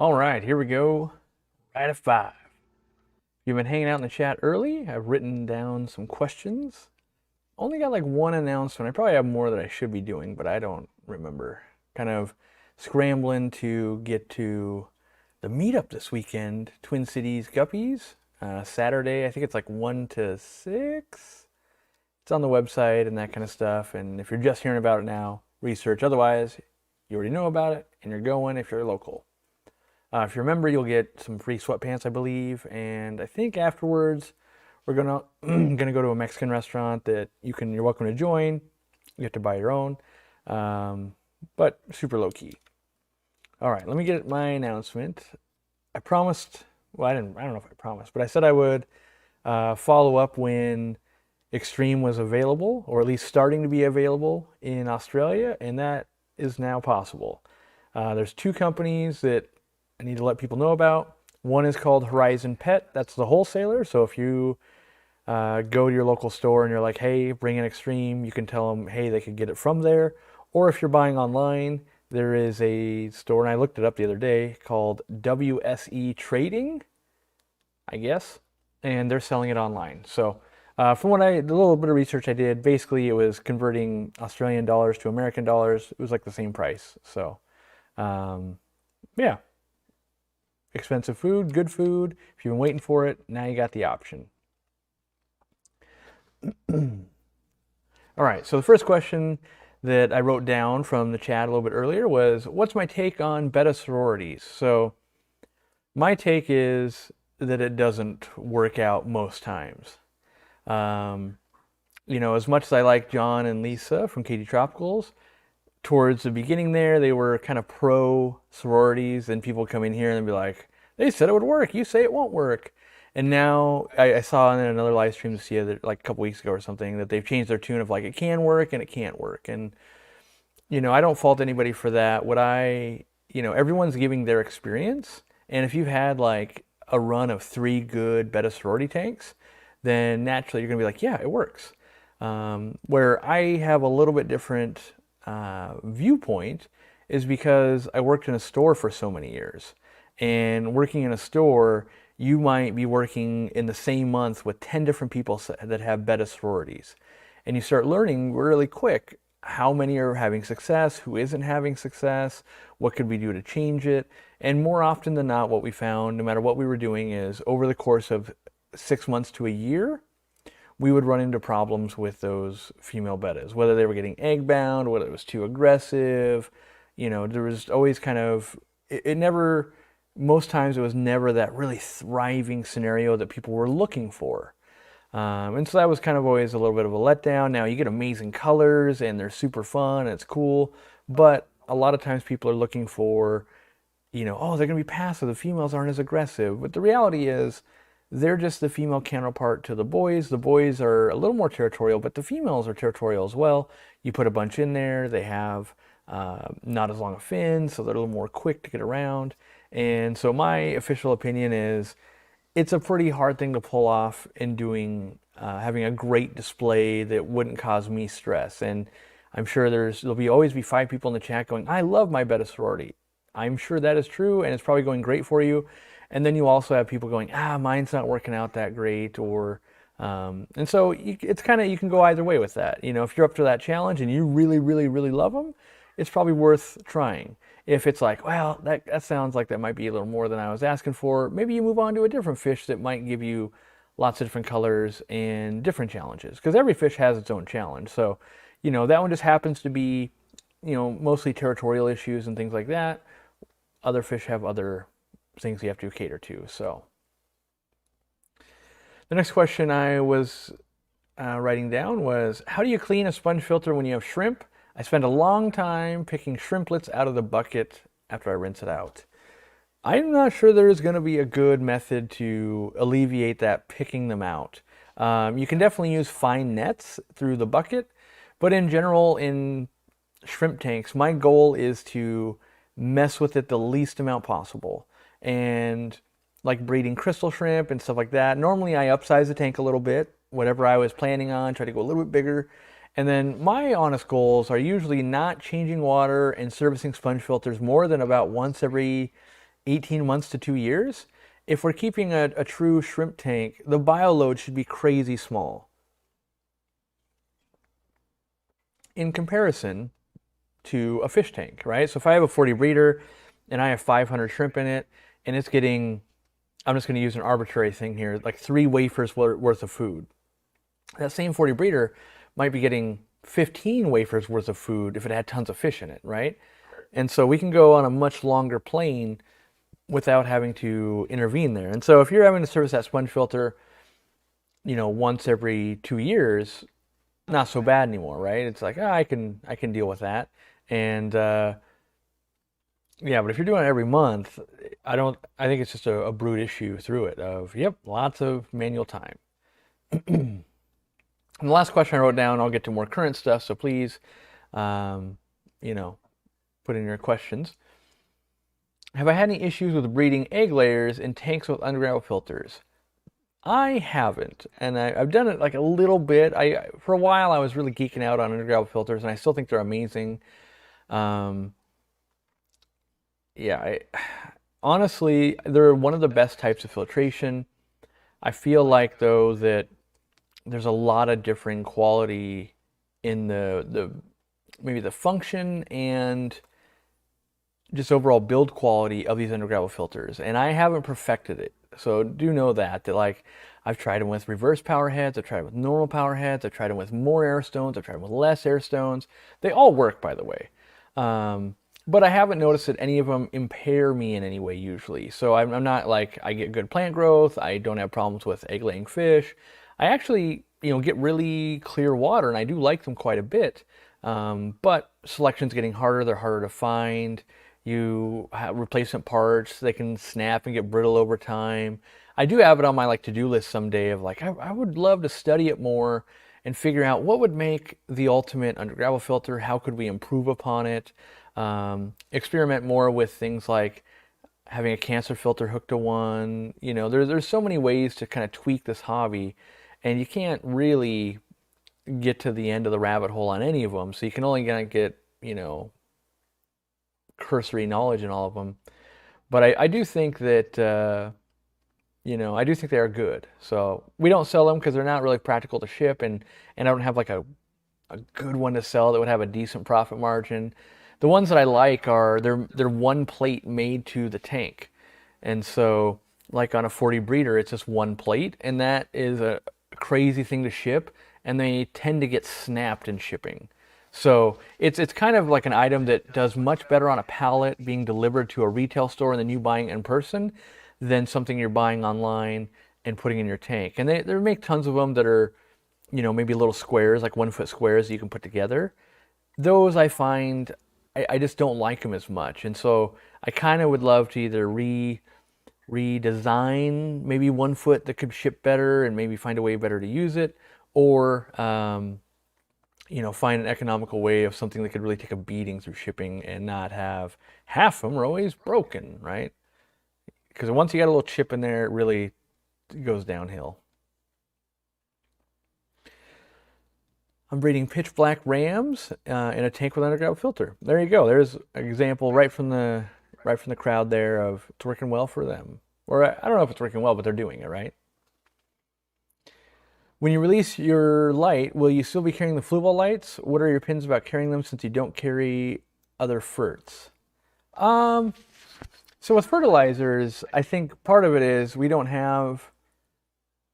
All right, here we go. Right at 5. You've been hanging out in the chat early. I've written down some questions. Only got like one announcement. I probably have more that I should be doing, but I don't remember. Kind of scrambling to get to the meetup this weekend, Twin Cities Guppies. Saturday, I think it's like 1 to 6. It's on the website and that kind of stuff. And if you're just hearing about it now, research. Otherwise, you already know about it and you're going if you're local. If you remember, you'll get some free sweatpants, I believe, and I think afterwards we're gonna gonna go to a Mexican restaurant that you're welcome to join. You have to buy your own, but super low key. All right, let me get my announcement. I promised. Well, I don't know if I promised, but I said I would follow up when Xtreme was available, or at least starting to be available in Australia, and that is now possible. There's two companies that I need to let people know about. One is called Horizon Pet. That's the wholesaler. So if you go to your local store and you're like, hey, bring an Xtreme, you can tell them, hey, they could get it from there. Or if you're buying online, there is a store, and I looked it up the other day, called WSE Trading, I guess, and they're selling it online. So from the little bit of research I did, basically it was converting Australian dollars to American dollars. It was like the same price. So yeah. Expensive food, good food. If you've been waiting for it, now you got the option. All right, so the first question that I wrote down from the chat a little bit earlier was, what's my take on Betta sororities? So my take is that it doesn't work out most times. As much as I like John and Lisa from Katie Tropicals, towards the beginning there, they were kind of pro sororities, and people come in here and be like, they said it would work, you say it won't work. And now I saw in another live stream this year, like a couple weeks ago or something, that they've changed their tune of like, it can work and it can't work. And, I don't fault anybody for that. Everyone's giving their experience. And if you've had like a run of 3 good Betta sorority tanks, then naturally you're going to be like, yeah, it works. Where I have a little bit different viewpoint is because I worked in a store for so many years. And working in a store, you might be working in the same month with 10 different people that have Betta sororities. And you start learning really quick how many are having success, who isn't having success, what could we do to change it. And more often than not, what we found, no matter what we were doing, is over the course of 6 months to a year, we would run into problems with those female bettas, whether they were getting egg bound, whether it was too aggressive. There was always kind of, most times it was never that really thriving scenario that people were looking for. And so that was kind of always a little bit of a letdown. Now you get amazing colors and they're super fun and it's cool, but a lot of times people are looking for, oh, they're going to be passive, the females aren't as aggressive. But the reality is, they're just the female counterpart to the boys. The boys are a little more territorial, but the females are territorial as well. You put a bunch in there, they have not as long a fin, so they're a little more quick to get around. And so my official opinion is it's a pretty hard thing to pull off in having a great display that wouldn't cause me stress. And I'm sure there'll always be 5 people in the chat going, I love my Betta sorority. I'm sure that is true, and it's probably going great for you. And then you also have people going, mine's not working out that great, and so it's kind of, you can go either way with that. If you're up to that challenge and you really, really, really love them, it's probably worth trying. If it's like, well, that sounds like that might be a little more than I was asking for, maybe you move on to a different fish that might give you lots of different colors and different challenges, because every fish has its own challenge. So, that one just happens to be, mostly territorial issues and things like that. Other fish have other things you have to cater to. So the next question I was writing down was, how do you clean a sponge filter when you have shrimp? I spend a long time picking shrimplets out of the bucket after I rinse it out. I'm not sure there is going to be a good method to alleviate that picking them out. You can definitely use fine nets through the bucket, but in general, in shrimp tanks, my goal is to mess with it the least amount possible. And like breeding crystal shrimp and stuff like that, normally I upsize the tank a little bit, whatever I was planning on, try to go a little bit bigger. And then my honest goals are usually not changing water and servicing sponge filters more than about once every 18 months to 2 years. If we're keeping a true shrimp tank, the bio load should be crazy small in comparison to a fish tank, right? So if I have a 40 breeder and I have 500 shrimp in it, and it's getting, I'm just going to use an arbitrary thing here, like 3 wafers worth of food. That same 40 breeder might be getting 15 wafers worth of food if it had tons of fish in it, right? And so we can go on a much longer plane without having to intervene there. And so if you're having to service that sponge filter, once every 2 years, not so bad anymore, right? It's like, I can deal with that. And yeah, but if you're doing it every month, I think it's just a brute issue through it of, yep, lots of manual time. And the last question I wrote down, I'll get to more current stuff, so please, put in your questions. Have I had any issues with breeding egg layers in tanks with Undergravel filters? I haven't, and I've done it like a little bit. For a while I was really geeking out on Undergravel filters, and I still think they're amazing. Yeah, honestly, they're one of the best types of filtration. I feel like though that there's a lot of differing quality in the maybe the function and just overall build quality of these Undergravel filters, and I haven't perfected it. So do know that like I've tried them with reverse power heads, I've tried them with normal power heads, I've tried them with more air stones, I've tried them with less air stones. They all work, by the way. But I haven't noticed that any of them impair me in any way usually. So I'm not like, I get good plant growth, I don't have problems with egg laying fish. I actually, get really clear water, and I do like them quite a bit. But selection's getting harder, they're harder to find. You have replacement parts, they can snap and get brittle over time. I do have it on my to-do list someday of I would love to study it more and figure out what would make the ultimate Undergravel filter, how could we improve upon it, experiment more with things like having a cancer filter hooked to one. There's so many ways to kind of tweak this hobby, and you can't really get to the end of the rabbit hole on any of them, so you can only kind of get, cursory knowledge in all of them. But I do think that, I do think they are good. So we don't sell them because they're not really practical to ship, and I don't have a good one to sell that would have a decent profit margin. The ones that I like are, they're one plate made to the tank. And so like on a 40 breeder, it's just one plate, and that is a crazy thing to ship, and they tend to get snapped in shipping. So it's kind of like an item that does much better on a pallet being delivered to a retail store and then you buying in person than something you're buying online and putting in your tank. And they make tons of them that are, maybe little squares, like 1 foot squares that you can put together. Those I find, I just don't like them as much. And so I kind of would love to either redesign maybe 1 foot that could ship better and maybe find a way better to use it, or find an economical way of something that could really take a beating through shipping and not have half of them are always broken, right? Because once you got a little chip in there, it really goes downhill. I'm breeding pitch black rams in a tank with Undergravel filter. There you go. There's an example right from the crowd there of it's working well for them. Or I don't know if it's working well, but they're doing it, right? When you release your light, will you still be carrying the flue ball lights? What are your opinions about carrying them since you don't carry other ferts? So with fertilizers, I think part of it is we don't have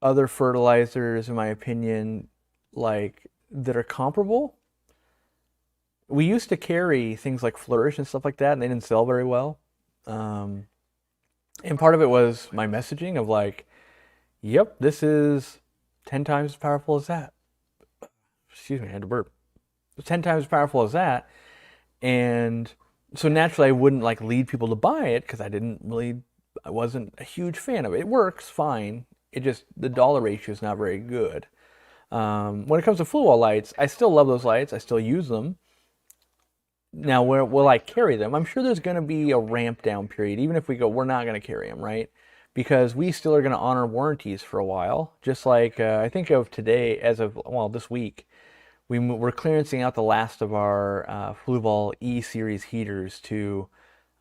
other fertilizers, in my opinion, that are comparable. We used to carry things like Flourish and stuff like that, and they didn't sell very well. And part of it was my messaging of yep, this is 10 times as powerful as that. Excuse me, I had to burp. 10 times as powerful as that. And so naturally I wouldn't lead people to buy it because I wasn't a huge fan of it. It works fine. It just, the dollar ratio is not very good. When it comes to flue wall lights, I still love those lights. I still use them. Now, where will I carry them? I'm sure there's going to be a ramp down period, even if we go, we're not going to carry them, right? Because we still are going to honor warranties for a while. Just like I think of today, this week, we're clearancing out the last of our Flue Ball E-Series heaters to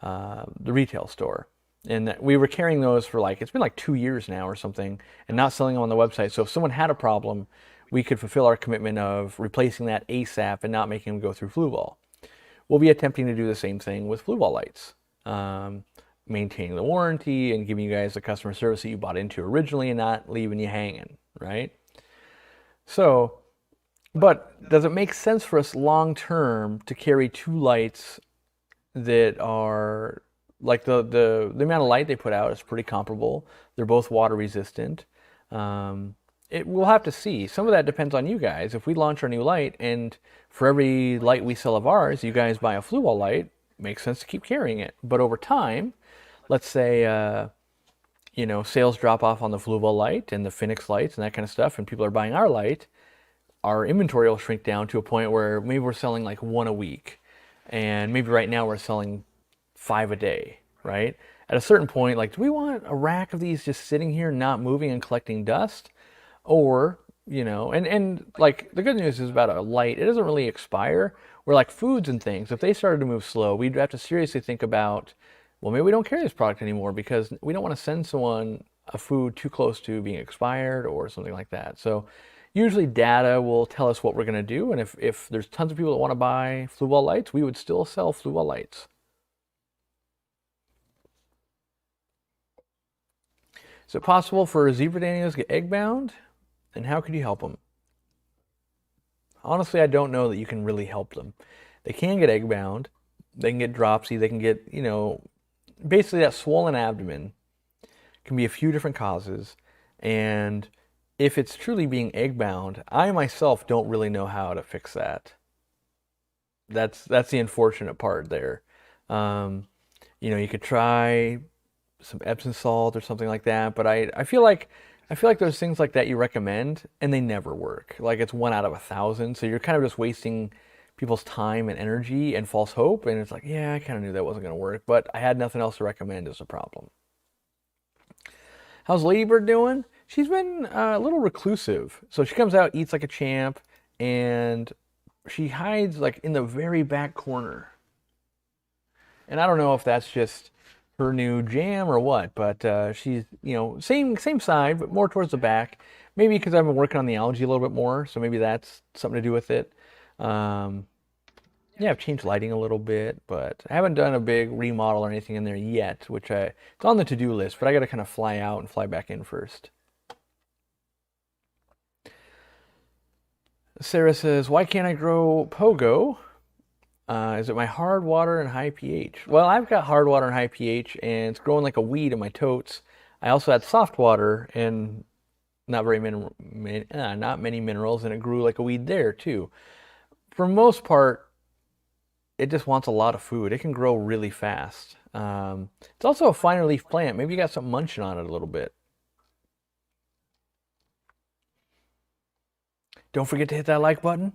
the retail store. And we were carrying those for like, it's been like 2 years now or something, and not selling them on the website. So if someone had a problem, we could fulfill our commitment of replacing that ASAP and not making them go through flue ball. We'll be attempting to do the same thing with flue ball lights, maintaining the warranty and giving you guys the customer service that you bought into originally and not leaving you hanging, right? So, but does it make sense for us long term to carry two lights that are like the amount of light they put out is pretty comparable. They're both water resistant. We'll have to see. Some of that depends on you guys. If we launch our new light and for every light we sell of ours, you guys buy a flue ball light, makes sense to keep carrying it. But over time, let's say sales drop off on the flue ball light and the Phoenix lights and that kind of stuff, and people are buying our light, our inventory will shrink down to a point where maybe we're selling like one a week. And maybe right now we're selling 5 a day, right? At a certain point, like, do we want a rack of these just sitting here, not moving and collecting dust? Or, and like the good news is about a light, it doesn't really expire. Where like foods and things, if they started to move slow, we'd have to seriously think about, well, maybe we don't carry this product anymore because we don't want to send someone a food too close to being expired or something like that. So usually data will tell us what we're going to do, and if there's tons of people that want to buy flue ball lights, we would still sell flue ball lights. Is it possible for zebra Danios to get egg bound? And how could you help them? Honestly, I don't know that you can really help them. They can get egg bound. They can get dropsy. They can get, basically that swollen abdomen can be a few different causes. And if it's truly being egg bound, I myself don't really know how to fix that. That's the unfortunate part there. You could try some Epsom salt or something like that, but I feel like there's things like that you recommend and they never work. Like it's 1 out of 1,000, so you're kind of just wasting people's time and energy and false hope. And it's like, yeah, I kind of knew that wasn't going to work, but I had nothing else to recommend as a problem. How's Ladybird doing? She's been a little reclusive. So she comes out, eats like a champ, and she hides like in the very back corner. And I don't know if that's just her new jam or what, but she's, same side, but more towards the back. Maybe because I've been working on the algae a little bit more, so maybe that's something to do with it. Yeah, I've changed lighting a little bit, but I haven't done a big remodel or anything in there yet, it's on the to-do list, but I got to kind of fly out and fly back in first. Sarah says, why can't I grow pogo? Is it my hard water and high pH? Well, I've got hard water and high pH, and it's growing like a weed in my totes. I also had soft water and not many minerals, and it grew like a weed there too. For most part, it just wants a lot of food. It can grow really fast. It's also a finer leaf plant. Maybe you got something munching on it a little bit. Don't forget to hit that like button.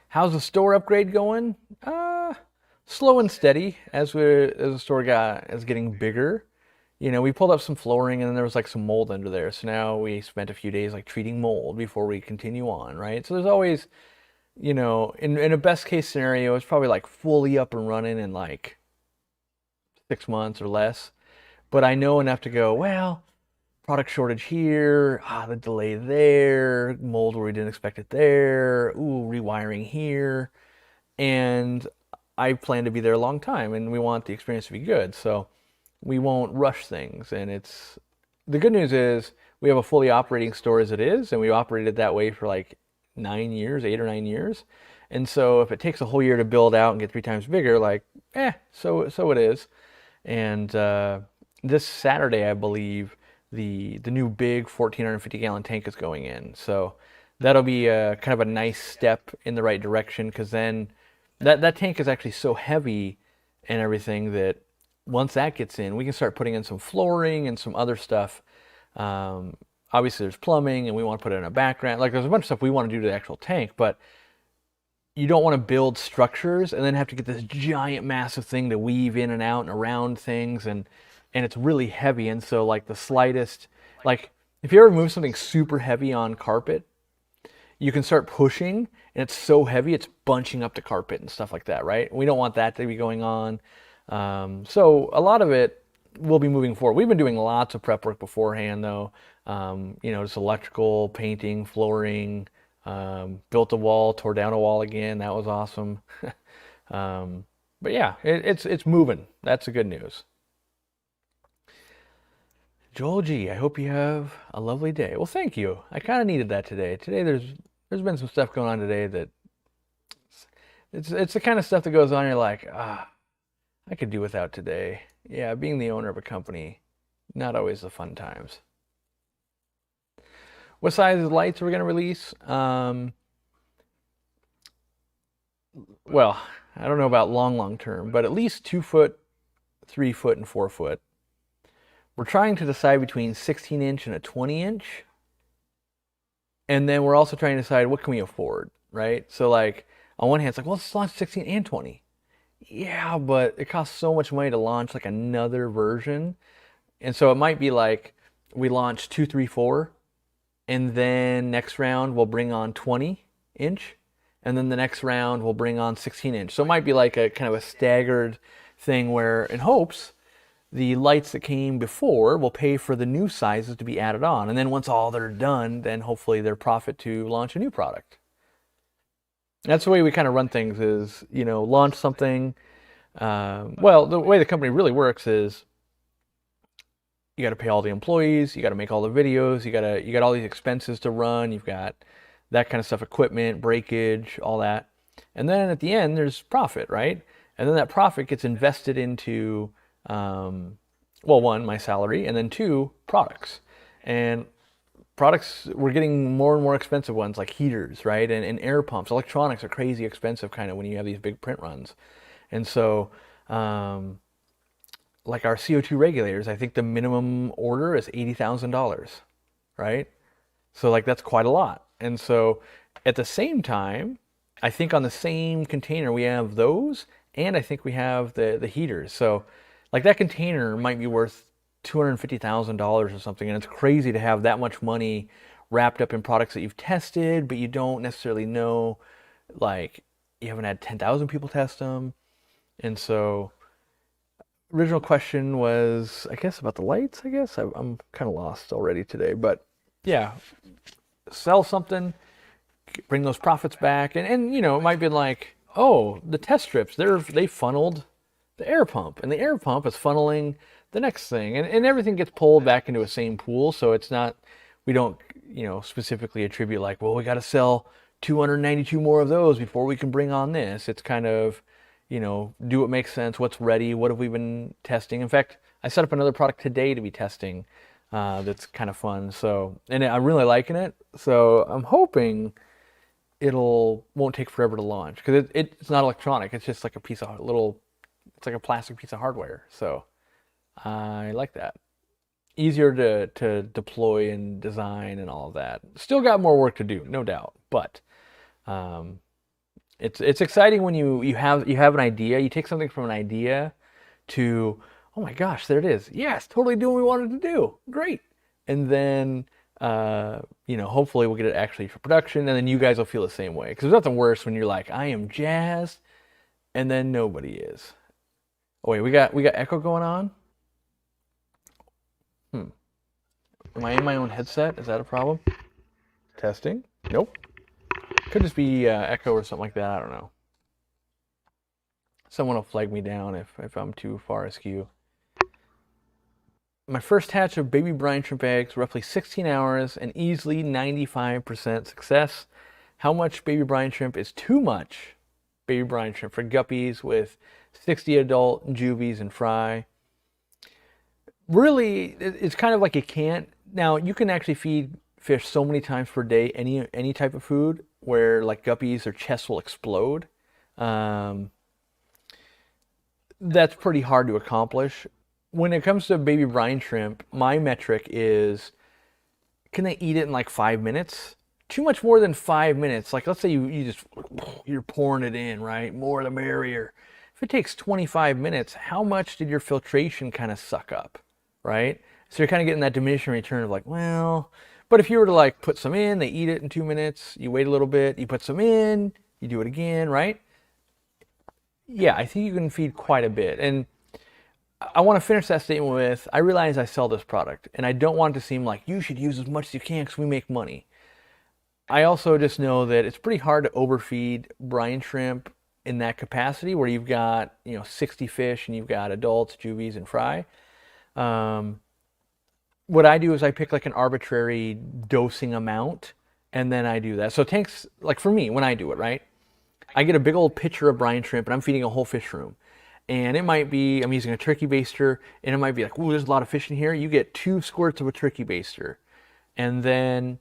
How's the store upgrade going? Slow and steady as the store is getting bigger. We pulled up some flooring and then there was like some mold under there. So now we spent a few days like treating mold before we continue on, right? So there's always, in a best case scenario, it's probably like fully up and running in like 6 months or less. But I know enough to go, well, product shortage here, the delay there, mold where we didn't expect it there, rewiring here. And I plan to be there a long time and we want the experience to be good. So we won't rush things. And the good news is we have a fully operating store as it is, and we operated that way for like 9 years, 8 or 9 years. And so if it takes a whole year to build out and get 3 times bigger, like, so it is. And this Saturday, I believe, the new big 1,450 gallon tank is going in. So that'll be kind of a nice step in the right direction, because then that tank is actually so heavy and everything that once that gets in, we can start putting in some flooring and some other stuff. Obviously there's plumbing and we want to put it in a background. Like there's a bunch of stuff we want to do to the actual tank, but you don't want to build structures and then have to get this giant massive thing to weave in and out and around things, and it's really heavy. And so like the slightest, like if you ever move something super heavy on carpet, you can start pushing and it's so heavy it's bunching up the carpet and stuff like that, right? We don't want that to be going on. So a lot of it, we'll be moving forward. We've been doing lots of prep work beforehand, though. Just electrical, painting, flooring, built a wall, tore down a wall again. That was awesome. But yeah, it's moving. That's the good news. Joel G, I hope you have a lovely day. Well, thank you. I kind of needed that today. Today there's been some stuff going on today that it's the kind of stuff that goes on. You're like, I could do without today. Yeah, being the owner of a company, not always the fun times. What size lights are we gonna release? Well, I don't know about long term, but at least 2 foot, 3 foot, and 4 foot. We're trying to decide between 16-inch and a 20-inch. And then we're also trying to decide what can we afford, right? So like on one hand, it's like, well, let's launch 16 and 20. Yeah, but it costs so much money to launch like another version. And so it might be like we launch 2, 3, 4, and then next round we'll bring on 20-inch, and then the next round we'll bring on 16-inch. So it might be like a kind of a staggered thing where, in hopes, the lights that came before will pay for the new sizes to be added on. And then once all they're done, then hopefully they're profit to launch a new product. That's the way we kind of run things is, launch something. Well, the way the company really works is you got to pay all the employees, you got to make all the videos, you got all these expenses to run, you've got that kind of stuff, equipment, breakage, all that. And then at the end, there's profit, right? And then that profit gets invested into, one, my salary, and then two, products. And products, we're getting more and more expensive ones like heaters, right? And air pumps. Electronics are crazy expensive kind of when you have these big print runs. And so, like our CO2 regulators, I think the minimum order is $80,000, right? So like that's quite a lot. And so at the same time, I think on the same container we have those, and I think we have the heaters. So like that container might be worth $250,000 or something, and it's crazy to have that much money wrapped up in products that you've tested, but you don't necessarily know, like you haven't had 10,000 people test them. And so original question was, I guess, about the lights, I guess. I'm kind of lost already today, but yeah, sell something, bring those profits back, and it might be like, oh, the test strips, they funneled the air pump, and the air pump is funneling the next thing, and everything gets pulled back into a same pool, so it's not, we don't, specifically attribute like, well, we got to sell 292 more of those before we can bring on this. It's kind of, do what makes sense, what's ready, what have we been testing. In fact, I set up another product today to be testing that's kind of fun. So, and I'm really liking it. So I'm hoping won't take forever to launch because it's not electronic. It's just like it's like a plastic piece of hardware. So I like that. Easier to deploy and design and all of that. Still got more work to do, no doubt. But it's exciting when you have an idea. You take something from an idea to, oh my gosh, there it is. Yes, totally doing what we wanted to do. Great. And then hopefully we'll get it actually for production, and then you guys will feel the same way. Because there's nothing worse when you're like, I am jazzed, and then nobody is. Oh wait, we got echo going on. Am I in my own headset? Is that a problem? Testing. Nope. Could just be echo or something like that. I don't know. Someone will flag me down if I'm too far askew. My first hatch of baby brine shrimp eggs, roughly 16 hours and easily 95% success. How much baby brine shrimp is too much baby brine shrimp for guppies with 60 adult juvies and fry? Really, it's kind of like you can't. Now, you can actually feed fish so many times per day, any type of food, where like guppies, their chests will explode. That's pretty hard to accomplish. When it comes to baby brine shrimp, my metric is, can they eat it in like 5 minutes? Too much more than 5 minutes. Like let's say you're pouring it in, right? More the merrier. If it takes 25 minutes, how much did your filtration kind of suck up, right? So you're kind of getting that diminishing return of like, well, but if you were to like put some in, they eat it in 2 minutes, you wait a little bit, you put some in, you do it again, right? Yeah, I think you can feed quite a bit. And I want to finish that statement with, I realize I sell this product, and I don't want it to seem like you should use as much as you can because we make money. I also just know that it's pretty hard to overfeed brine shrimp in that capacity where you've got, 60 fish and you've got adults, juvies, and fry. Um, what I do is I pick like an arbitrary dosing amount and then I do that. So tanks, like for me, when I do it, right? I get a big old pitcher of brine shrimp and I'm feeding a whole fish room. And it might be, I'm using a turkey baster and it might be like, ooh, there's a lot of fish in here. You get 2 squirts of a turkey baster. And then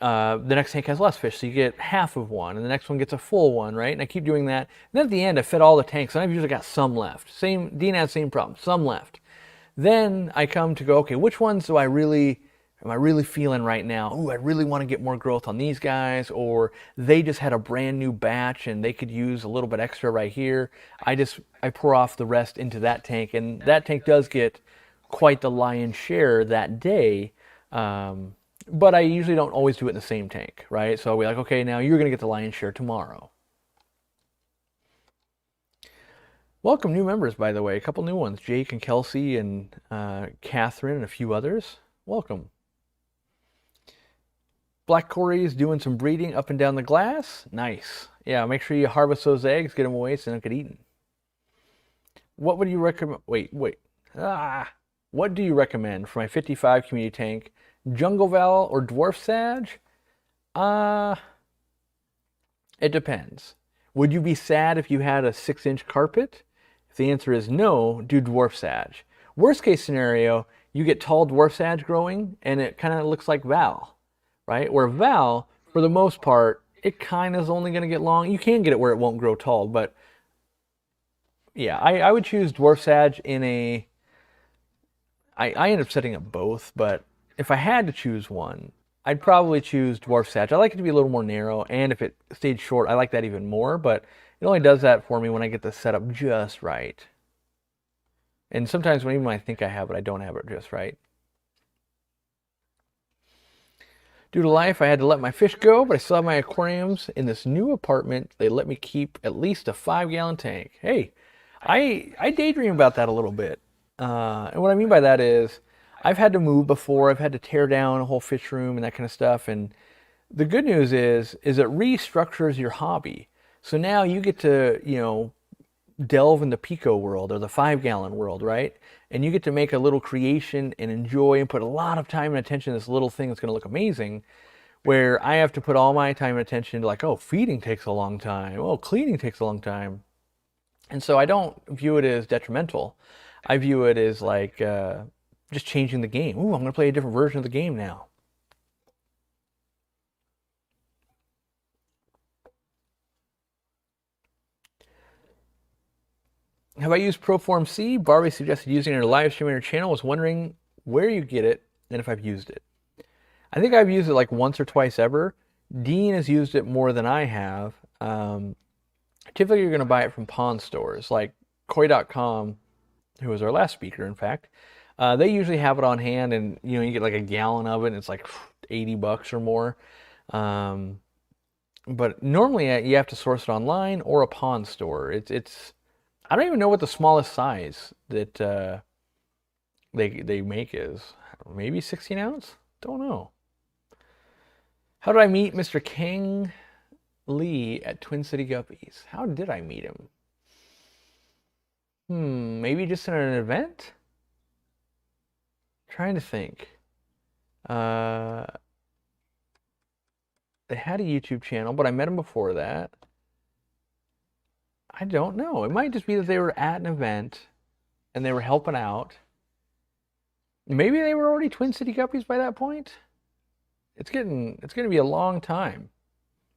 the next tank has less fish, so you get half of one, and the next one gets a full one, right? And I keep doing that. And then at the end, I fed all the tanks, and I've usually got some left. Dean has the same problem, some left. Then I come to go, okay, which ones am I really feeling right now? Ooh, I really want to get more growth on these guys, or they just had a brand new batch and they could use a little bit extra right here. I pour off the rest into that tank, and that tank does get quite the lion's share that day. But I usually don't always do it in the same tank, right? So I'll be like, okay, now you're going to get the lion's share tomorrow. Welcome new members, by the way. A couple new ones. Jake and Kelsey and Catherine and a few others. Welcome. Black Cory is doing some breeding up and down the glass. Nice. Yeah, make sure you harvest those eggs, get them away so they don't get eaten. What would you recommend? Wait. What do you recommend for my 55 community tank? Jungle Val or Dwarf Sage? It depends. Would you be sad if you had a 6-inch carpet? If the answer is no, do Dwarf Sage. Worst case scenario, you get tall Dwarf Sage growing and it kind of looks like Val, right? Where Val, for the most part, it kind of is only going to get long. You can get it where it won't grow tall, but yeah, I would choose Dwarf Sage in a... I end up setting up both, but if I had to choose one, I'd probably choose Dwarf Sage. I like it to be a little more narrow, and if it stayed short, I like that even more, but it only does that for me when I get the setup just right. And sometimes even when I think I have it, I don't have it just right. Due to life, I had to let my fish go, but I still have my aquariums. In this new apartment, they let me keep at least a 5-gallon tank. Hey, I daydream about that a little bit. And what I mean by that is, I've had to move before. I've had to tear down a whole fish room and that kind of stuff. And the good news is it restructures your hobby. So now you get to, delve in the Pico world or the 5-gallon world, right? And you get to make a little creation and enjoy and put a lot of time and attention to this little thing that's going to look amazing. Where I have to put all my time and attention to like, oh, feeding takes a long time. Oh, cleaning takes a long time. And so I don't view it as detrimental. I view it as like... just changing the game. Ooh, I'm going to play a different version of the game now. Have I used Proform C? Barbie suggested using it in her live stream on her channel. Was wondering where you get it and if I've used it. I think I've used it like once or twice ever. Dean has used it more than I have. Typically, you're going to buy it from pawn stores like Koi.com, who was our last speaker, in fact. They usually have it on hand, and you get like a gallon of it, and it's like $80 or more. But normally you have to source it online or a pawn store. It's I don't even know what the smallest size that they make is. Maybe 16 ounce? Don't know. How did I meet Mr. King Lee at Twin City Guppies? How did I meet him? Maybe just in an event? Trying to think. They had a YouTube channel, but I met him before that. I don't know. It might just be that they were at an event and they were helping out. Maybe they were already Twin City Guppies by that point. It's going to be a long time.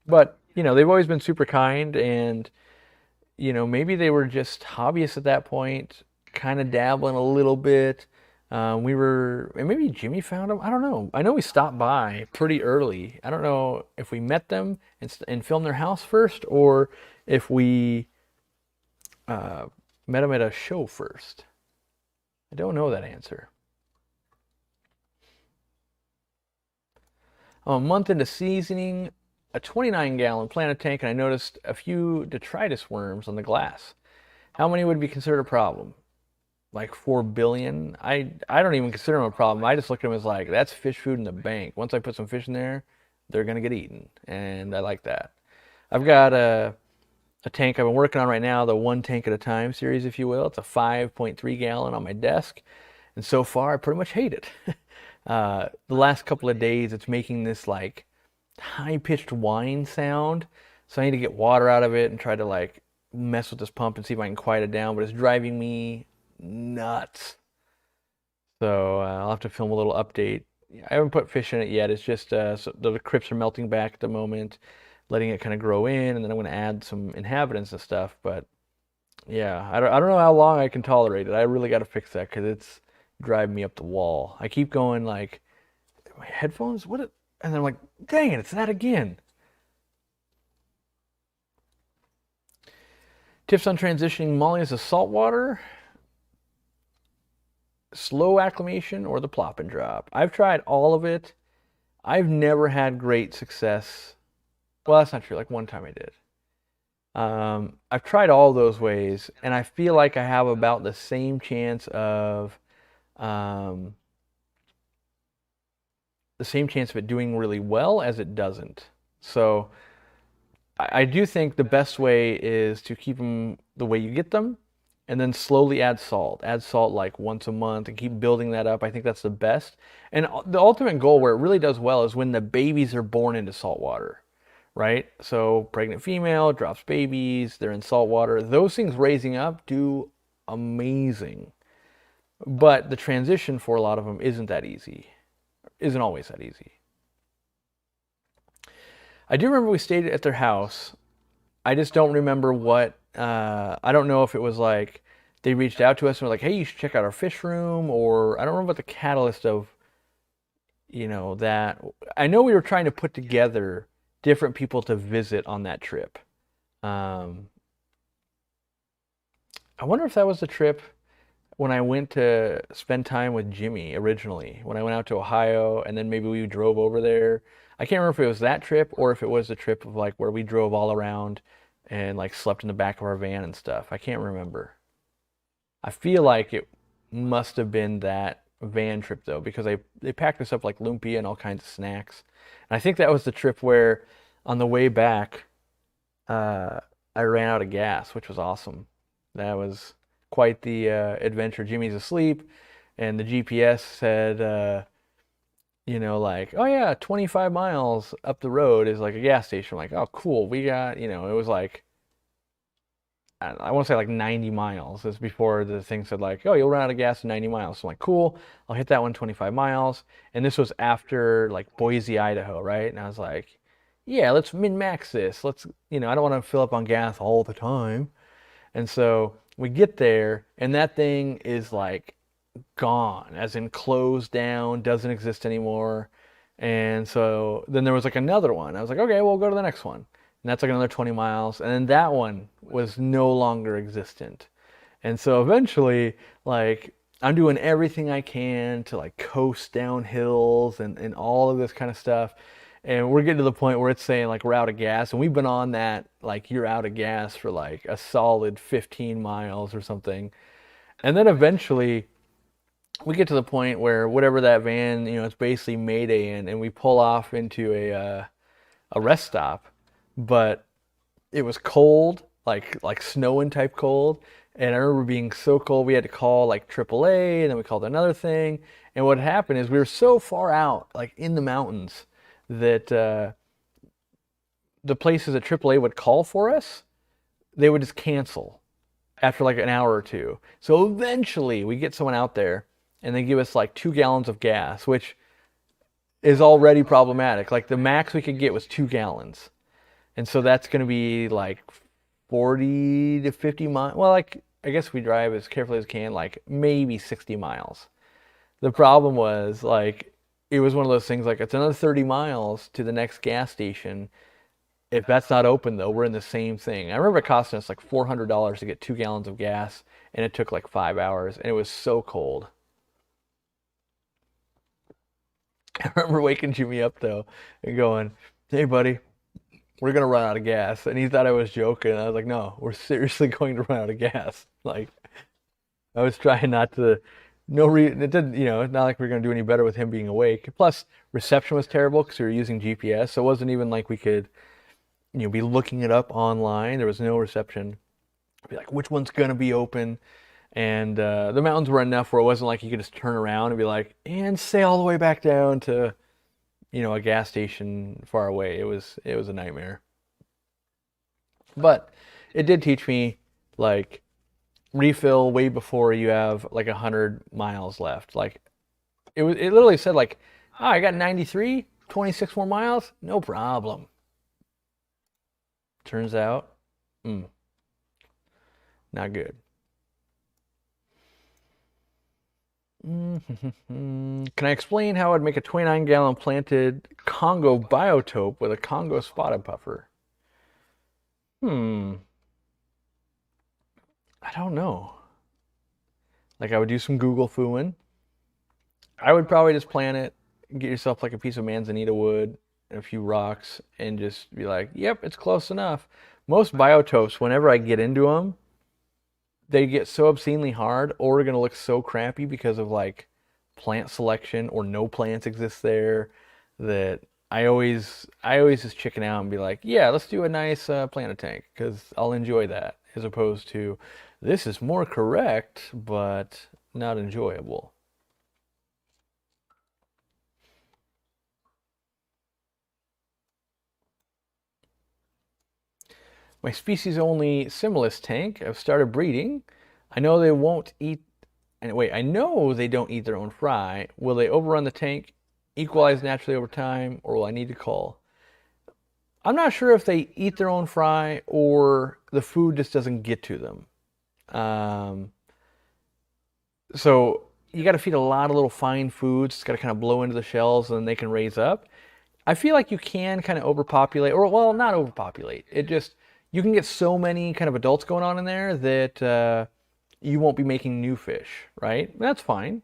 But, they've always been super kind, and maybe they were just hobbyists at that point, kind of dabbling a little bit. And maybe Jimmy found them. I don't know. I know we stopped by pretty early. I don't know if we met them and filmed their house first, or if we met them at a show first. I don't know that answer. I'm a month into seasoning a 29-gallon planted tank, and I noticed a few detritus worms on the glass. How many would be considered a problem? like 4 billion. I don't even consider them a problem. I just look at them as like that's fish food in the bank. Once I put some fish in there, they're gonna get eaten, and I like that. I've got a tank I've been working on right now, the one tank at a time series, if you will. It's a 5.3 gallon on my desk, and so far I pretty much hate it. The last couple of days, it's making this like high-pitched whine sound, so I need to get water out of it and try to like mess with this pump and see if I can quiet it down, but it's driving me nuts. So I'll have to film a little update. I haven't put fish in it yet. It's just so the crypts are melting back at the moment, letting it kind of grow in, and then I'm going to add some inhabitants and stuff. But yeah, I don't know how long I can tolerate it. I really got to fix that because it's driving me up the wall. I keep going like, my headphones, what? And then I'm like, dang it, it's that again. Tips on transitioning mollies to saltwater, slow acclimation, or the plop and drop. I've tried all of it. I've never had great success. Well, that's not true. Like one time I did. I've tried all those ways, and I feel like I have about the same chance of um, it doing really well as it doesn't. So I do think the best way is to keep them the way you get them, and then slowly add salt. Add salt like once a month and keep building that up. I think that's the best. And the ultimate goal where it really does well is when the babies are born into salt water, right? So pregnant female drops babies, they're in salt water. Those things raising up do amazing. But the transition for a lot of them isn't that easy. Isn't always that easy. I do remember we stayed at their house. I just don't remember what. I don't know if it was like they reached out to us and were like, "Hey, you should check out our fish room," or I don't remember what the catalyst of that. I know we were trying to put together different people to visit on that trip. Um, I wonder if that was the trip when I went to spend time with Jimmy originally, when I went out to Ohio, and then maybe we drove over there. I can't remember if it was that trip or if it was the trip of like where we drove all around and like slept in the back of our van and stuff. I can't remember. I feel like it must have been that van trip though, because they packed us up like lumpia and all kinds of snacks. And I think that was the trip where on the way back, uh, I ran out of gas, which was awesome. That was quite the adventure. Jimmy's asleep, and the GPS said, like, oh yeah, 25 miles up the road is like a gas station. I'm like, oh cool, we got, it was like, I want to say like 90 miles. This before the thing said like, oh, you'll run out of gas in 90 miles. So I'm like, cool, I'll hit that one 25 miles. And this was after like Boise, Idaho, right? And I was like, yeah, let's min-max this. Let's, I don't want to fill up on gas all the time. And so we get there, and that thing is like gone, as in closed down, doesn't exist anymore. And so then there was like another one. I was like, okay, we'll go to the next one. And that's like another 20 miles. And then that one was no longer existent. And so eventually, like, I'm doing everything I can to like coast down hills and all of this kind of stuff. And we're getting to the point where it's saying like we're out of gas. And we've been on that, like, you're out of gas for like a solid 15 miles or something. And then eventually we get to the point where whatever that van, it's basically Mayday, and we pull off into a rest stop, but it was cold, like snowing type cold, and I remember being so cold we had to call like AAA, and then we called another thing, and what happened is we were so far out, like in the mountains, that the places that AAA would call for us, they would just cancel after like an hour or two. So eventually we get someone out there and they give us like 2 gallons of gas, which is already problematic. Like the max we could get was 2 gallons. And so that's going to be like 40 to 50 miles. Well, like, I guess we drive as carefully as we can, like maybe 60 miles. The problem was like, it was one of those things like it's another 30 miles to the next gas station. If that's not open though, we're in the same thing. I remember it costing us like $400 to get 2 gallons of gas, and it took like 5 hours, and it was so cold. I remember waking Jimmy up though and going, "Hey buddy, we're gonna run out of gas." And he thought I was joking. I was like, "No, we're seriously going to run out of gas." Like, I was trying not to. No reason. It didn't. It's not like we are gonna do any better with him being awake. Plus, reception was terrible because we were using GPS, so it wasn't even like we could, be looking it up online. There was no reception. Be like, which one's gonna be open? And the mountains were enough where it wasn't like you could just turn around and be like, and sail all the way back down to, a gas station far away. It was a nightmare. But it did teach me like refill way before you have like 100 miles left. Like it literally said like, I got 93, 26 more miles, no problem. Turns out, not good. Can I explain how I'd make a 29-gallon planted Congo biotope with a Congo spotted puffer? I don't know. Like I would do some Google fooing. I would probably just plant it, get yourself like a piece of manzanita wood and a few rocks, and just be like, yep, it's close enough. Most biotopes, whenever I get into them, they get so obscenely hard or are going to look so crappy because of like plant selection or no plants exist there, that I always just chicken out and be like, yeah, let's do a nice planted tank because I'll enjoy that, as opposed to this is more correct but not enjoyable. My species only Similis tank, I've started breeding. I know they won't eat, and wait, I know they don't eat their own fry. Will they overrun the tank, equalize naturally over time, or will I need to call? I'm not sure if they eat their own fry or the food just doesn't get to them. Um, so you got to feed a lot of little fine foods. It's got to kind of blow into the shells and then they can raise up. I feel like you can kind of overpopulate, or well, not overpopulate. It just, you can get so many kind of adults going on in there that you won't be making new fish, right? That's fine.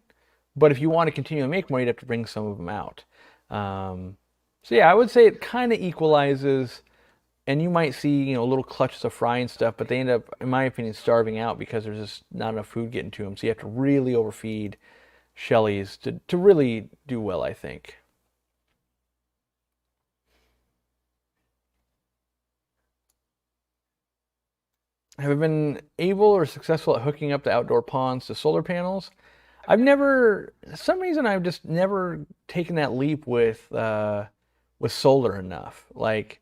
But if you want to continue to make more, you'd have to bring some of them out. Um, so yeah, I would say it kind of equalizes, and you might see, little clutches of fry and stuff, but they end up, in my opinion, starving out because there's just not enough food getting to them. So you have to really overfeed Shelleys to really do well, I think. Have I been able or successful at hooking up the outdoor ponds to solar panels? I've never, for some reason, I've just never taken that leap with solar enough. Like,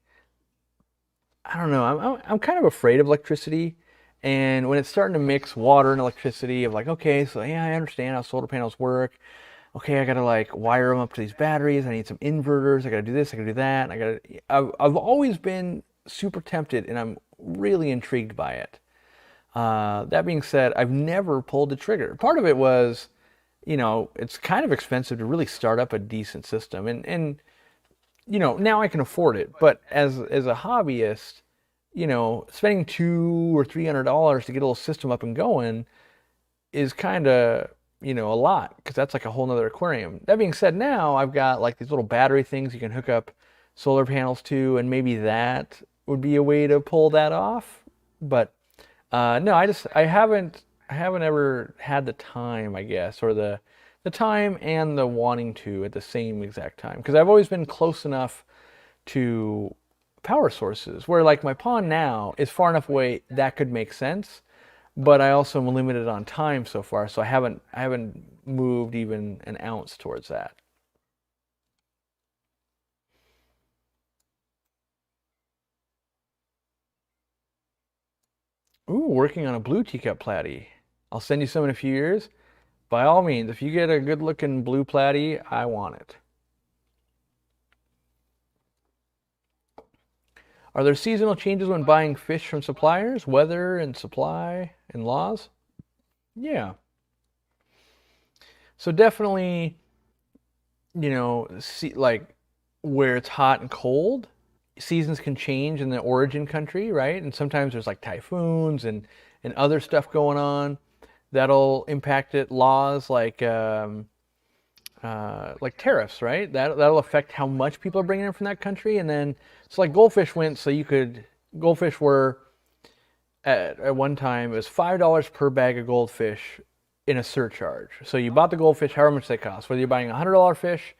I don't know. I'm kind of afraid of electricity, and when it's starting to mix water and electricity, of like, okay, so yeah, I understand how solar panels work. Okay, I gotta like wire them up to these batteries. I need some inverters. I gotta do this. I gotta do that. And I've always been super tempted, and I'm really intrigued by it. That being said, I've never pulled the trigger. Part of it was, it's kind of expensive to really start up a decent system, and now I can afford it. But as a hobbyist, spending $200 or $300 to get a little system up and going is kind of, a lot, because that's like a whole nother aquarium. That being said, now I've got like these little battery things you can hook up solar panels to, and maybe that would be a way to pull that off. But no, I haven't ever had the time, I guess, or the time and the wanting to at the same exact time, because I've always been close enough to power sources where like my pond now is far enough away that could make sense, but I also am limited on time so far, so I haven't moved even an ounce towards that. Ooh, working on a blue teacup platy. I'll send you some in a few years. By all means, if you get a good looking blue platy, I want it. Are there seasonal changes when buying fish from suppliers? Weather and supply and laws? Yeah. So definitely, see, like where it's hot and cold, seasons can change in the origin country, right? And sometimes there's like typhoons and other stuff going on that'll impact it. Laws like tariffs, right? That'll affect how much people are bringing in from that country. And then so like goldfish went, so goldfish were at one time it was $5 per bag of goldfish in a surcharge. So you bought the goldfish, however much they cost. Whether you're buying a $100 fish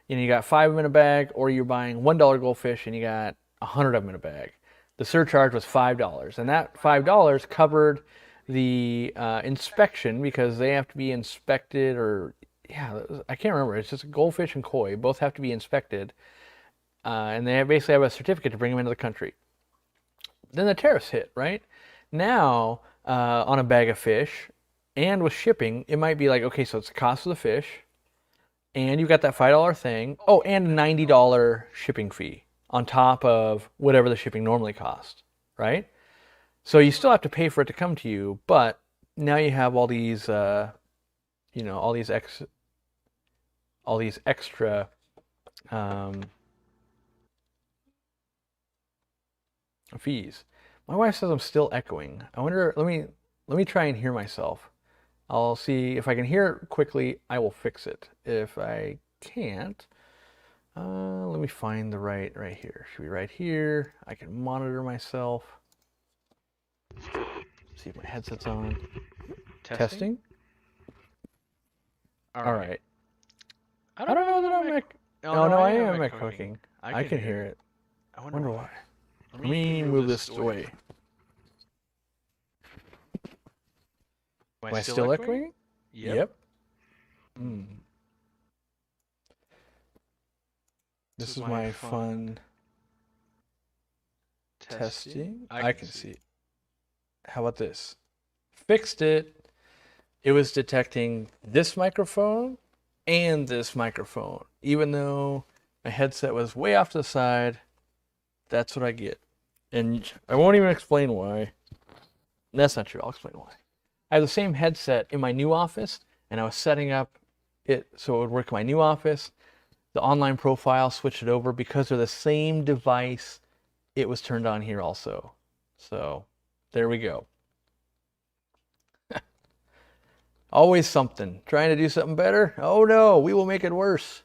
and you got 5 of them in a bag, or you're buying $1 goldfish and you got 100 of them in a bag. The surcharge was $5, and that $5 covered the inspection, because they have to be inspected, or yeah, I can't remember. It's just goldfish and koi both have to be inspected, and they basically have a certificate to bring them into the country. Then the tariffs hit, right? Now, on a bag of fish and with shipping, it might be like, okay, so it's the cost of the fish, and you got that $5 thing. Oh, and a $90 shipping fee on top of whatever the shipping normally costs, right? So you still have to pay for it to come to you, but now you have all these, all these extra fees. My wife says I'm still echoing. I wonder. Let me try and hear myself. I'll see if I can hear it quickly. I will fix it. If I can't, let me find the right here. Should be right here. I can monitor myself. See if my headset's on. Testing. All right. I don't know that I'm no, I am echoing. I can hear it. I wonder why. Let me move this away. Am I still echoing? Yep. This is my fun testing. I can see. How about this? Fixed it. It was detecting this microphone and this microphone. Even though my headset was way off to the side, that's what I get. And I won't even explain why. That's not true. I'll explain why. I have the same headset in my new office, and I was setting up it so it would work in my new office. The online profile, switched it over because they're the same device. It was turned on here also. So there we go. Always something. Trying to do something better? Oh no, we will make it worse.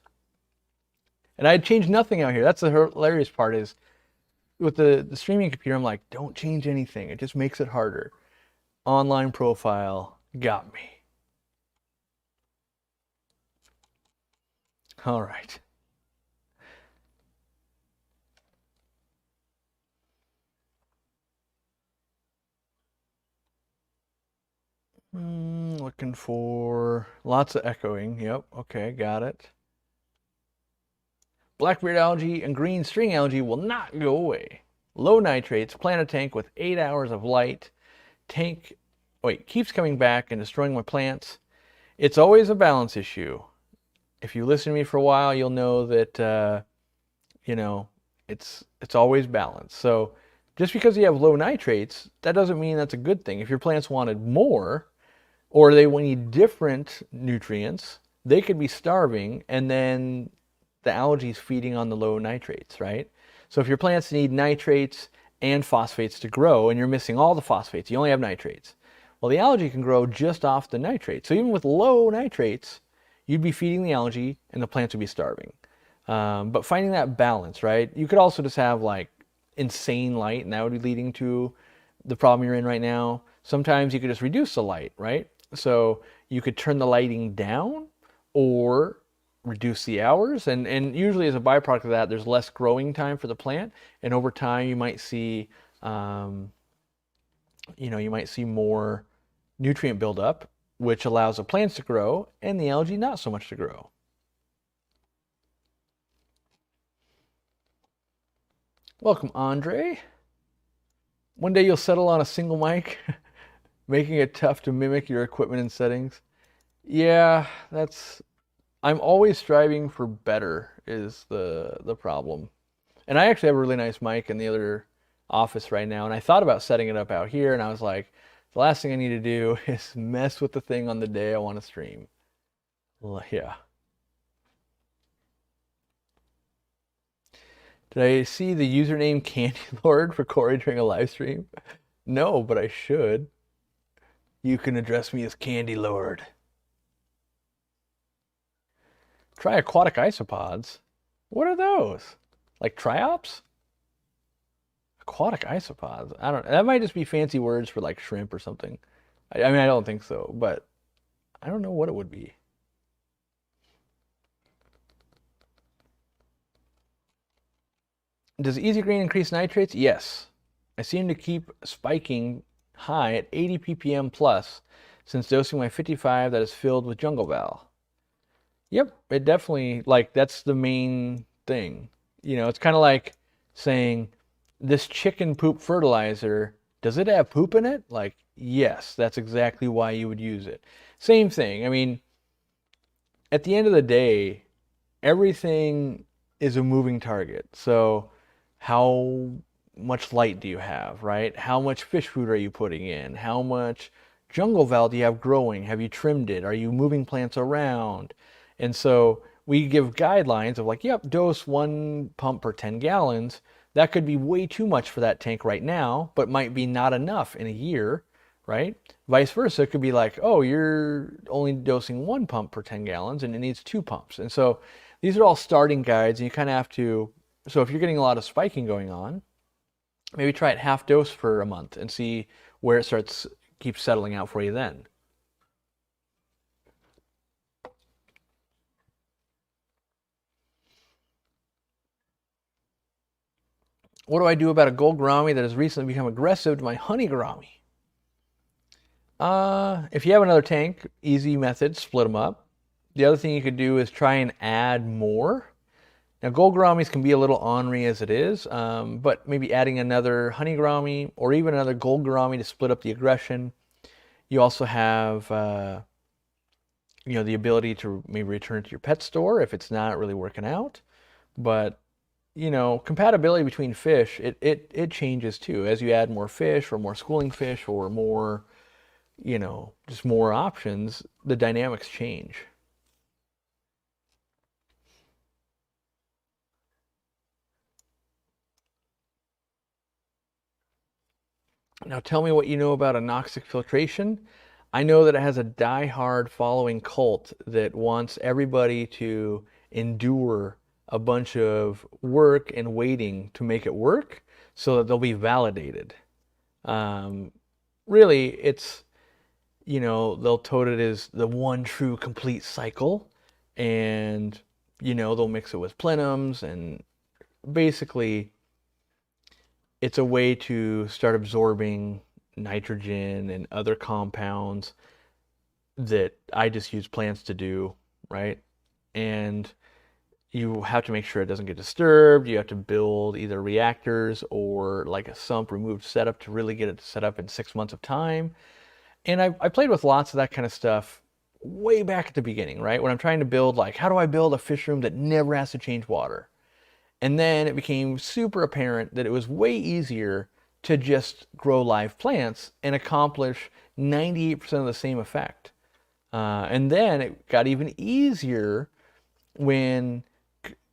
And I changed nothing out here. That's the hilarious part, is with the streaming computer, I'm like, don't change anything. It just makes it harder. Online profile got me. All right. Looking for lots of echoing. Yep. Okay, got it. Blackbeard algae and green string algae will not go away. Low nitrates, plant a tank with 8 hours of light. Tank, keeps coming back and destroying my plants. It's always a balance issue. If you listen to me for a while, you'll know that, it's always balanced. So just because you have low nitrates, that doesn't mean that's a good thing. If your plants wanted more, or they need different nutrients, they could be starving, and then the algae is feeding on the low nitrates, right? So if your plants need nitrates and phosphates to grow, and you're missing all the phosphates, you only have nitrates. Well, the algae can grow just off the nitrates. So even with low nitrates, you'd be feeding the algae and the plants would be starving. But finding that balance, right? You could also just have like insane light, and that would be leading to the problem you're in right now. Sometimes you could just reduce the light, right? So you could turn the lighting down or reduce the hours, and usually as a byproduct of that, there's less growing time for the plant, and over time you might see more nutrient buildup, which allows the plants to grow and the algae not so much to grow. Welcome, Andre. One day you'll settle on a single mic, making it tough to mimic your equipment and settings. Yeah, I'm always striving for better is the problem. And I actually have a really nice mic in the other office right now, and I thought about setting it up out here, and I was like, the last thing I need to do is mess with the thing on the day I want to stream. Well, yeah. Did I see the username Candy Lord for Corey during a live stream? No, but I should. You can address me as Candy Lord. Try aquatic isopods. What are those? Like triops? Aquatic isopods. I don't. That might just be fancy words for like shrimp or something. I mean, I don't think so, but I don't know what it would be. Does Easy Green increase nitrates? Yes. I seem to keep spiking high at 80 ppm plus since dosing my 55 that is filled with Jungle Val. Yep, it definitely, like, that's the main thing. It's kind of like saying, this chicken poop fertilizer, does it have poop in it? Like, yes, that's exactly why you would use it. Same thing. I mean, at the end of the day, everything is a moving target. So, how much light do you have, right? How much fish food are you putting in? How much jungle val do you have growing? Have you trimmed it? Are you moving plants around? And so we give guidelines of like, yep, dose 1 pump per 10 gallons. That could be way too much for that tank right now, but might be not enough in a year, right? Vice versa, it could be like, oh, you're only dosing 1 pump per 10 gallons and it needs 2 pumps. And so these are all starting guides, and you kind of have to, so if you're getting a lot of spiking going on, maybe try it half dose for a month and see where it keeps settling out for you then. What do I do about a gold gourami that has recently become aggressive to my honey gourami? If you have another tank, easy method, split them up. The other thing you could do is try and add more. Now, gold gouramis can be a little ornery as it is, but maybe adding another honey gourami or even another gold gourami to split up the aggression. You also have, the ability to maybe return to your pet store if it's not really working out. But compatibility between fish, it changes too. As you add more fish or more schooling fish or more, just more options, the dynamics change. Now tell me what you know about anoxic filtration. I know that it has a die-hard following cult that wants everybody to endure a bunch of work and waiting to make it work so that they'll be validated. Really, it's, they'll tote it as the one true complete cycle, and, they'll mix it with plenums, and basically it's a way to start absorbing nitrogen and other compounds that I just use plants to do, right? And you have to make sure it doesn't get disturbed. You have to build either reactors or like a sump removed setup to really get it set up in 6 months of time. And I played with lots of that kind of stuff way back at the beginning, right? When I'm trying to build, like, how do I build a fish room that never has to change water? And then it became super apparent that it was way easier to just grow live plants and accomplish 98% of the same effect. And then it got even easier when,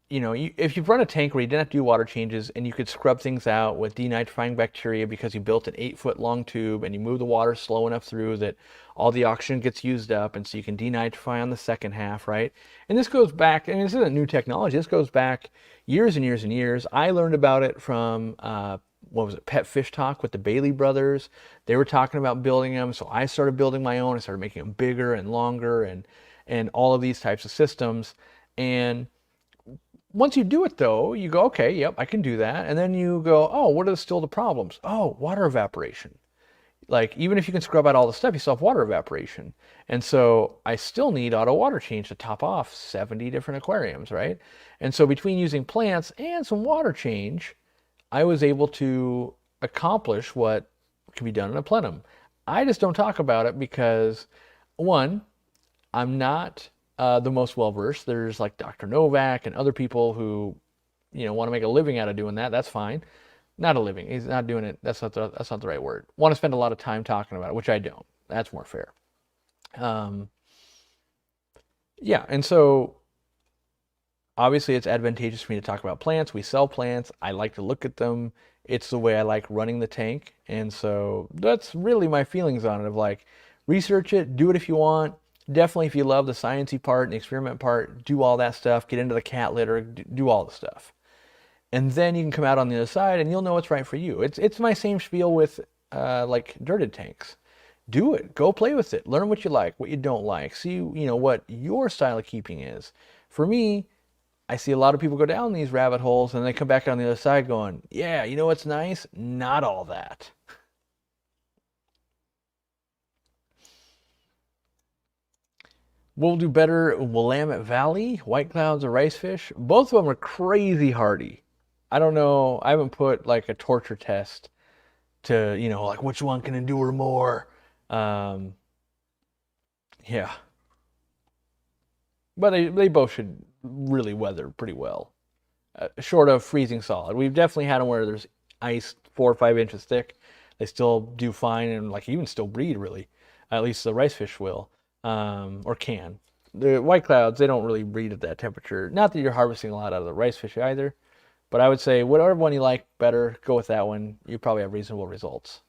if you run a tank where you didn't have to do water changes and you could scrub things out with denitrifying bacteria because you built an 8-foot long tube and you move the water slow enough through that all the oxygen gets used up, and so you can denitrify on the second half, right? And this goes back, and this isn't new technology, this goes back years and years and years. I learned about it from, Pet Fish Talk with the Bailey brothers. They were talking about building them, so I started building my own. I started making them bigger and longer and all of these types of systems. And once you do it though, you go, okay, yep, I can do that. And then you go, oh, what are still the problems? Oh, water evaporation. Like, even if you can scrub out all the stuff, you still have water evaporation. And so I still need auto water change to top off 70 different aquariums, right? And so between using plants and some water change, I was able to accomplish what can be done in a plenum. I just don't talk about it because, one, I'm not the most well-versed. There's like Dr. Novak and other people who, want to make a living out of doing that. That's fine. Not a living. He's not doing it. That's not the right word. Want to spend a lot of time talking about it, which I don't. That's more fair. Yeah, and so obviously it's advantageous for me to talk about plants. We sell plants. I like to look at them. It's the way I like running the tank. And so that's really my feelings on it, of like, research it, do it if you want. Definitely if you love the sciencey part and the experiment part, do all that stuff, get into the cat litter, do all the stuff. And then you can come out on the other side and you'll know what's right for you. It's my same spiel with like dirted tanks. do it. Go play with it. Learn what you like, what you don't like. See, what your style of keeping is. For me, I see a lot of people go down these rabbit holes and they come back on the other side going, yeah, you know what's nice? Not all that. We'll do better Willamette Valley, White Clouds, or Rice Fish. Both of them are crazy hardy. I don't know. I haven't put like a torture test to, like which one can endure more. Um, yeah. But they both should really weather pretty well, short of freezing solid. We've definitely had them where there's ice 4 or 5 inches thick. They still do fine and like even still breed really. At least the rice fish will, or can. The white clouds, they don't really breed at that temperature. Not that you're harvesting a lot out of the rice fish either, but I would say whatever one you like better, go with that one. You probably have reasonable results.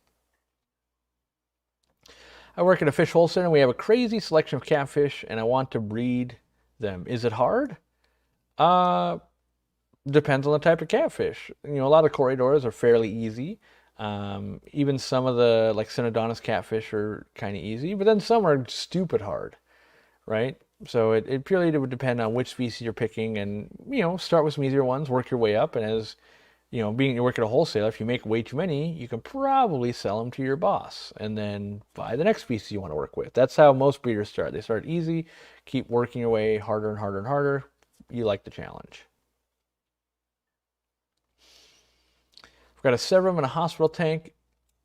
I work at a fish wholesale and we have a crazy selection of catfish and I want to breed them. Is it hard? Uh, Depends on the type of catfish. A lot of corridors are fairly easy. Even some of the like Synodontis catfish are kind of easy, but then some are stupid hard, right? So it purely would depend on which species you're picking and, start with some easier ones, work your way up. And as, being you work at a wholesaler, if you make way too many, you can probably sell them to your boss and then buy the next species you want to work with. That's how most breeders start. They start easy, keep working your way harder and harder and harder. You like the challenge. I've got a severum in a hospital tank.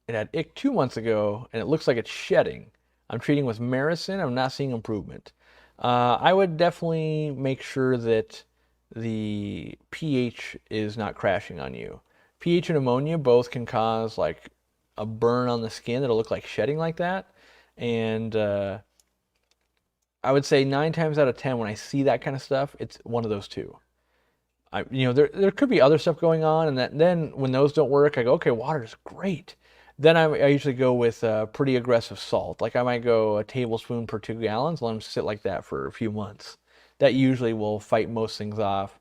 It had ick 2 months ago, and it looks like it's shedding. I'm treating with Maricin. I'm not seeing improvement. I would definitely make sure that the pH is not crashing on you. pH and ammonia both can cause like a burn on the skin that'll look like shedding like that. And I would say 9 times out of 10, when I see that kind of stuff, it's one of those two. There could be other stuff going on, and then when those don't work, I go, okay, water is great. Then I usually go with pretty aggressive salt. Like I might go a tablespoon per 2 gallons, let them sit like that for a few months. That usually will fight most things off.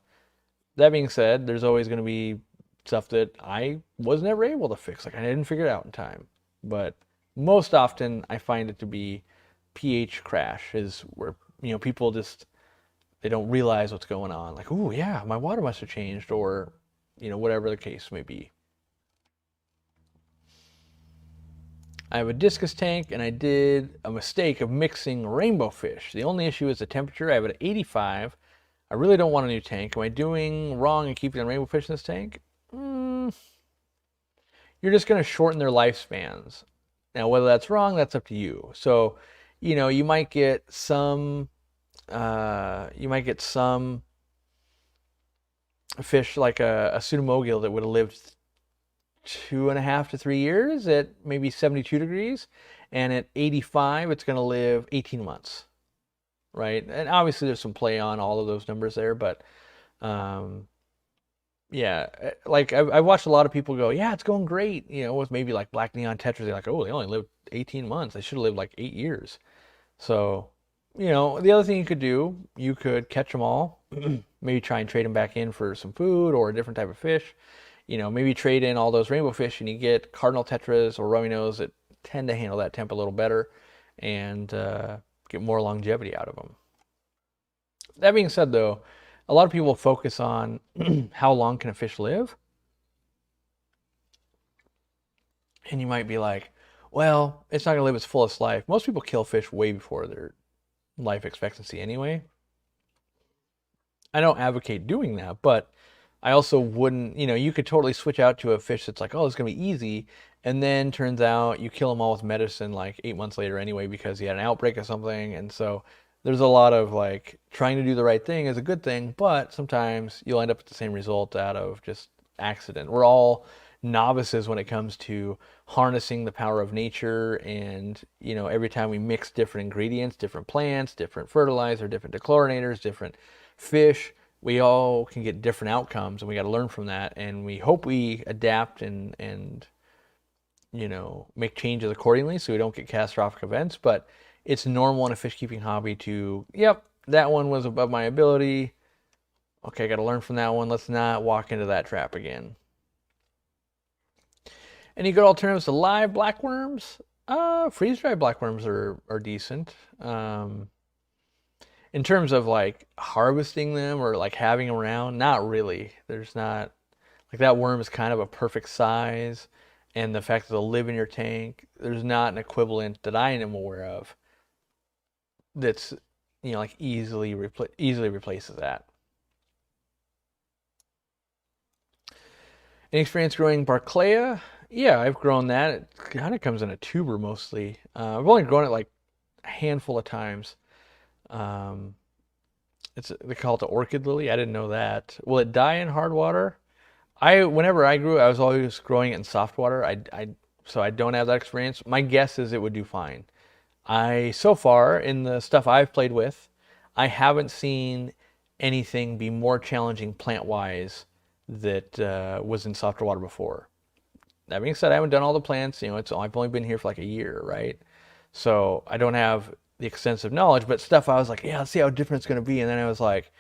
That being said, there's always going to be stuff that I was never able to fix. Like I didn't figure it out in time. But most often, I find it to be pH crash is where people just they don't realize what's going on. Like, oh yeah, my water must have changed, or whatever the case may be. I have a discus tank and I did a mistake of mixing rainbow fish. The only issue is the temperature. I have it at 85. I really don't want a new tank. Am I doing wrong in keeping the rainbow fish in this tank? You're just going to shorten their lifespans. Now, whether that's wrong, that's up to you. So, you might get some fish like a pseudomogil that would have lived 2.5 to 3 years at maybe 72 degrees, and at 85 it's going to live 18 months, right? And obviously there's some play on all of those numbers there, but yeah, like I've watched a lot of people go, yeah, it's going great, with maybe like black neon tetras. They're like, oh, they only lived 18 months, they should have lived like 8 years. So the other thing you could do, you could catch them all, maybe try and trade them back in for some food or a different type of fish. Maybe trade in all those rainbow fish and you get cardinal tetras or rummy nose that tend to handle that temp a little better and get more longevity out of them. That being said, though, a lot of people focus on how long can a fish live? And you might be like, well, it's not going to live its fullest life. Most people kill fish way before their life expectancy anyway. I don't advocate doing that, but I also wouldn't, you could totally switch out to a fish that's like, oh, it's going to be easy. And then turns out you kill them all with medicine like 8 months later anyway because you had an outbreak of something. And so there's a lot of like trying to do the right thing is a good thing, but sometimes you'll end up with the same result out of just accident. We're all novices when it comes to harnessing the power of nature. And, every time we mix different ingredients, different plants, different fertilizer, different dechlorinators, different fish, we all can get different outcomes, and we got to learn from that. And we hope we adapt and make changes accordingly so we don't get catastrophic events. But it's normal in a fish keeping hobby to, yep, that one was above my ability. Okay, I got to learn from that one. Let's not walk into that trap again. Any good alternatives to live blackworms? Freeze-dried blackworms are decent. In terms of like harvesting them or like having them around, not really. There's not like that worm is kind of a perfect size, and the fact that they'll live in your tank, there's not an equivalent that I am aware of that's like easily replaces that. Any experience growing Barclaya? Yeah, I've grown that. It kind of comes in a tuber mostly. I've only grown it like a handful of times. Um, they call it the orchid lily. I didn't know that. Will it die in hard water? Whenever I grew, I was always growing it in soft water. So I don't have that experience. My guess is it would do fine. So far in the stuff I've played with, I haven't seen anything be more challenging plant wise that was in softer water before. That being said, I haven't done all the plants. I've only been here for like a year, right? So I don't have the extensive knowledge, but stuff I was like, yeah, let's see how different it's going to be. And then I was like,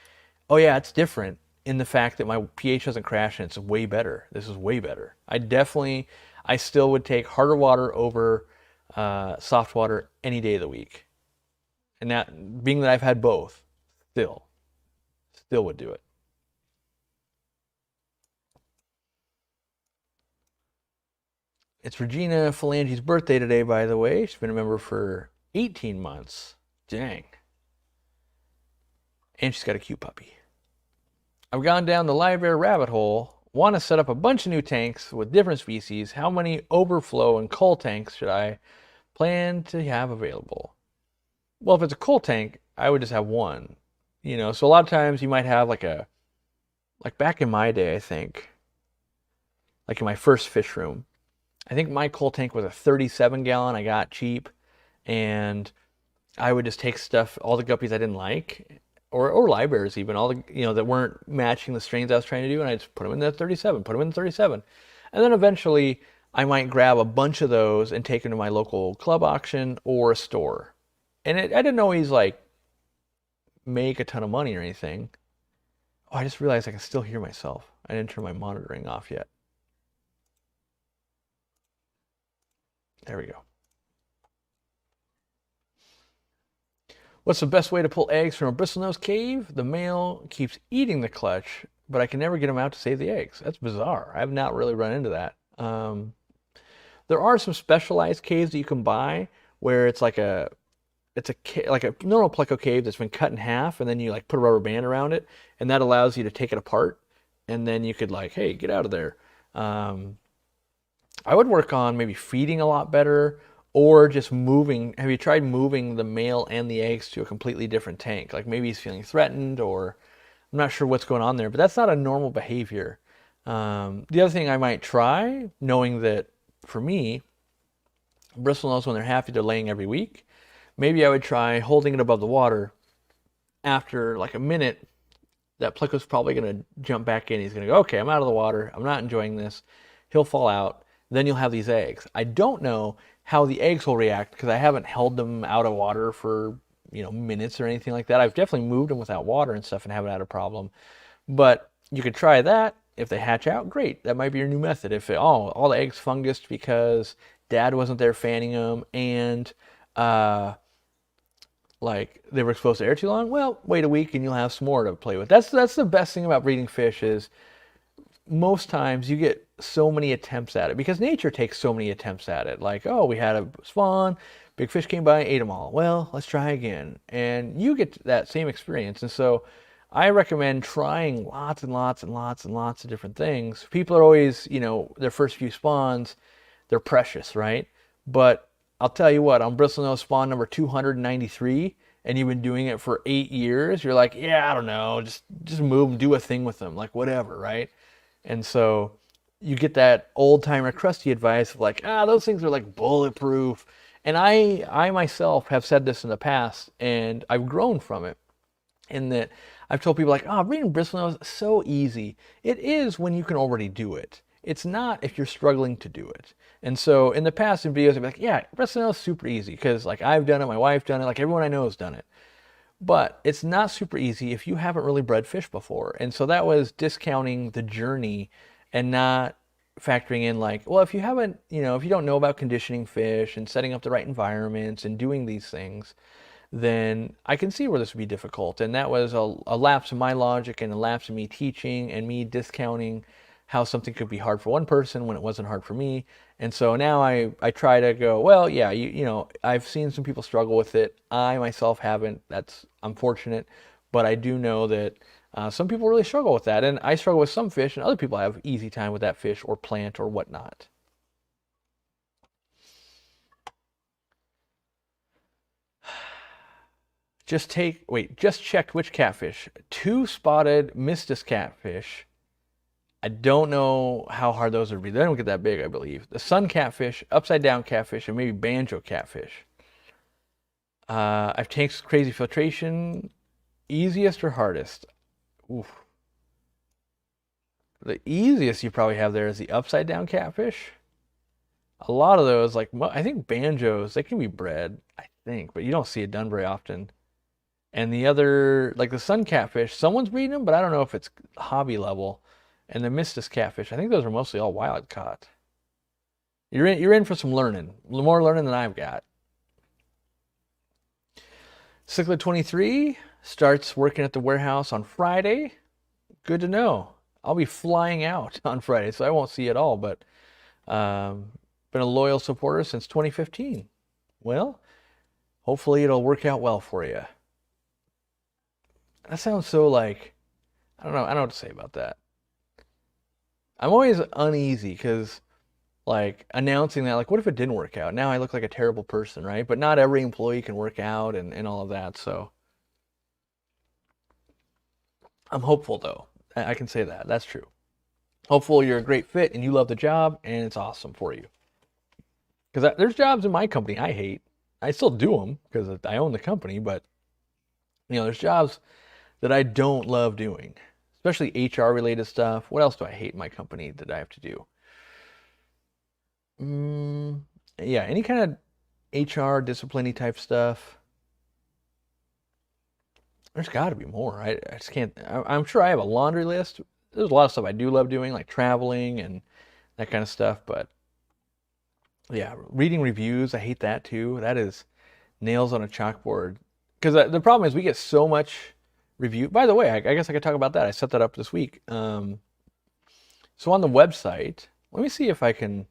oh yeah, it's different in the fact that my pH doesn't crash and it's way better. This is way better. I still would take harder water over soft water any day of the week. And that, being that I've had both, still would do it. It's Regina Phalange's birthday today, by the way. She's been a member for 18 months. Dang. And she's got a cute puppy. I've gone down the library rabbit hole. Want to set up a bunch of new tanks with different species. How many overflow and cull tanks should I plan to have available? Well, if it's a cull tank, I would just have one. So a lot of times you might have like back in my day, I think, like in my first fish room, I think my cull tank was a 37 gallon I got cheap, and I would just take stuff, all the guppies I didn't like, or libraries even, all the that weren't matching the strains I was trying to do, and I just put them in the 37, put them in the 37, and then eventually I might grab a bunch of those and take them to my local club auction or a store, and I didn't always like make a ton of money or anything. Oh, I just realized I can still hear myself. I didn't turn my monitoring off yet. There we go. What's the best way to pull eggs from a bristlenose cave? The male keeps eating the clutch, but I can never get him out to save the eggs. That's bizarre. I've not really run into that. There are some specialized caves that you can buy where it's like a normal pleco cave that's been cut in half, and then you like put a rubber band around it, and that allows you to take it apart, and then you could like, hey, get out of there. I would work on maybe feeding a lot better, or just moving. Have you tried moving the male and the eggs to a completely different tank? Like maybe he's feeling threatened, or I'm not sure what's going on there, but that's not a normal behavior. The other thing I might try, knowing that for me, bristlenose, when they're happy, they're laying every week. Maybe I would try holding it above the water. After like a minute, that pleco's probably going to jump back in. He's going to go, okay, I'm out of the water. I'm not enjoying this. He'll fall out. Then you'll have these eggs. I don't know how the eggs will react because I haven't held them out of water for minutes or anything like that. I've definitely moved them without water and stuff and haven't had a problem. But you could try that. If they hatch out, great. That might be your new method. If all the eggs fungused because dad wasn't there fanning them, and like they were exposed to air too long, well, wait a week and you'll have some more to play with. That's the best thing about breeding fish is most times you get so many attempts at it because nature takes so many attempts at it. Like, oh, we had a spawn, big fish came by, ate them all. Well, let's try again. And you get that same experience. And so I recommend trying lots and lots and lots and lots of different things. People are always, their first few spawns, they're precious, right? But I'll tell you what, on bristlenose spawn number 293, and you've been doing it for 8 years, you're like, yeah, I don't know, just move them, do a thing with them, like whatever, right? And so you get that old timer crusty advice of like, those things are like bulletproof. And I myself have said this in the past, and I've grown from it. In that I've told people like, breeding bristlenose is so easy. It is when you can already do it. It's not if you're struggling to do it. And so in the past in videos, I'd be like, yeah, bristlenose is super easy because like I've done it, my wife's done it, like everyone I know has done it. But it's not super easy if you haven't really bred fish before. And so that was discounting the journey and not factoring in like, well, if you haven't, if you don't know about conditioning fish and setting up the right environments and doing these things, then I can see where this would be difficult. And that was a lapse in my logic and a lapse in me teaching and me discounting how something could be hard for one person when it wasn't hard for me. And so now I try to go, well, yeah, I've seen some people struggle with it. I myself haven't. That's unfortunate. But I do know that some people really struggle with that. And I struggle with some fish, and other people have easy time with that fish or plant or whatnot. Just checked which catfish. Two spotted Mistus catfish. I don't know how hard those would be. They don't get that big, I believe. The sun catfish, upside down catfish, and maybe banjo catfish. I've tanked crazy filtration. Easiest or hardest? Oof. The easiest you probably have there is the upside down catfish. A lot of those, like, I think banjos, they can be bred, I think, but you don't see it done very often. And the other, like the sun catfish, someone's breeding them, but I don't know if it's hobby level. And the Mistus catfish, I think those are mostly all wild caught. You're in for some learning, more learning than I've got. Cichlid 23 starts working at the warehouse on Friday. Good to know. I'll be flying out on Friday, so I won't see it all, but been a loyal supporter since 2015. Well, hopefully it'll work out well for you. That sounds so like, I don't know what to say about that. I'm always uneasy because like announcing that, like, what if it didn't work out? Now I look like a terrible person, right? But not every employee can work out and all of that, so I'm hopeful though. I can say that. That's true. Hopeful you're a great fit and you love the job and it's awesome for you. Because there's jobs in my company I hate. I still do them because I own the company, but there's jobs that I don't love doing, especially HR related stuff. What else do I hate in my company that I have to do? Yeah, any kind of HR disciplinary type stuff. There's got to be more. I just can't. I'm sure I have a laundry list. There's a lot of stuff I do love doing, like traveling and that kind of stuff. But yeah, reading reviews, I hate that too. That is nails on a chalkboard. Because the problem is we get so much review. By the way, I guess I could talk about that. I set that up this week. So on the website, let me see if I can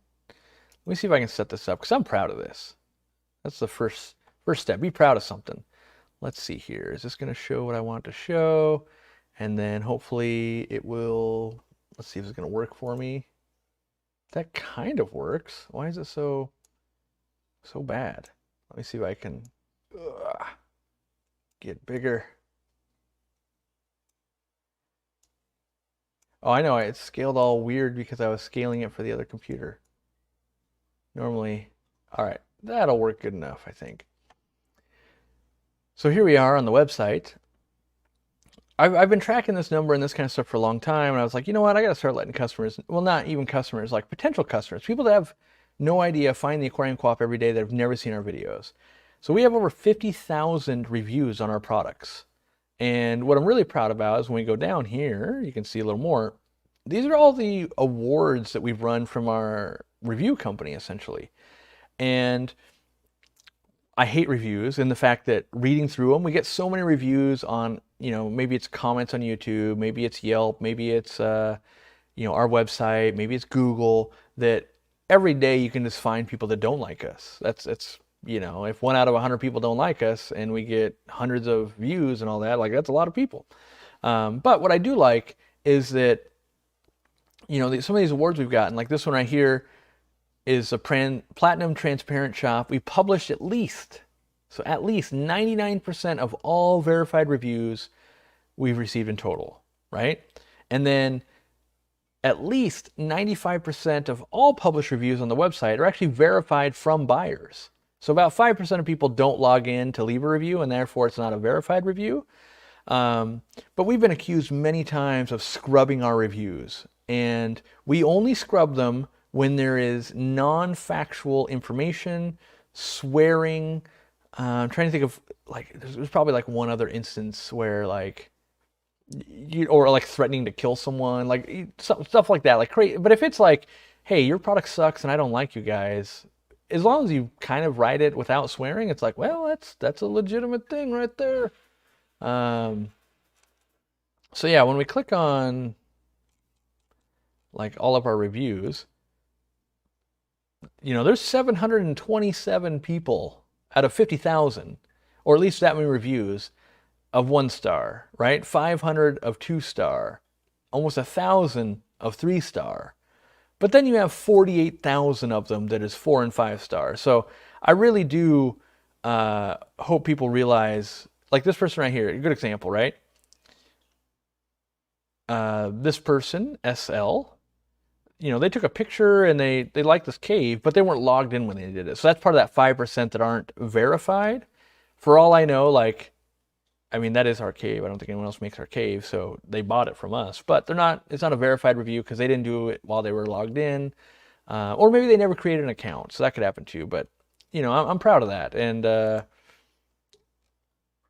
set this up because I'm proud of this. That's the first step. Be proud of something. Let's see here. Is this going to show what I want to show? And then hopefully it will. Let's see if it's going to work for me. That kind of works. Why is it so bad? Let me see if I can get bigger. Oh, I know. It's scaled all weird because I was scaling it for the other computer. Normally, all right, that'll work good enough, I think. So here we are on the website. I've been tracking this number and this kind of stuff for a long time, and I was like, you know what, I got to start letting customers, well, not even customers, like potential customers, people that have no idea, find the Aquarium Co-op every day that have never seen our videos. So we have over 50,000 reviews on our products. And what I'm really proud about is when we go down here, you can see a little more. These are all the awards that we've run from our review company, essentially. And I hate reviews and the fact that reading through them, we get so many reviews on, maybe it's comments on YouTube, maybe it's Yelp, maybe it's, our website, maybe it's Google, that every day you can just find people that don't like us. That's if 1 out of 100 people don't like us and we get hundreds of views and all that, like that's a lot of people. But what I do like is that, some of these awards we've gotten, like this one right here, is a platinum transparent shop. We published at least 99% of all verified reviews we've received in total, right? And then at least 95% of all published reviews on the website are actually verified from buyers. So about 5% of people don't log in to leave a review, and therefore it's not a verified review. But we've been accused many times of scrubbing our reviews, and we only scrub them when there is non-factual information, swearing. I'm trying to think of, like, there's probably like one other instance where or threatening to kill someone, like stuff like that, like crazy. But if it's like hey, your product sucks and I don't like you guys, as long as you kind of write it without swearing, it's like, well, that's a legitimate thing right there. Um, so yeah, when we click on like all of our reviews, there's 727 people out of 50,000, or at least that many reviews of 1 star, right? 500 of 2 star, almost 1,000 of 3 star. But then you have 48,000 of them that is 4 and 5 stars. So I really do hope people realize, like this person right here, a good example, right? This person, SL, they took a picture and they liked this cave, but they weren't logged in when they did it. So that's part of that 5% that aren't verified. For all I know, like, I mean, that is our cave. I don't think anyone else makes our cave, so they bought it from us. But it's not a verified review because they didn't do it while they were logged in. Or maybe they never created an account, so that could happen too. But, I'm proud of that. And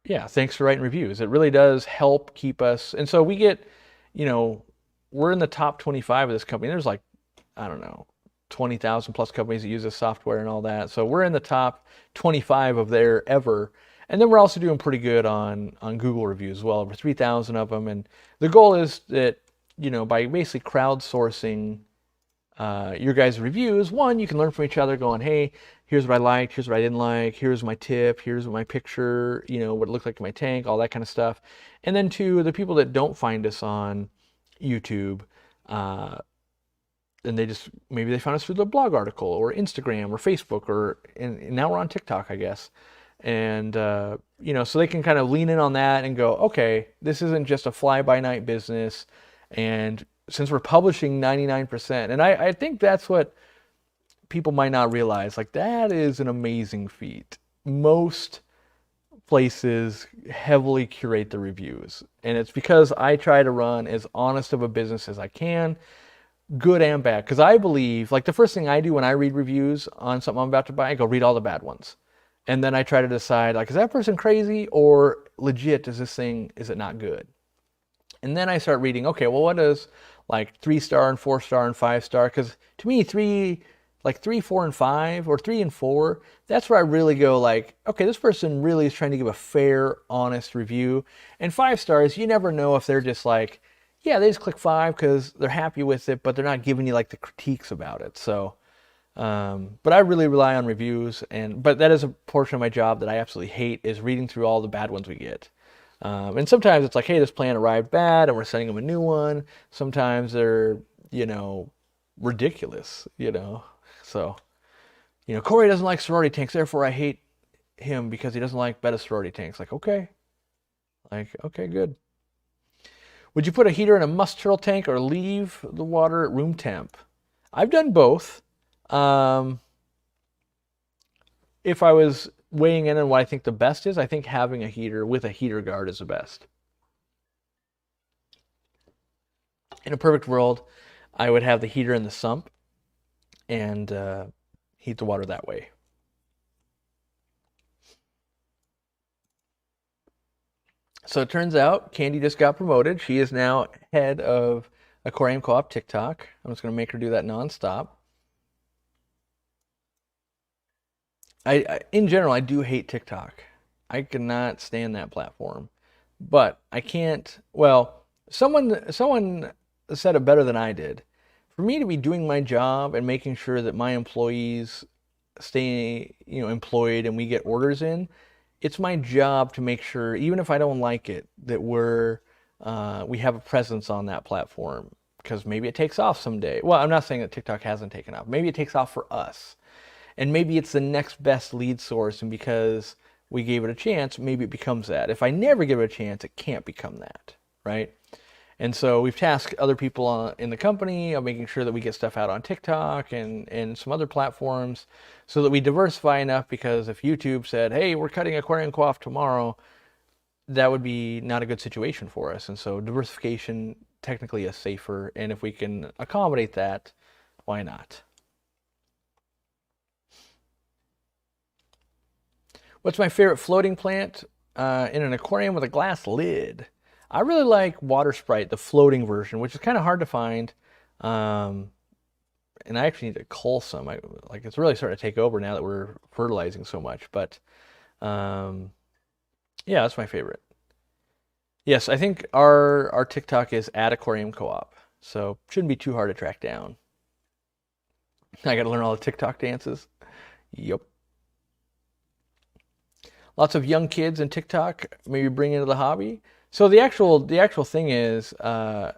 yeah, thanks for writing reviews. It really does help keep us. And so we get, we're in the top 25 of this company. There's like, I don't know, 20,000 plus companies that use this software and all that. So we're in the top 25 of their ever. And then we're also doing pretty good on Google reviews as well, over 3,000 of them. And the goal is that, by basically crowdsourcing your guys' reviews, one, you can learn from each other going, hey, here's what I liked, here's what I didn't like, here's my tip, here's my picture, what it looked like in my tank, all that kind of stuff. And then two, the people that don't find us on YouTube, and maybe they found us through the blog article or Instagram or Facebook and now we're on TikTok, I guess. And, so they can kind of lean in on that and go, okay, this isn't just a fly-by-night business. And since we're publishing 99%, and I think that's what people might not realize, like that is an amazing feat. Most places heavily curate the reviews. And it's because I try to run as honest of a business as I can, good and bad. Because I believe, like the first thing I do when I read reviews on something I'm about to buy, I go read all the bad ones. And then I try to decide, like, is that person crazy or legit? Is it not good? And then I start reading, okay, well, what is like 3-star and 4-star and 5-star? Because to me, 3, 4, and 5, or 3 and 4, that's where I really go like, okay, this person really is trying to give a fair, honest review. And 5 stars, you never know if they're just like, yeah, they just click 5 because they're happy with it, but they're not giving you like the critiques about it. So, but I really rely on reviews, but that is a portion of my job that I absolutely hate, is reading through all the bad ones we get. And sometimes it's like, hey, this plant arrived bad and we're sending them a new one. Sometimes they're, ridiculous, So, Corey doesn't like sorority tanks, therefore I hate him because he doesn't like Betta sorority tanks. Like, okay, good. Would you put a heater in a musk turtle tank or leave the water at room temp? I've done both. If I was weighing in on what I think the best is, I think having a heater with a heater guard is the best. In a perfect world, I would have the heater in the sump and heat the water that way. So it turns out Candy just got promoted. She is now head of Aquariumcoop TikTok. I'm just going to make her do that nonstop. In general, I do hate TikTok. I cannot stand that platform. But I can't, well, someone said it better than I did. For me to be doing my job and making sure that my employees stay, employed and we get orders in, it's my job to make sure, even if I don't like it, that we have a presence on that platform, because maybe it takes off someday. Well, I'm not saying that TikTok hasn't taken off. Maybe it takes off for us. And maybe it's the next best lead source, and because we gave it a chance, maybe it becomes that. If I never give it a chance, it can't become that, right? And so we've tasked other people in the company of making sure that we get stuff out on TikTok and some other platforms so that we diversify enough, because if YouTube said, hey, we're cutting Aquariumcoop tomorrow, that would be not a good situation for us. And so diversification technically is safer, and if we can accommodate that, why not? What's my favorite floating plant in an aquarium with a glass lid? I really like Water Sprite, the floating version, which is kind of hard to find. And and I actually need to cull some. Like it's really starting to take over now that we're fertilizing so much. But um, yeah, that's my favorite. Yes, I think our TikTok is at Aquariumcoop, so shouldn't be too hard to track down. I got to learn all the TikTok dances. Yep. Lots of young kids in TikTok maybe bring into the hobby. So the actual thing is, the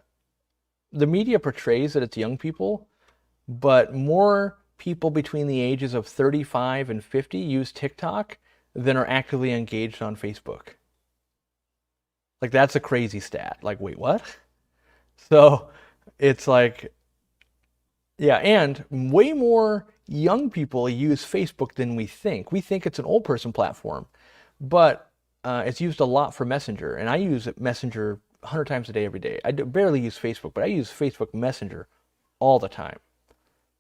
media portrays that it's young people, but more people between the ages of 35 and 50 use TikTok than are actively engaged on Facebook. Like that's a crazy stat. Like, wait, what? So it's like, yeah, and way more young people use Facebook than we think. We think it's an old person platform, but it's used a lot for Messenger, and I use Messenger 100 times a day, every day. Barely use Facebook, but I use Facebook Messenger all the time.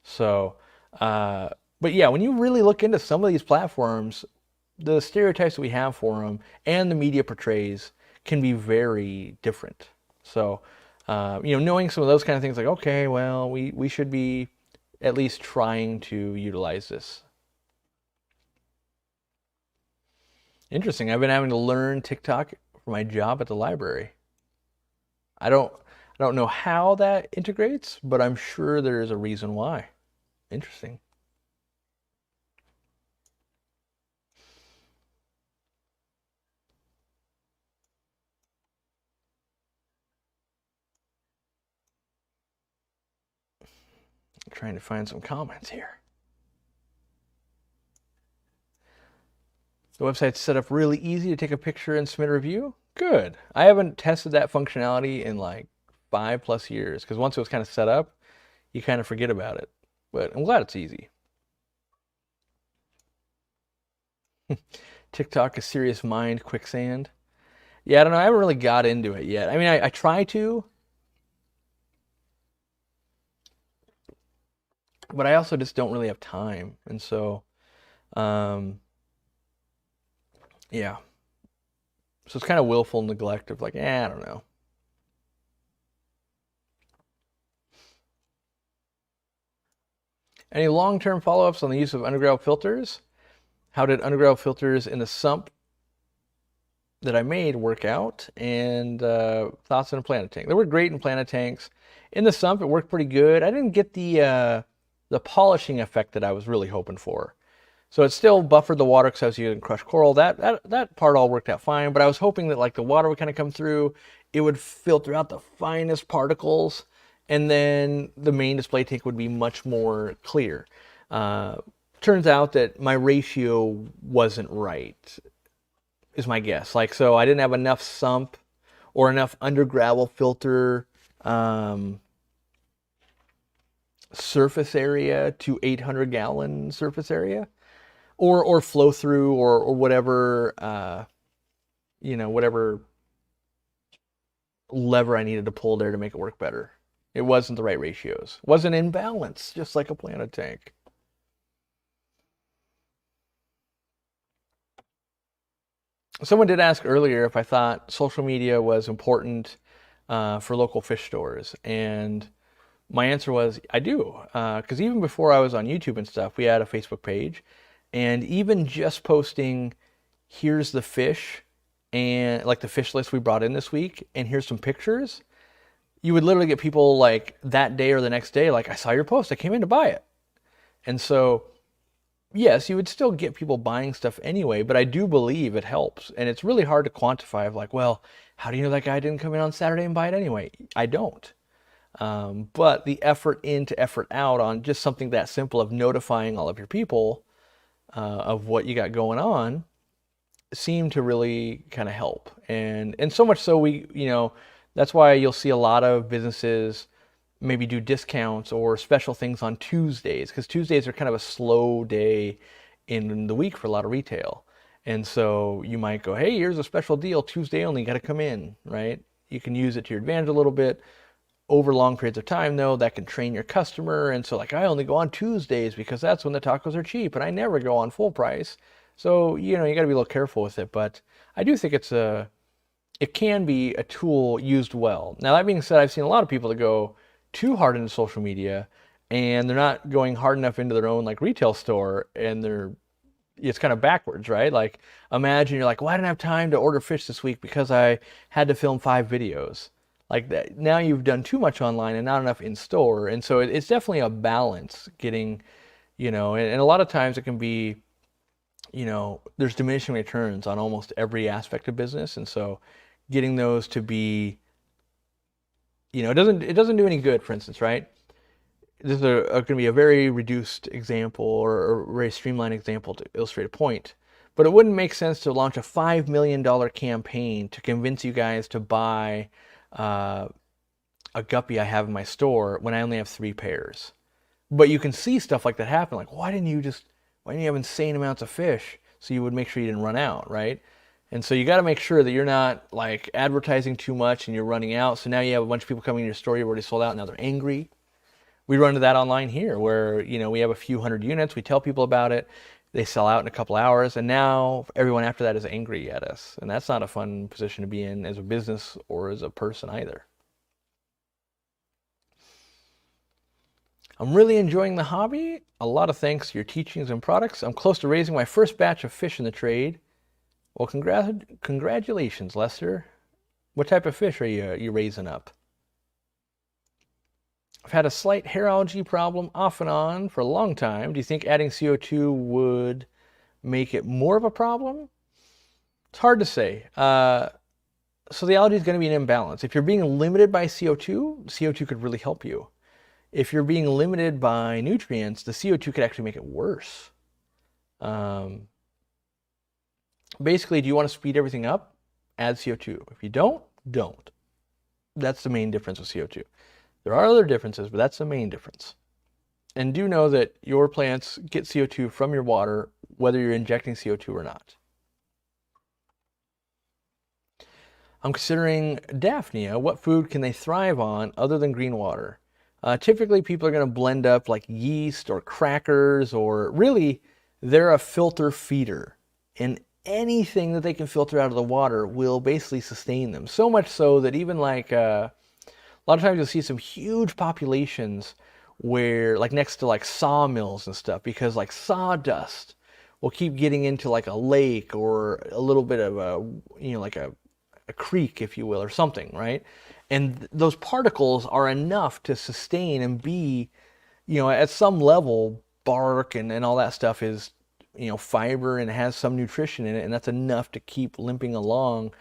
So, but yeah, when you really look into some of these platforms, the stereotypes that we have for them and the media portrays can be very different. So, knowing some of those kind of things, like, okay, well, we should be at least trying to utilize this. Interesting. I've been having to learn TikTok for my job at the library. I don't know how that integrates, but I'm sure there is a reason why. Interesting. I'm trying to find some comments here. The website's set up really easy to take a picture and submit a review. Good. I haven't tested that functionality in like 5+ years because once it was kind of set up, you kind of forget about it. But I'm glad it's easy. TikTok, a serious mind quicksand. Yeah, I don't know. I haven't really got into it yet. I mean, I try to, but I also just don't really have time. And so, um, yeah. So it's kind of willful neglect of like, I don't know. Any long-term follow-ups on the use of Undergravel filters? How did Undergravel filters in the sump that I made work out? And thoughts on a planted tank. They were great in planted tanks. In the sump, it worked pretty good. I didn't get the polishing effect that I was really hoping for. So it still buffered the water because I was using crushed coral. That part all worked out fine, but I was hoping that like the water would kind of come through, it would filter out the finest particles, and then the main display tank would be much more clear. Turns out that my ratio wasn't right, is my guess. Like, so I didn't have enough sump or enough undergravel filter surface area to 800-gallon surface area, or flow through, or whatever, whatever lever I needed to pull there to make it work better. It wasn't the right ratios. It wasn't in balance, just like a planted tank. Someone did ask earlier if I thought social media was important for local fish stores, and my answer was I do, because even before I was on YouTube and stuff, we had a Facebook page, and even just posting, here's the fish, and like the fish list we brought in this week, and here's some pictures, you would literally get people like that day or the next day, like, I saw your post, I came in to buy it. And so, yes, you would still get people buying stuff anyway, but I do believe it helps. And it's really hard to quantify of like, well, how do you know that guy didn't come in on Saturday and buy it anyway? I don't. But the effort in to effort out on just something that simple of notifying all of your people of what you got going on seemed to really kind of help. And so much so that's why you'll see a lot of businesses maybe do discounts or special things on Tuesdays, because Tuesdays are kind of a slow day in the week for a lot of retail. And so you might go, hey, here's a special deal, Tuesday only, got to come in, right? You can use it to your advantage a little bit. Over long periods of time, though, that can train your customer. And so, like, I only go on Tuesdays because that's when the tacos are cheap, and I never go on full price. So, you got to be a little careful with it. But I do think it can be a tool used well. Now, that being said, I've seen a lot of people that go too hard into social media and they're not going hard enough into their own like retail store, and it's kind of backwards, right? Like imagine you're like, well, I didn't have time to order fish this week because I had to film 5 videos. Like that, now you've done too much online and not enough in store. And so it's definitely a balance getting, and a lot of times it can be, there's diminishing returns on almost every aspect of business. And so getting those to be, it doesn't do any good, for instance, right? This is going to be a very reduced example or a very streamlined example to illustrate a point. But it wouldn't make sense to launch a $5 million campaign to convince you guys to buy a guppy I have in my store when I only have 3 pairs. But you can see stuff like that happen. Like, why didn't you have insane amounts of fish so you would make sure you didn't run out, right? And so you got to make sure that you're not like advertising too much and you're running out. So now you have a bunch of people coming in your store, you've already sold out, and now they're angry. We run into that online here where, we have a few hundred units, we tell people about it, they sell out in a couple hours, and now everyone after that is angry at us. And that's not a fun position to be in as a business or as a person either. I'm really enjoying the hobby. A lot of thanks to your teachings and products. I'm close to raising my first batch of fish in the trade. Well, congratulations, Lester. What type of fish are you raising up? I've had a slight hair allergy problem off and on for a long time. Do you think adding CO2 would make it more of a problem? It's hard to say. So the allergy is going to be an imbalance. If you're being limited by CO2, CO2 could really help you. If you're being limited by nutrients, the CO2 could actually make it worse. Basically, do you want to speed everything up? Add CO2. If you don't. That's the main difference with CO2. There are other differences, but that's the main difference. And do know that your plants get CO2 from your water, whether you're injecting CO2 or not. I'm considering Daphnia. What food can they thrive on other than green water? Typically, people are going to blend up like yeast or crackers, or really, they're a filter feeder. And anything that they can filter out of the water will basically sustain them. So much so that even like a lot of times you'll see some huge populations where like next to like sawmills and stuff, because like sawdust will keep getting into like a lake or a little bit of like a creek, if you will, or something, right? And those particles are enough to sustain and be, at some level, bark and all that stuff is, fiber and has some nutrition in it, and that's enough to keep limping along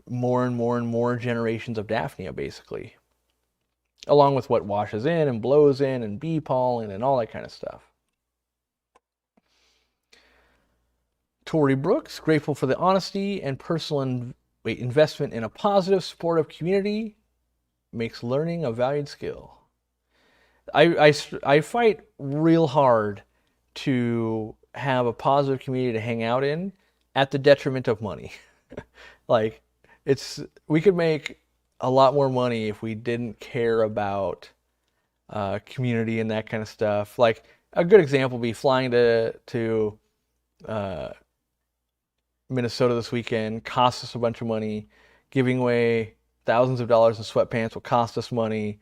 more and more and more generations of Daphnia, basically. Along with what washes in and blows in and bee pollen and all that kind of stuff. Tori Brooks, grateful for the honesty and personal investment in a positive, supportive community. Makes learning a valued skill. I fight real hard to have a positive community to hang out in at the detriment of money. Like, we could make a lot more money if we didn't care about community and that kind of stuff. Like, a good example would be flying to Minnesota this weekend cost us a bunch of money. Giving away thousands of dollars in sweatpants will cost us money.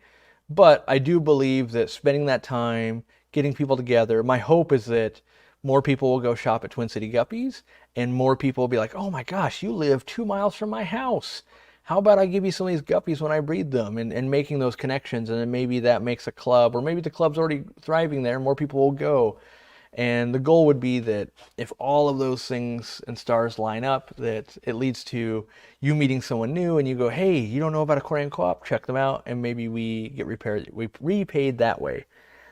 But I do believe that spending that time, getting people together, my hope is that more people will go shop at Twin City Guppies, and more people will be like, oh my gosh, you live 2 miles from my house. How about I give you some of these guppies when I breed them, and making those connections, and then maybe that makes a club, or maybe the club's already thriving there, more people will go. And the goal would be that if all of those things and stars line up, that it leads to you meeting someone new and you go, hey, you don't know about Aquariumcoop? Check them out, and maybe we get repaid that way.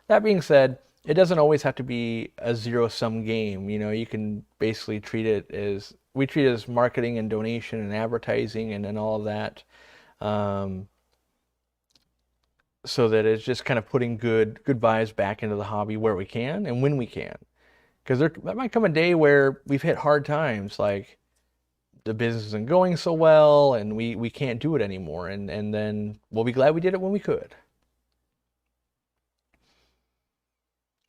That being said, it doesn't always have to be a zero-sum game. You can basically we treat it as marketing and donation and advertising and all of that. So that it's just kind of putting good vibes back into the hobby where we can and when we can. Because there might come a day where we've hit hard times, like the business isn't going so well and we can't do it anymore. And then we'll be glad we did it when we could.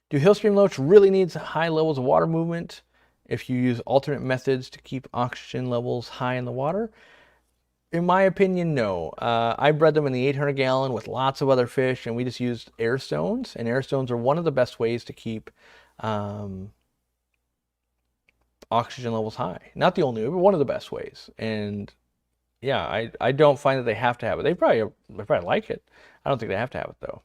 Do hillstream loach really need high levels of water movement if you use alternate methods to keep oxygen levels high in the water? In my opinion, no. I bred them in the 800 gallon with lots of other fish, and we just used air stones. And air stones are one of the best ways to keep um, oxygen levels high. Not the only way, but one of the best ways. And yeah, I don't find that they have to have it. They probably like it. I don't think they have to have it though.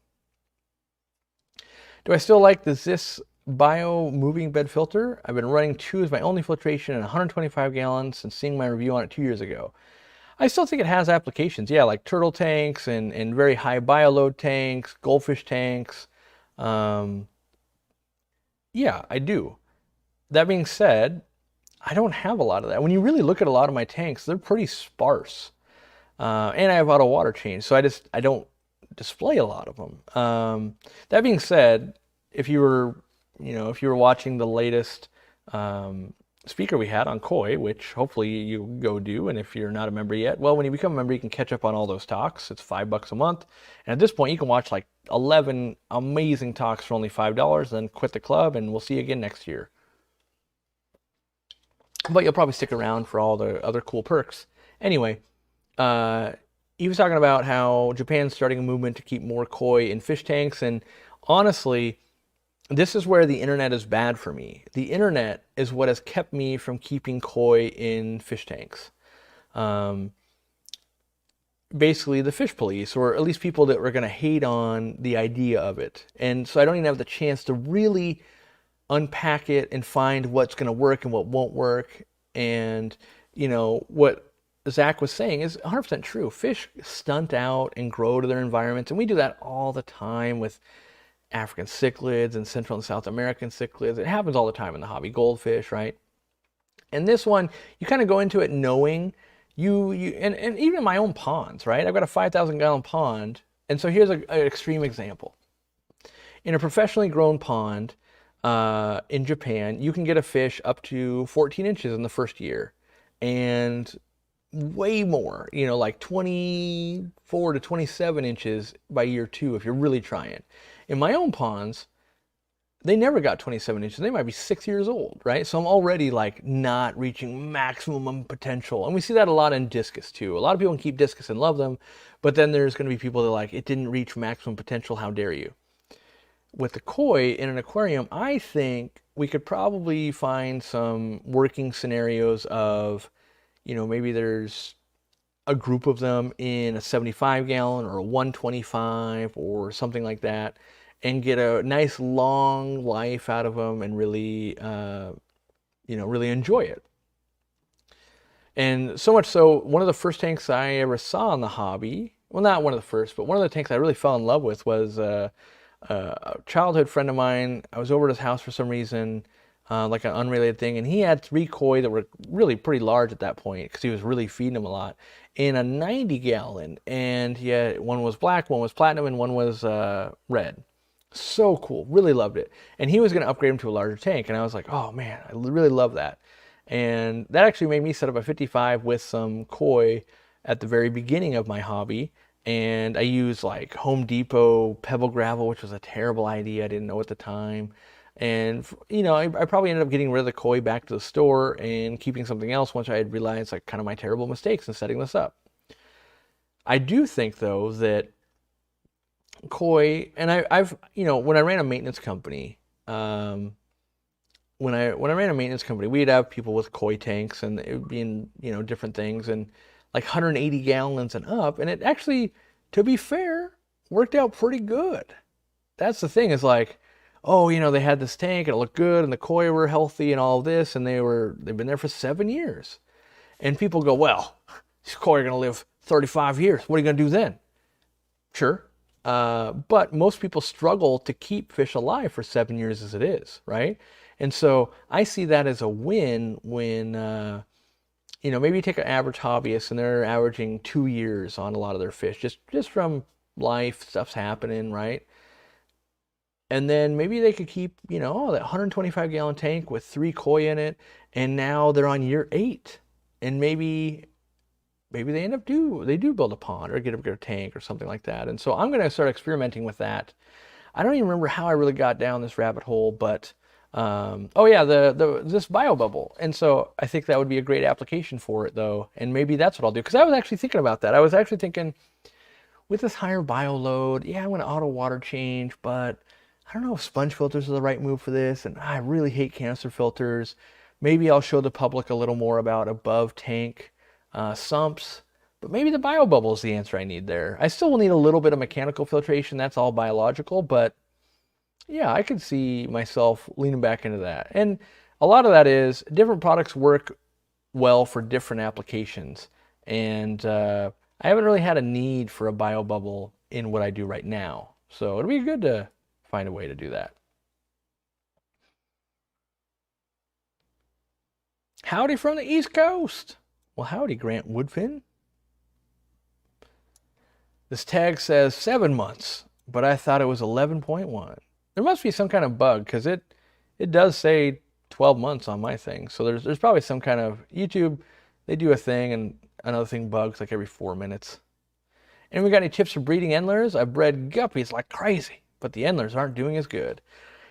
Do I still like the Zis Bio moving bed filter? I've been running 2 as my only filtration in 125 gallons since seeing my review on it 2 years ago. I still think it has applications, yeah, like turtle tanks and very high bioload tanks, goldfish tanks. Um, yeah, I do. That being said, I don't have a lot of that. When you really look at a lot of my tanks, they're pretty sparse. And I have auto water change, so I don't display a lot of them. That being said, if you were, if you were watching the latest speaker we had on koi, which hopefully you go do, and if you're not a member yet, well, when you become a member, you can catch up on all those talks. It's $5 a month, and at this point, you can watch like 11 amazing talks for only $5, then quit the club, and we'll see you again next year. But you'll probably stick around for all the other cool perks. Anyway, he was talking about how Japan's starting a movement to keep more koi in fish tanks, and honestly, this is where the internet is bad for me. The internet is what has kept me from keeping koi in fish tanks. Basically, the fish police, or at least people that were going to hate on the idea of it. And so I don't even have the chance to really unpack it and find what's going to work and what won't work. And, what Zach was saying is 100% true. Fish stunt out and grow to their environments, and we do that all the time with African cichlids and Central and South American cichlids. It happens all the time in the hobby. Goldfish, right? And this one, you kind of go into it knowing and even my own ponds, right? I've got a 5,000 gallon pond, and so here's an extreme example. In a professionally grown pond in Japan, you can get a fish up to 14 inches in the first year, and way more, like 24 to 27 inches by year 2 if you're really trying. In my own ponds, they never got 27 inches. They might be 6 years old, right? So I'm already like not reaching maximum potential. And we see that a lot in Discus too. A lot of people can keep Discus and love them, but then there's going to be people that are like, it didn't reach maximum potential. How dare you? With the koi in an aquarium, I think we could probably find some working scenarios of, maybe there's a group of them in a 75 gallon or a 125 or something like that, and get a nice long life out of them and really, really enjoy it. And so much so, one of the first tanks I ever saw in the hobby, well, not one of the first, but one of the tanks I really fell in love with was a childhood friend of mine. I was over at his house for some reason, like an unrelated thing, and he had 3 koi that were really pretty large at that point because he was really feeding them a lot in a 90 gallon, and one was black, one was platinum, and one was red. So cool, really loved it. And he was going to upgrade him to a larger tank, and I was like, oh man, I really love that. And that actually made me set up a 55 with some koi at the very beginning of my hobby. And I used like Home Depot pebble gravel, which was a terrible idea. I didn't know at the time. And, I probably ended up getting rid of the koi back to the store and keeping something else once I had realized like kind of my terrible mistakes in setting this up. I do think though that koi, and I've, when I ran a maintenance company, when I ran a maintenance company, we'd have people with koi tanks, and it would be in, different things, and like 180 gallons and up, and it actually, to be fair, worked out pretty good. That's the thing, is like, oh, they had this tank and it looked good and the koi were healthy and all of this, and they've been there for 7 years. And people go, well, these koi are going to live 35 years. What are you going to do then? Sure. But most people struggle to keep fish alive for 7 years as it is, right? And so I see that as a win when, maybe you take an average hobbyist and they're averaging 2 years on a lot of their fish, just from life, stuff's happening, right? And then maybe they could keep, that 125 gallon tank with 3 koi in it, and now they're on year 8, and maybe they do build a pond or get a bigger tank or something like that. And so I'm going to start experimenting with that. I don't even remember how I really got down this rabbit hole, but Oh yeah, this bio bubble. And so I think that would be a great application for it though. And maybe that's what I'll do. Because I was actually thinking about that. I was actually thinking with this higher bio load, yeah, I'm going to auto water change, but I don't know if sponge filters are the right move for this. And I really hate canister filters. Maybe I'll show the public a little more about above tank sumps. But maybe the bio bubble is the answer I need there. I still will need a little bit of mechanical filtration. That's all biological, but yeah, I could see myself leaning back into that. And a lot of that is different products work well for different applications. And I haven't really had a need for a bio bubble in what I do right now. So it'd be good to find a way to do that. Howdy from the East Coast. Well, howdy, Grant Woodfin. This tag says 7 months, but I thought it was 11.1. There must be some kind of bug because it does say 12 months on my thing. So there's probably some kind of YouTube, they do a thing and another thing bugs like every 4 minutes. And we got any tips for breeding endlers? I've bred guppies like crazy, but the endlers aren't doing as good.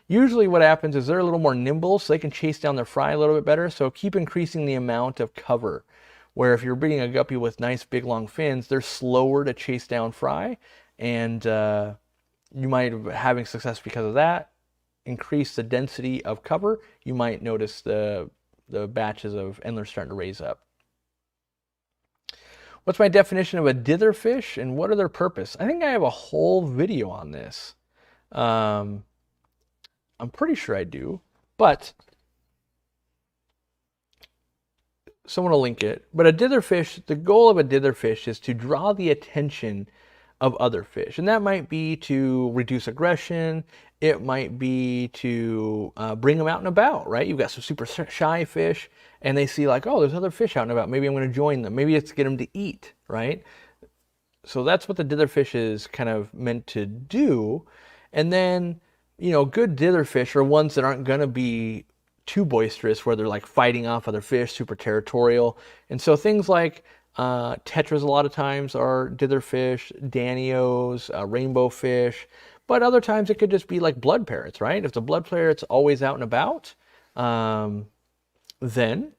Usually what happens is they're a little more nimble so they can chase down their fry a little bit better. So keep increasing the amount of cover. Where if you're breeding a guppy with nice big long fins, they're slower to chase down fry, and you might be having success because of that. Increase the density of cover. You might notice the batches of endlers starting to raise up. What's my definition of a dither fish and what are their purpose? I think I have a whole video on this. I'm pretty sure I do, but someone will link it. But a dither fish, the goal of a dither fish is to draw the attention of other fish. And that might be to reduce aggression. It might be to bring them out and about, right? You've got some super shy fish and they see like, oh, there's other fish out and about. Maybe I'm going to join them. Maybe it's to get them to eat, right? So that's what the dither fish is kind of meant to do. And then, you know, good dither fish are ones that aren't going to be too boisterous where they're like fighting off other fish, super territorial. And so things like tetras a lot of times are dither fish, Danios, rainbow fish, but other times it could just be like blood parrots, right? If the blood parrot's always out and about, then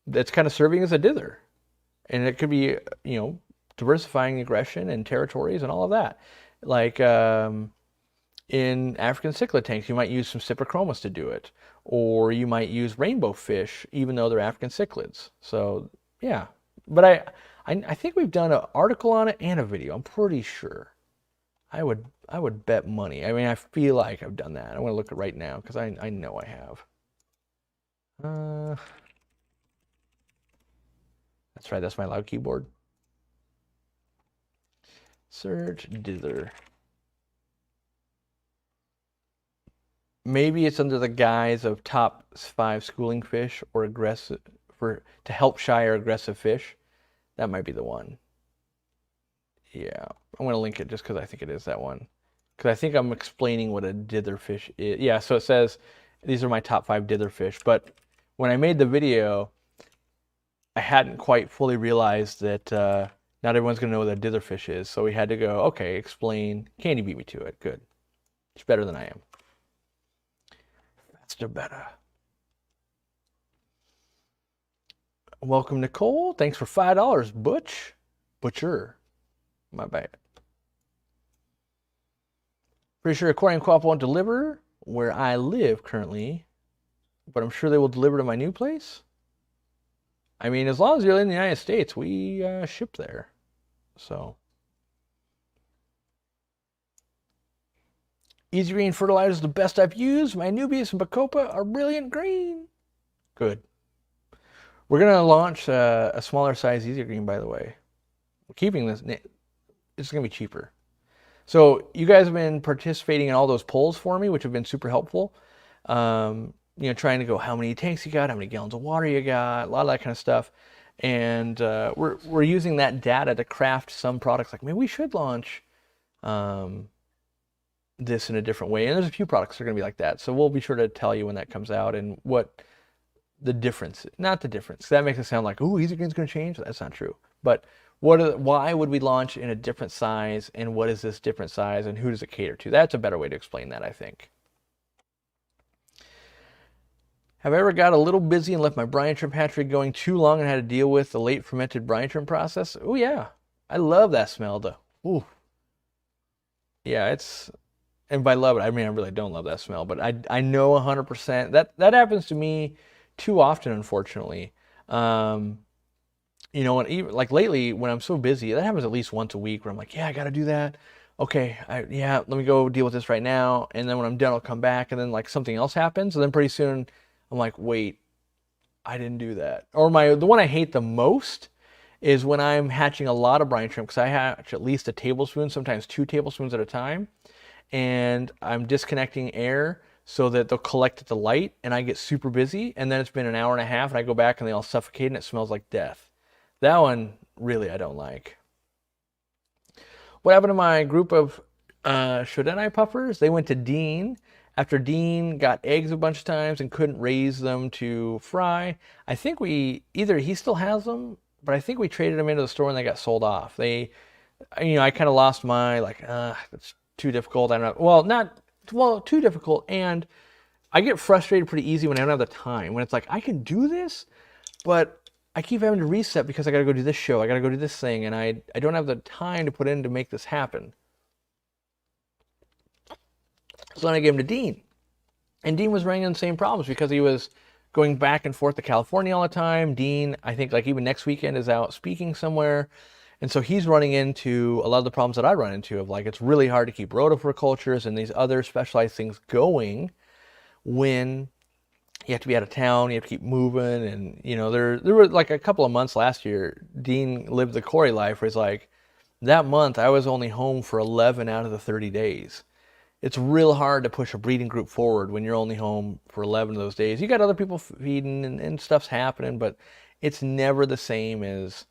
that's kind of serving as a dither. And it could be, you know, diversifying aggression and territories and all of that. Like in African cichlid tanks, you might use some cyprichromas to do it. Or you might use rainbow fish, even though they're African cichlids. So yeah, but I think we've done an article on it and a video. I'm pretty sure. I would bet money. I mean, I feel like I've done that. I want to look at it right now because I know I have. That's right. That's my loud keyboard. Search dither. Maybe it's under the guise of top 5 schooling fish or aggressive to help shy or aggressive fish. That might be the one. Yeah, I'm gonna link it just because I think it is that one. Because I think I'm explaining what a dither fish is. Yeah, so it says these are my top 5 dither fish. But when I made the video, I hadn't quite fully realized that not everyone's gonna know what a dither fish is. So we had to go, okay, explain. Candy beat me to it. Good. It's better than I am. That's the Betta. Welcome, Nicole. Thanks for $5, Butcher. My bad. Pretty sure Aquariumcoop won't deliver where I live currently, but I'm sure they will deliver to my new place. I mean, as long as you're in the United States, we ship there. So. Easy Green fertilizer is the best I've used. My Nubius and Bacopa are brilliant green. Good. We're going to launch a smaller size Easy Green, by the way. We're keeping this. It's going to be cheaper. So you guys have been participating in all those polls for me, which have been super helpful. You know, trying to go how many tanks you got, how many gallons of water you got, a lot of that kind of stuff. And we're using that data to craft some products. Like maybe we should launch this in a different way. And there's a few products that are going to be like that. So we'll be sure to tell you when that comes out and what the difference, not the difference. That makes it sound like, ooh, Easy Green's going to change. That's not true. But why would we launch in a different size and what is this different size and who does it cater to? That's a better way to explain that, I think. Have I ever got a little busy and left my brine shrimp hatchery going too long and had to deal with the late fermented brine shrimp process? Oh yeah, I love that smell though. Ooh, yeah, it's, and by love it, I mean I really don't love that smell, but I know 100% that happens to me too often, unfortunately. Um, and even like lately when I'm so busy, that happens at least once a week where I'm like, yeah, I got to do that. Okay, yeah, let me go deal with this right now, and then when I'm done, I'll come back, and then like something else happens, and then pretty soon I'm like, wait, I didn't do that. Or the one I hate the most is when I'm hatching a lot of brine shrimp because I hatch at least a tablespoon, sometimes 2 tablespoons at a time, and I'm disconnecting air so that they'll collect at the light, and I get super busy, and then it's been an hour and a half, and I go back and they all suffocate, and it smells like death. That one really I don't like. What happened to my group of Shodanai puffers? They went to Dean after Dean got eggs a bunch of times and couldn't raise them to fry. I think either he still has them, but I think we traded them into the store and they got sold off. I kind of lost my it's too difficult. I don't know. Well, too difficult, and I get frustrated pretty easy when I don't have the time. When it's like I can do this, but I keep having to reset because I got to go do this show. I got to go do this thing, and I don't have the time to put in to make this happen. So then I gave him to Dean. And Dean was running into the same problems because he was going back and forth to California all the time. Dean, I think like even next weekend is out speaking somewhere. And so he's running into a lot of the problems that I run into of like it's really hard to keep rotofloricultures and these other specialized things going when you have to be out of town, you have to keep moving. And, there were like a couple of months last year, Dean lived the Corey life where he's like, that month I was only home for 11 out of the 30 days. It's real hard to push a breeding group forward when you're only home for 11 of those days. You got other people feeding and stuff's happening, but it's never the same as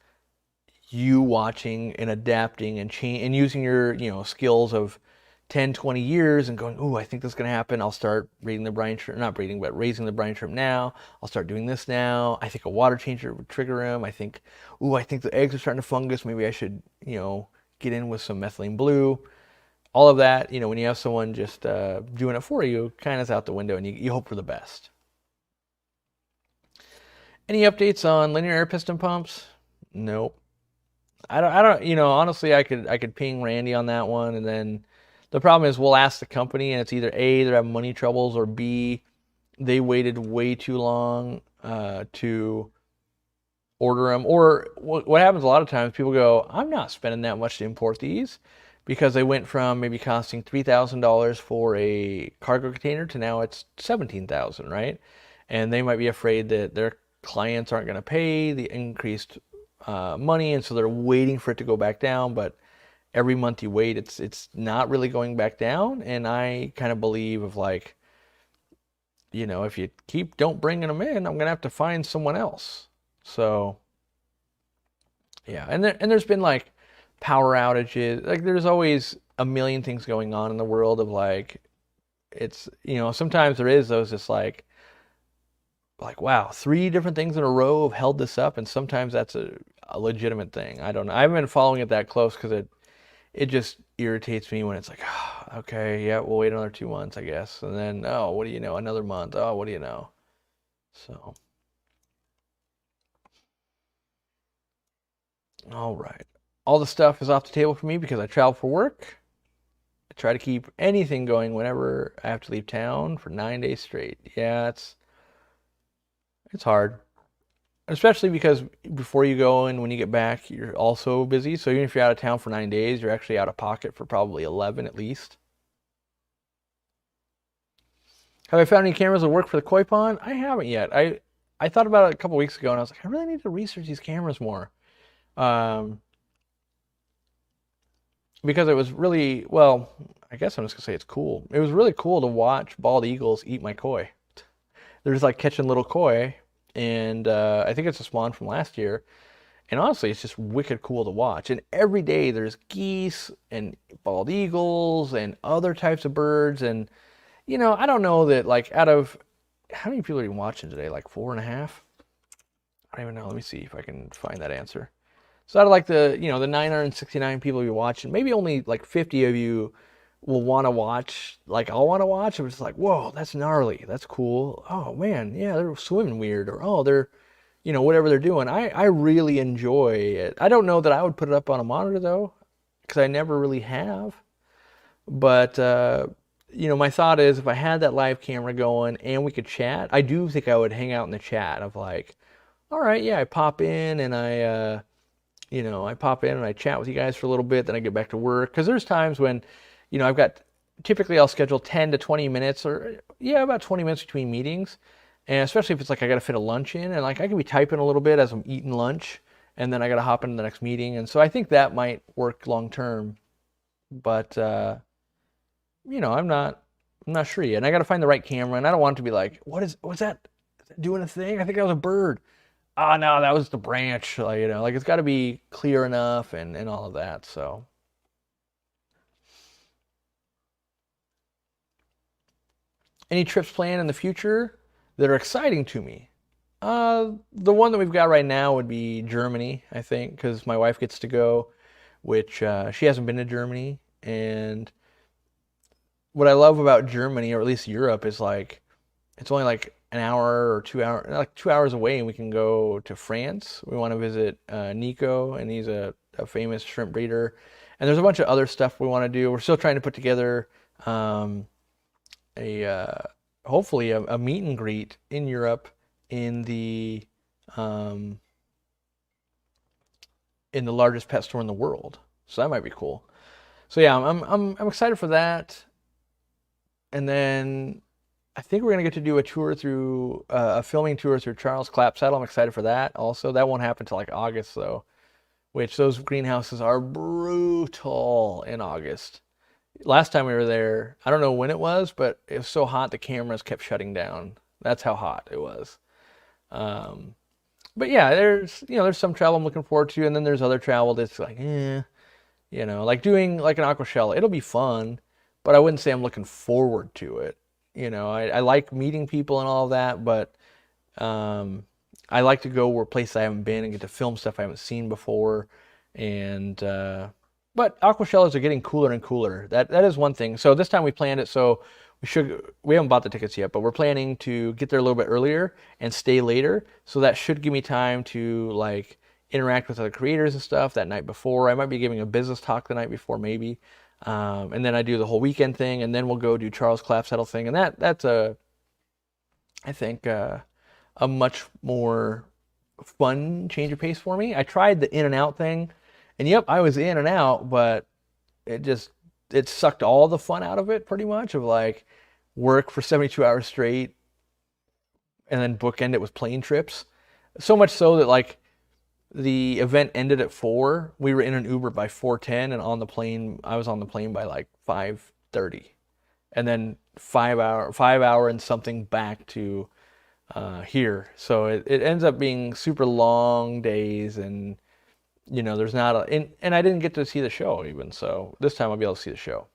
you watching and adapting and using your, skills of 10, 20 years and going, ooh, I think this is going to happen. I'll start breeding the brine shrimp, not breeding, but raising the brine shrimp now. I'll start doing this now. I think a water changer would trigger him. I think the eggs are starting to fungus. Maybe I should, get in with some methylene blue. All of that, when you have someone just doing it for you, kind of is out the window, and you hope for the best. Any updates on linear air piston pumps? Nope. I don't. Honestly, I could ping Randy on that one, and then the problem is we'll ask the company, and it's either A, they're having money troubles, or B, they waited way too long to order them. Or what happens a lot of times, people go, I'm not spending that much to import these, because they went from maybe costing $3,000 for a cargo container to now it's $17,000, right? And they might be afraid that their clients aren't going to pay the increased money, and so they're waiting for it to go back down. But every month you wait, it's not really going back down. And I kind of believe of like, if you don't bringing them in, I'm going to have to find someone else. So yeah, and there's been like power outages. Like there's always a million things going on in the world of like, it's, sometimes there is those just like wow, 3 different things in a row have held this up, and sometimes that's a legitimate thing. I don't know. I haven't been following it that close because it just irritates me when it's like, oh, okay, yeah, we'll wait another 2 months, I guess. And then, oh, what do you know? Another month. Oh, what do you know? So, all right. All the stuff is off the table for me because I travel for work. I try to keep anything going whenever I have to leave town for 9 days straight. Yeah, it's hard. Especially because before you go and when you get back, you're also busy. So even if you're out of town for 9 days, you're actually out of pocket for probably 11 at least. Have I found any cameras that work for the koi pond? I haven't yet. I thought about it a couple weeks ago, and I was like, I really need to research these cameras more. Because it was really, well, I guess I'm just gonna say it's cool. It was really cool to watch bald eagles eat my koi. They're just like catching little koi, and I think it's a spawn from last year. And honestly, it's just wicked cool to watch. And every day there's geese and bald eagles and other types of birds. And, I don't know that like out of, how many people are you watching today? Like 4.5? I don't even know. Let me see if I can find that answer. So out of like the 969 people you're watching, maybe only like 50 of you will want to watch, like I'll want to watch. I'm just like, whoa, that's gnarly. That's cool. Oh man, yeah, they're swimming weird, or oh, they're, whatever they're doing. I really enjoy it. I don't know that I would put it up on a monitor though, because I never really have. But my thought is if I had that live camera going and we could chat, I do think I would hang out in the chat of like, all right, yeah, I pop in and I pop in and I chat with you guys for a little bit, then I get back to work. Because there's times when, typically I'll schedule 10 to 20 minutes or, yeah, about 20 minutes between meetings. And especially if it's like I got to fit a lunch in and like I can be typing a little bit as I'm eating lunch and then I got to hop into the next meeting. And so I think that might work long term. But, I'm not sure yet. And I got to find the right camera and I don't want it to be like, what's that? Is that doing a thing? I think that was a bird. Oh no, that was the branch. Like, like it's got to be clear enough and all of that. So, any trips planned in the future that are exciting to me? The one that we've got right now would be Germany, I think, because my wife gets to go, which she hasn't been to Germany. And what I love about Germany, or at least Europe, is like it's only like an hour or 2 hours, like 2 hours away, and we can go to France. We want to visit Nico, and he's a famous shrimp breeder. And there's a bunch of other stuff we want to do. We're still trying to put together a hopefully a meet and greet in Europe in um, the largest pet store in the world. So that might be cool. So yeah, I'm excited for that. And then I think we're gonna get to do a filming tour through Charles Clapsaddle. I'm excited for that. Also, that won't happen till like August though, which those greenhouses are brutal in August. Last time we were there, I don't know when it was, but it was so hot the cameras kept shutting down. That's how hot it was. Um, but yeah, there's some travel I'm looking forward to, and then there's other travel that's like, like doing like an aqua shell. It'll be fun, but I wouldn't say I'm looking forward to it. I like meeting people and all of that, but I like to go where places I haven't been and get to film stuff I haven't seen before. And but aqua shellers are getting cooler and cooler. That is one thing. So this time we planned it so we haven't bought the tickets yet, but we're planning to get there a little bit earlier and stay later. So that should give me time to like interact with other creators and stuff that night before. I might be giving a business talk the night before maybe. And then I do the whole weekend thing, and then we'll go do Charles Clapsaddle thing, and that's I think a much more fun change of pace for me. I tried the in and out thing, and yep, I was in and out, but it sucked all the fun out of it pretty much of like work for 72 hours straight and then bookend it with plane trips. So much so that like the event ended at 4. We were in an Uber by 4:10, and I was on the plane by like 5:30, and then 5 hour and something back to here. So it ends up being super long days, and there's not and I didn't get to see the show even. So this time I'll be able to see the show.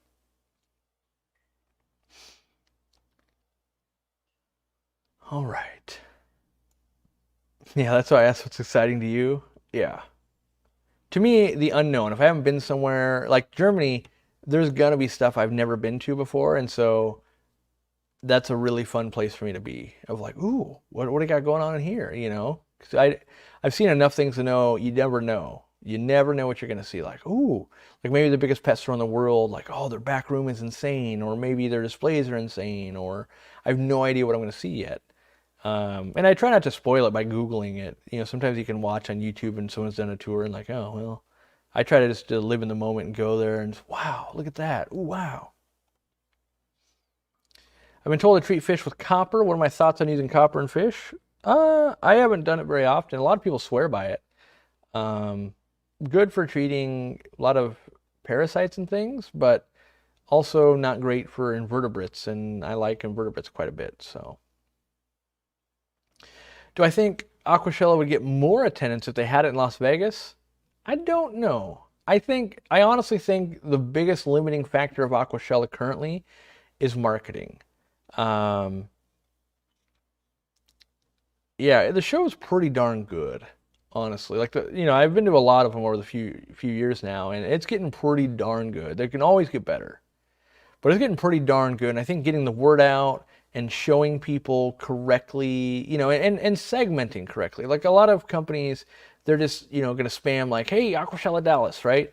All right. Yeah, that's why I asked what's exciting to you. Yeah. To me, the unknown. If I haven't been somewhere like Germany, there's gonna be stuff I've never been to before, and so that's a really fun place for me to be. Of like, ooh, what do you got going on in here? 'Cause I've seen enough things to know you never know. You never know what you're gonna see. Like, ooh, like maybe the biggest pet store in the world. Like, oh, their back room is insane, or maybe their displays are insane, or I have no idea what I'm gonna see yet. And I try not to spoil it by Googling it. Sometimes you can watch on YouTube and someone's done a tour and like, oh, well, I try to just to live in the moment and go there and just, wow, look at that. Ooh, wow. I've been told to treat fish with copper. What are my thoughts on using copper in fish? I haven't done it very often. A lot of people swear by it. Um, Good for treating a lot of parasites and things, but also not great for invertebrates, and I like invertebrates quite a bit, so. Do I think Aquashella would get more attendance if they had it in Las Vegas? I don't know. I honestly think the biggest limiting factor of Aquashella currently is marketing. Um, yeah, the show is pretty darn good, honestly. Like I've been to a lot of them over the few years now, and it's getting pretty darn good. They can always get better. but it's getting pretty darn good. And I think getting the word out and showing people correctly, and segmenting correctly. Like a lot of companies, they're just, going to spam like, hey, Aquashella Dallas, right?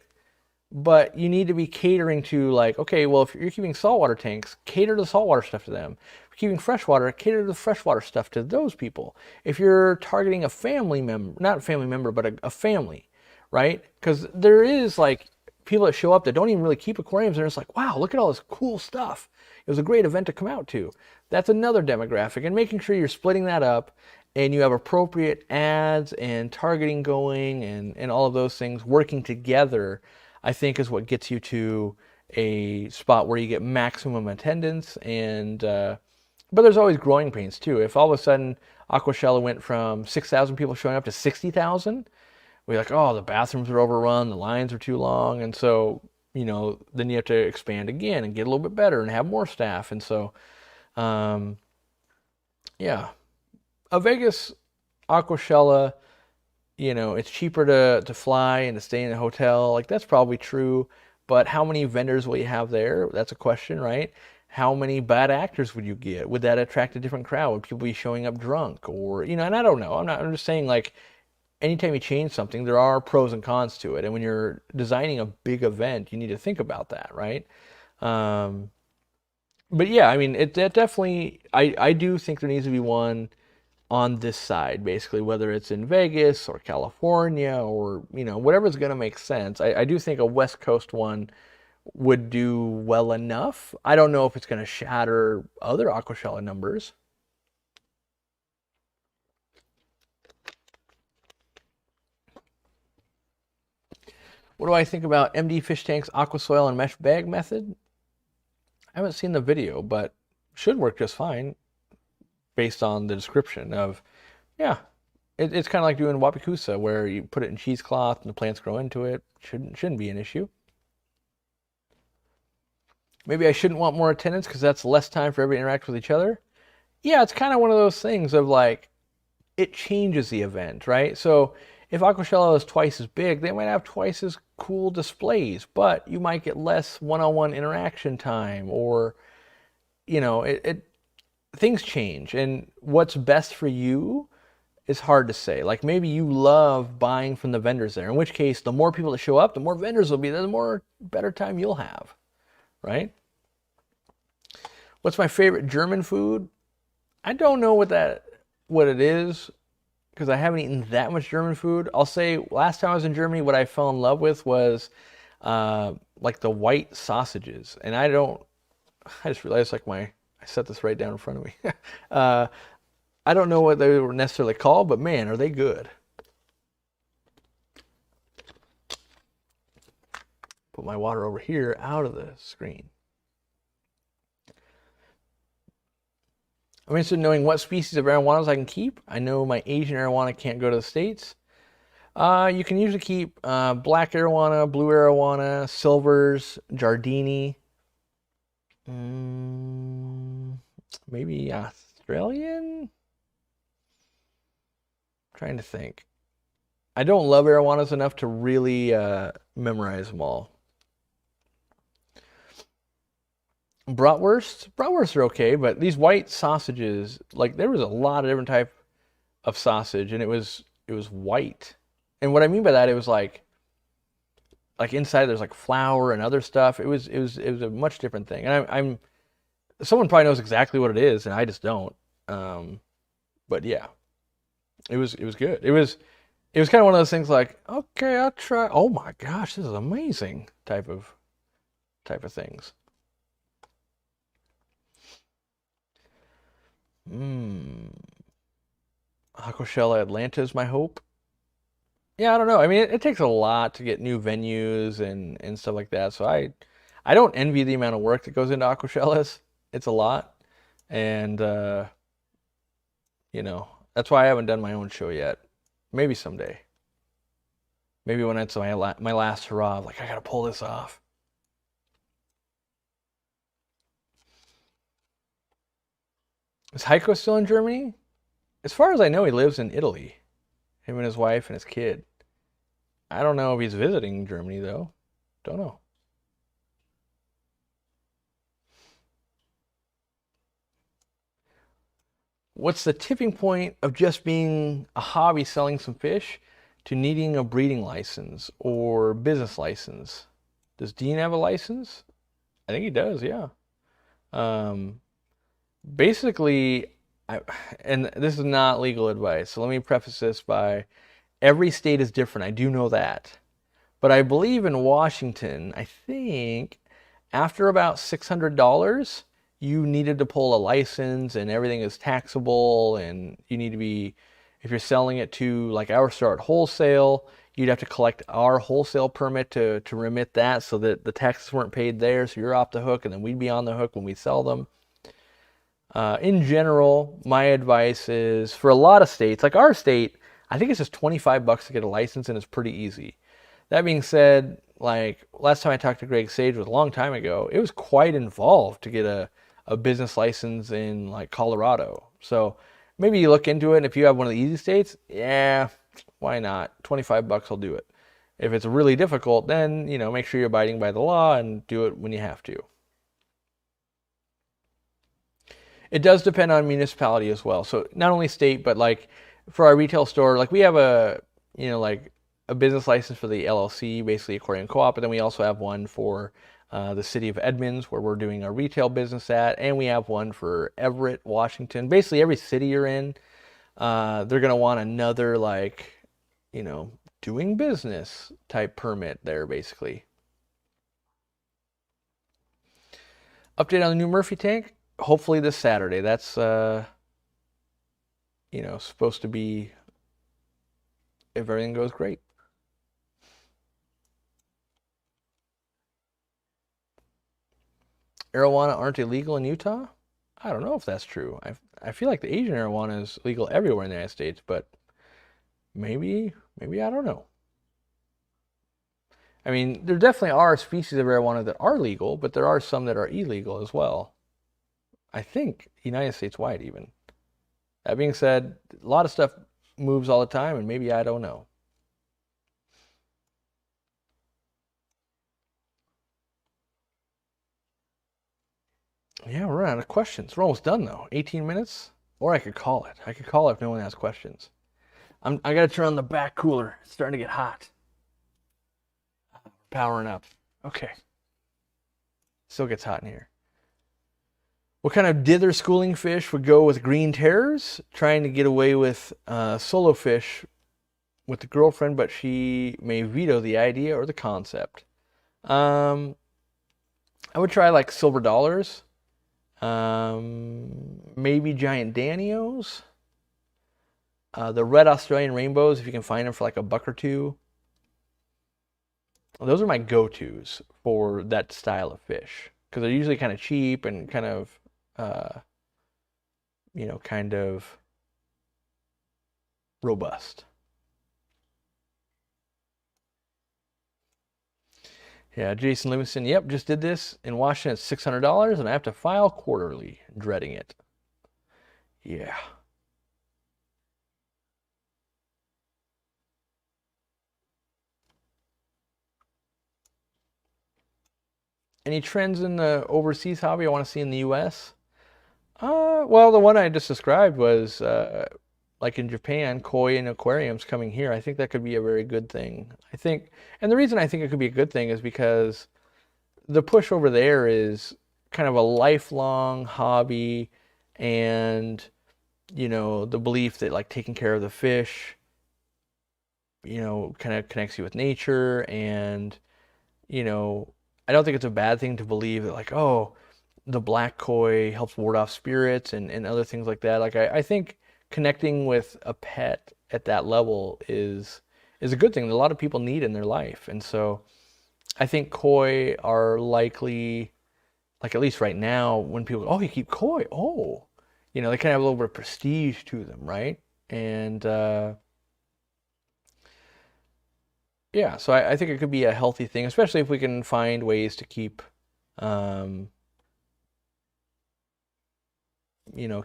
But you need to be catering to like, okay, well, if you're keeping saltwater tanks, cater the saltwater stuff to them. If you're keeping freshwater, cater the freshwater stuff to those people. If you're targeting a family member, not a family member, but a family, right? Because there is like people that show up that don't even really keep aquariums. They're just like, wow, look at all this cool stuff. It was a great event to come out to. That's another demographic. And making sure you're splitting that up and you have appropriate ads and targeting going and all of those things working together, I think is what gets you to a spot where you get maximum attendance. And but there's always growing pains too. If all of a sudden Aquashella went from 6,000 people showing up to 60,000, we're like, oh, the bathrooms are overrun, the lines are too long, and so then you have to expand again and get a little bit better and have more staff. And so yeah, a Vegas Aquashella, it's cheaper to fly and to stay in a hotel. Like that's probably true, but how many vendors will you have there? That's a question, right? How many bad actors would you get? Would that attract a different crowd? Would people be showing up drunk or, and I don't know. I'm just saying like anytime you change something, there are pros and cons to it. And when you're designing a big event, you need to think about that, right? But yeah, I mean, it definitely, I do think there needs to be one on this side, basically, whether it's in Vegas or California or, whatever's going to make sense. I do think a West Coast one would do well enough. I don't know if it's going to shatter other Aquashella numbers. What do I think about MD Fish Tank's aqua soil and mesh bag method? I haven't seen the video, but should work just fine based on the description of, yeah, it's kind of like doing wapikusa where you put it in cheesecloth and the plants grow into it. Shouldn't be an issue. Maybe I shouldn't want more attendance because that's less time for everybody to interact with each other. Yeah, it's kind of one of those things of like, it changes the event, right? So if Aquashella is twice as big, they might have twice as cool displays, but you might get less one-on-one interaction time, or things change, and what's best for you is hard to say. Like maybe you love buying from the vendors there, in which case the more people that show up, the more vendors will be there, the more better time you'll have, right? What's my favorite German food? I don't know what it is, because I haven't eaten that much German food. I'll say last time I was in Germany, what I fell in love with was like the white sausages. And I just realized I set this right down in front of me. I don't know what they were necessarily called, but man, are they good. Put my water over here out of the screen. I'm interested in knowing what species of arowanas I can keep. I know my Asian arowana can't go to the States. You can usually keep black arowana, blue arowana, silvers, Giardini. Maybe Australian? I'm trying to think. I don't love arowanas enough to really memorize them all. Bratwursts are okay, but these white sausages, like there was a lot of different type of sausage, and it was white. And what I mean by that, it was like inside there's like flour and other stuff. It was a much different thing. And I'm someone probably knows exactly what it is, and I just don't. But yeah, it was good. It was kind of one of those things like, okay, I'll try. Oh my gosh, this is amazing type of things. Aquashella Atlanta is my hope. Yeah, I don't know. I mean, it takes a lot to get new venues and stuff like that. So I don't envy the amount of work that goes into Aquashellas. It's a lot, and that's why I haven't done my own show yet. Maybe someday. Maybe when it's my last hurrah, like I gotta pull this off. Is Heiko still in Germany? As far as I know, he lives in Italy. Him and his wife and his kid. I don't know if he's visiting Germany, though. Don't know. What's the tipping point of just being a hobby selling some fish to needing a breeding license or business license? Does Dean have a license? I think he does, yeah. Um, basically, I, and this is not legal advice, so let me preface this by every state is different. I do know that. But I believe in Washington, I think after about $600, you needed to pull a license and everything is taxable and you need to be, if you're selling it to like our store at wholesale, you'd have to collect our wholesale permit to remit that so that the taxes weren't paid there, so you're off the hook and then we'd be on the hook when we sell them. In general, my advice is for a lot of states, like our state, I think it's just 25 bucks to get a license and it's pretty easy. That being said, like last time I talked to Greg Sage was a long time ago, it was quite involved to get a business license in like Colorado. So maybe you look into it, and if you have one of the easy states, yeah, why not? 25 bucks will do it. If it's really difficult, then, make sure you're abiding by the law and do it when you have to. It does depend on municipality as well. So not only state, but like for our retail store, like we have like a business license for the LLC, basically Aquarium Co-op, but then we also have one for the city of Edmonds, where we're doing our retail business at, and we have one for Everett, Washington. Basically, every city you're in, they're gonna want another doing business type permit there, basically. Update on the new Murphy tank. Hopefully this Saturday. That's supposed to be if everything goes great. Arowana aren't illegal in Utah? I don't know if that's true. I feel like the Asian arowana is legal everywhere in the United States, but maybe I don't know. I mean, there definitely are species of arowana that are legal, but there are some that are illegal as well. I think United States wide even. That being said, a lot of stuff moves all the time, and maybe I don't know. Yeah, we're out of questions. We're almost done though. 18 minutes? Or I could call it. I could call it if no one has questions. I gotta turn on the back cooler. It's starting to get hot. Powering up. Okay. Still gets hot in here. What kind of dither schooling fish would go with green terrors? Trying to get away with solo fish with the girlfriend, but she may veto the idea or the concept. I would try like silver dollars. Maybe giant Danios. The red Australian rainbows, if you can find them for like $1 or $2. Those are my go-tos for that style of fish because they're usually kind of cheap and kind of, kind of robust. Yeah, Jason Livingston. Yep, just did this in Washington. It's $600, and I have to file quarterly. Dreading it. Yeah. Any trends in the overseas hobby I want to see in the U.S.? Well, the one I just described was like in Japan, koi and aquariums coming here. I think that could be a very good thing. And the reason I think it could be a good thing is because the push over there is kind of a lifelong hobby, and the belief that like taking care of the fish, kind of connects you with nature, and you know, I don't think it's a bad thing to believe that like, oh, the black koi helps ward off spirits and other things like that. Like I think connecting with a pet at that level is a good thing that a lot of people need in their life. And so I think koi are likely, like at least right now, when people go, oh, you keep koi, oh, they kind of have a little bit of prestige to them, right? And yeah, so I think it could be a healthy thing, especially if we can find ways to keep, um,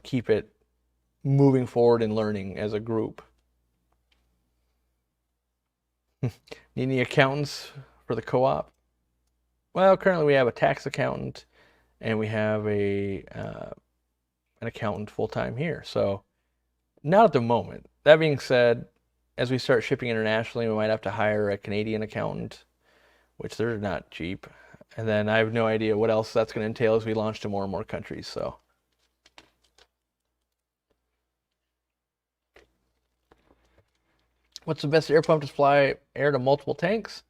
keep it moving forward and learning as a group. Need any accountants for the co-op? Well, currently we have a tax accountant and we have a an accountant full time here. So not at the moment. That being said, as we start shipping internationally, we might have to hire a Canadian accountant, which they're not cheap. And then I have no idea what else that's going to entail as we launch to more and more countries. So what's the best air pump to supply air to multiple tanks?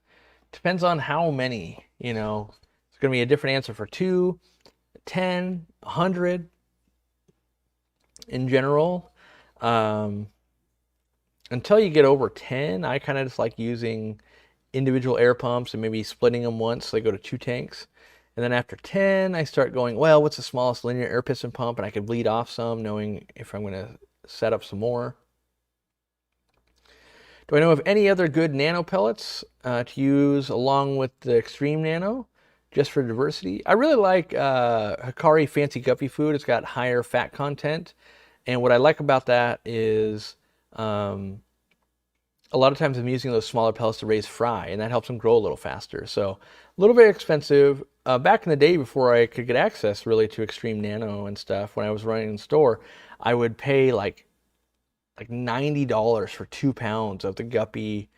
Depends on how many, you know. It's going to be a different answer for 2, 10, 100 in general. Until you get over 10, I kind of just like using individual air pumps and maybe splitting them once so they go to 2 tanks. And then after 10, I start going, well, what's the smallest linear air piston pump? And I can bleed off some, knowing if I'm going to set up some more. Do I know of any other good nano pellets to use along with the Xtreme Nano, just for diversity? I really like Hikari Fancy Guppy Food. It's got higher fat content. And what I like about that is a lot of times I'm using those smaller pellets to raise fry, and that helps them grow a little faster. So a little bit expensive. Back in the day, before I could get access really to Xtreme Nano and stuff, when I was running in the store, I would pay like $90 for 2 pounds of the Guppy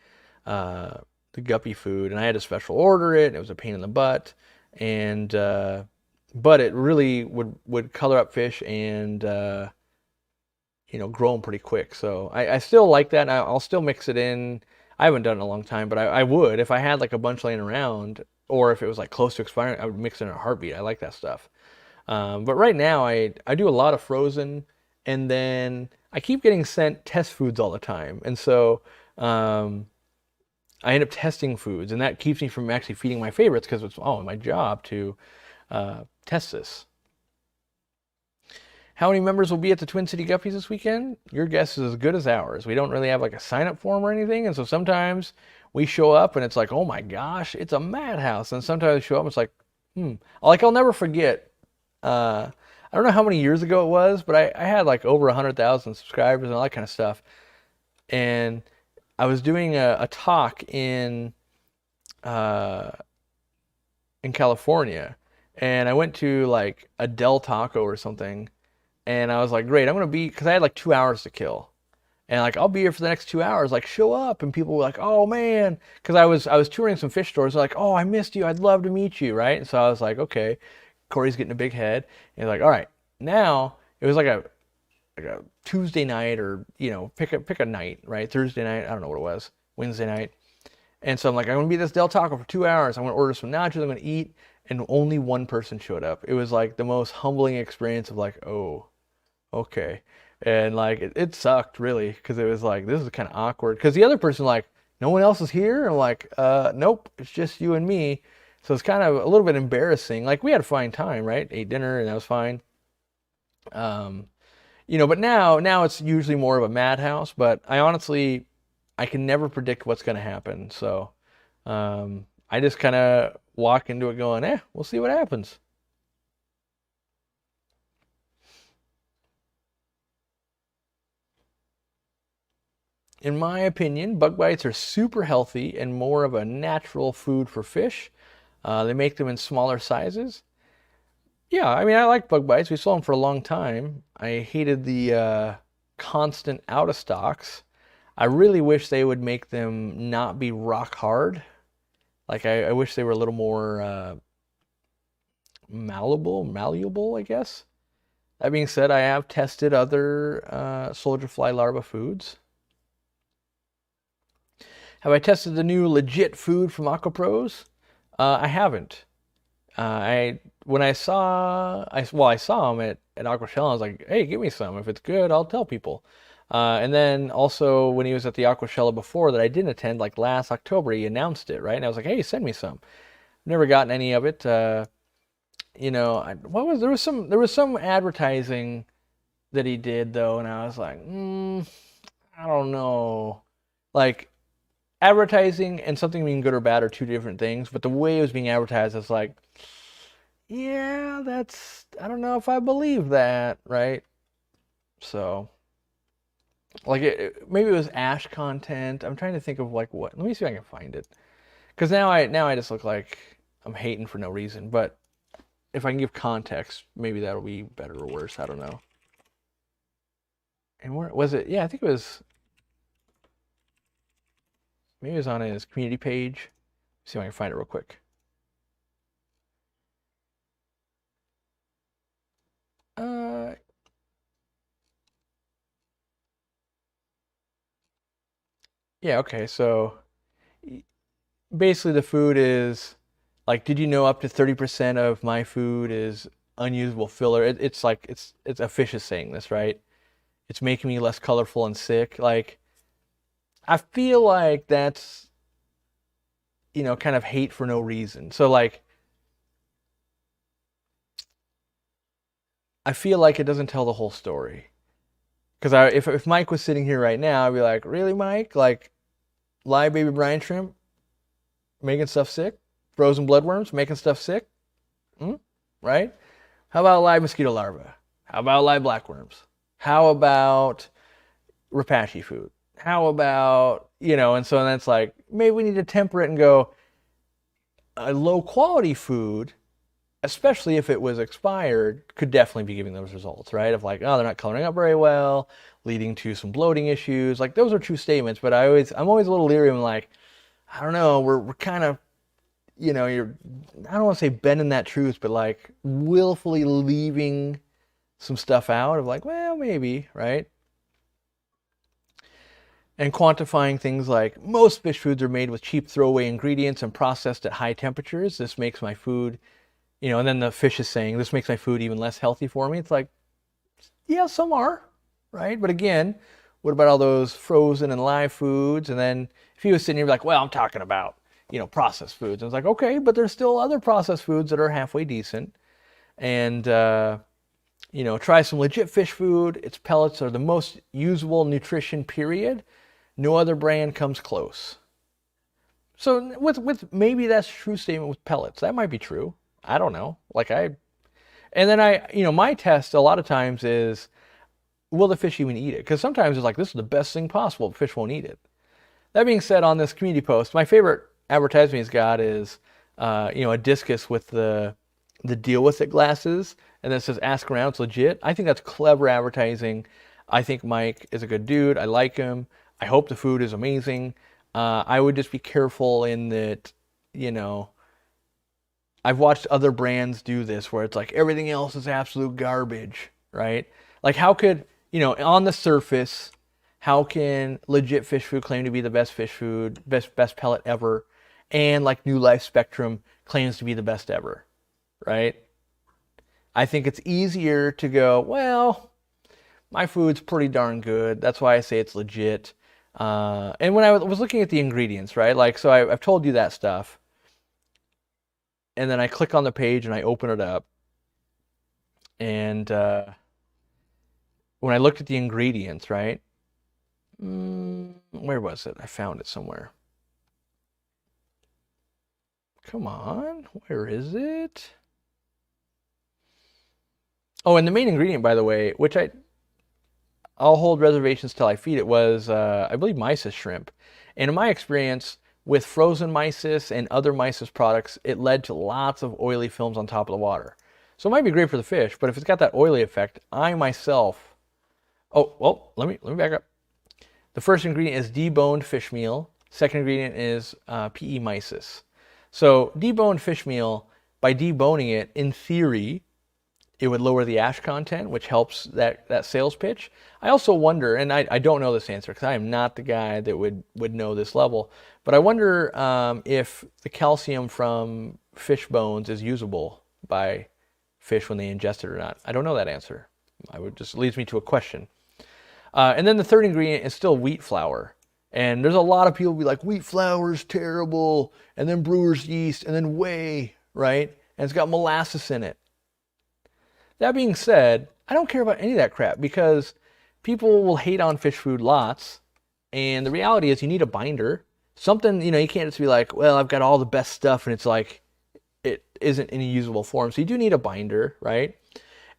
food, and I had to special order it. And it was a pain in the butt, and but it really would color up fish and you know, grow them pretty quick. So I still like that. I'll still mix it in. I haven't done it in a long time, but I would if I had like a bunch laying around, or if it was like close to expiring, I would mix it in a heartbeat. I like that stuff. But right now I do a lot of frozen, and then I keep getting sent test foods all the time, and so I end up testing foods, and that keeps me from actually feeding my favorites because it's my job to test this. How many members will be at the Twin City Guppies this weekend? Your guess is as good as ours. We don't really have like a sign up form or anything, and so sometimes we show up and it's like, oh my gosh, it's a madhouse. And sometimes we show up and it's like, I'll never forget. I don't know how many years ago it was, but I had like over 100,000 subscribers and all that kind of stuff. And I was doing a talk in California, and I went to like a Del Taco or something. And I was like, great, I'm going to be, because I had like 2 hours to kill. And like, I'll be here for the next 2 hours, like show up. And people were like, oh man, because I was touring some fish stores. They're like, oh, I missed you. I'd love to meet you, right? And so I was like, okay, Corey's getting a big head. And he's like, all right, now it was like a Tuesday night, or, you know, pick a night, right? Thursday night, I don't know what it was, Wednesday night. And so I'm like, I'm going to be at this Del Taco for 2 hours. I'm going to order some nachos. I'm going to eat. And only one person showed up. It was like the most humbling experience of like, oh, okay. And like it sucked really, because it was like, this is kind of awkward, because the other person like, no one else is here, and I'm like, nope, it's just you and me. So it's kind of a little bit embarrassing. Like, we had a fine time, right? Ate dinner and that was fine. You know, but now it's usually more of a madhouse. But I can never predict what's going to happen. So I just kind of walk into it going, we'll see what happens. In my opinion, bug bites are super healthy and more of a natural food for fish. They make them in smaller sizes. Yeah, I mean, I like bug bites. We saw them for a long time. I hated the constant out of stocks. I really wish they would make them not be rock hard. Like, I wish they were a little more malleable, I guess. That being said, I have tested other soldier fly larva foods. Have I tested the new legit food from AquaPros? I haven't. When I saw them at Aquashell, I was like, hey, give me some. If it's good, I'll tell people. And then also when he was at the Aquashella before that I didn't attend, like last October, he announced it, right? And I was like, hey, send me some. Never gotten any of it. You know, there was some advertising that he did though, and I was like, I don't know. Like, advertising and something being good or bad are two different things, but the way it was being advertised, it's like, yeah, I don't know if I believe that, right? So, like, maybe it was ash content. I'm trying to think of like what. Let me see if I can find it, because now I just look like I'm hating for no reason. But if I can give context, maybe that'll be better or worse. I don't know. And where was it? Yeah, I think it was, maybe it was on his community page. See if I can find it real quick. Uh, yeah, okay. So basically the food is like, did you know up to 30% of my food is unusable filler? It's like, it's a fish is saying this, right? It's making me less colorful and sick. Like, I feel like that's, kind of hate for no reason. So like, I feel like it doesn't tell the whole story. Because if Mike was sitting here right now, I'd be like, really, Mike? Like, live baby brine shrimp making stuff sick? Frozen bloodworms making stuff sick? Hmm? Right? How about live mosquito larvae? How about live blackworms? How about Repashy food? How about, and so then it's like, maybe we need to temper it and go, a low quality food, especially if it was expired, could definitely be giving those results, right? Of like, oh, they're not coloring up very well, leading to some bloating issues. Like those are true statements, but I'm always a little leery. I'm like, I don't know, we're kind of, I don't want to say bending that truth, but like willfully leaving some stuff out of like, well, maybe, right? And quantifying things like most fish foods are made with cheap throwaway ingredients and processed at high temperatures. This makes my food, and then the fish is saying, this makes my food even less healthy for me. It's like, yeah, some are, right? But again, what about all those frozen and live foods? And then if he was sitting here like, well, I'm talking about, processed foods. And it's like, okay, but there's still other processed foods that are halfway decent. And, try some legit fish food. Its pellets are the most usable nutrition, period. No other brand comes close. So with maybe that's a true statement with pellets. That might be true. I don't know. And then my test a lot of times is, will the fish even eat it? Because sometimes it's like, this is the best thing possible, but fish won't eat it. That being said, on this community post, my favorite advertisement he's got is, a Discus with the deal with it glasses, and then it says ask around, it's legit. I think that's clever advertising. I think Mike is a good dude. I like him. I hope the food is amazing. I would just be careful in that, I've watched other brands do this where it's like everything else is absolute garbage, right? Like how could, on the surface, how can legit fish food claim to be the best fish food, best pellet ever, and like New Life Spectrum claims to be the best ever, right? I think it's easier to go, well, my food's pretty darn good. That's why I say it's legit. And when I was looking at the ingredients, right? Like, so I've told you that stuff. And then I click on the page and I open it up. And when I looked at the ingredients, right? Where was it? I found it somewhere. Come on, where is it? Oh, and the main ingredient, by the way, which I'll hold reservations till I feed it, was, I believe, mysis shrimp. And in my experience with frozen mysis and other mysis products, it led to lots of oily films on top of the water. So it might be great for the fish, but if it's got that oily effect, I myself, oh, well, let me back up. The first ingredient is deboned fish meal. Second ingredient is PE mysis. So deboned fish meal, by deboning it, in theory, it would lower the ash content, which helps that sales pitch. I also wonder, and I don't know this answer because I am not the guy that would know this level, but I wonder if the calcium from fish bones is usable by fish when they ingest it or not. I don't know that answer. Just leads me to a question. And then the third ingredient is still wheat flour. And there's a lot of people be like, wheat flour is terrible, and then brewer's yeast, and then whey, right? And it's got molasses in it. That being said, I don't care about any of that crap because people will hate on fish food lots. And the reality is you need a binder. Something, you can't just be like, well, I've got all the best stuff and it's like, it isn't in a usable form. So you do need a binder, right?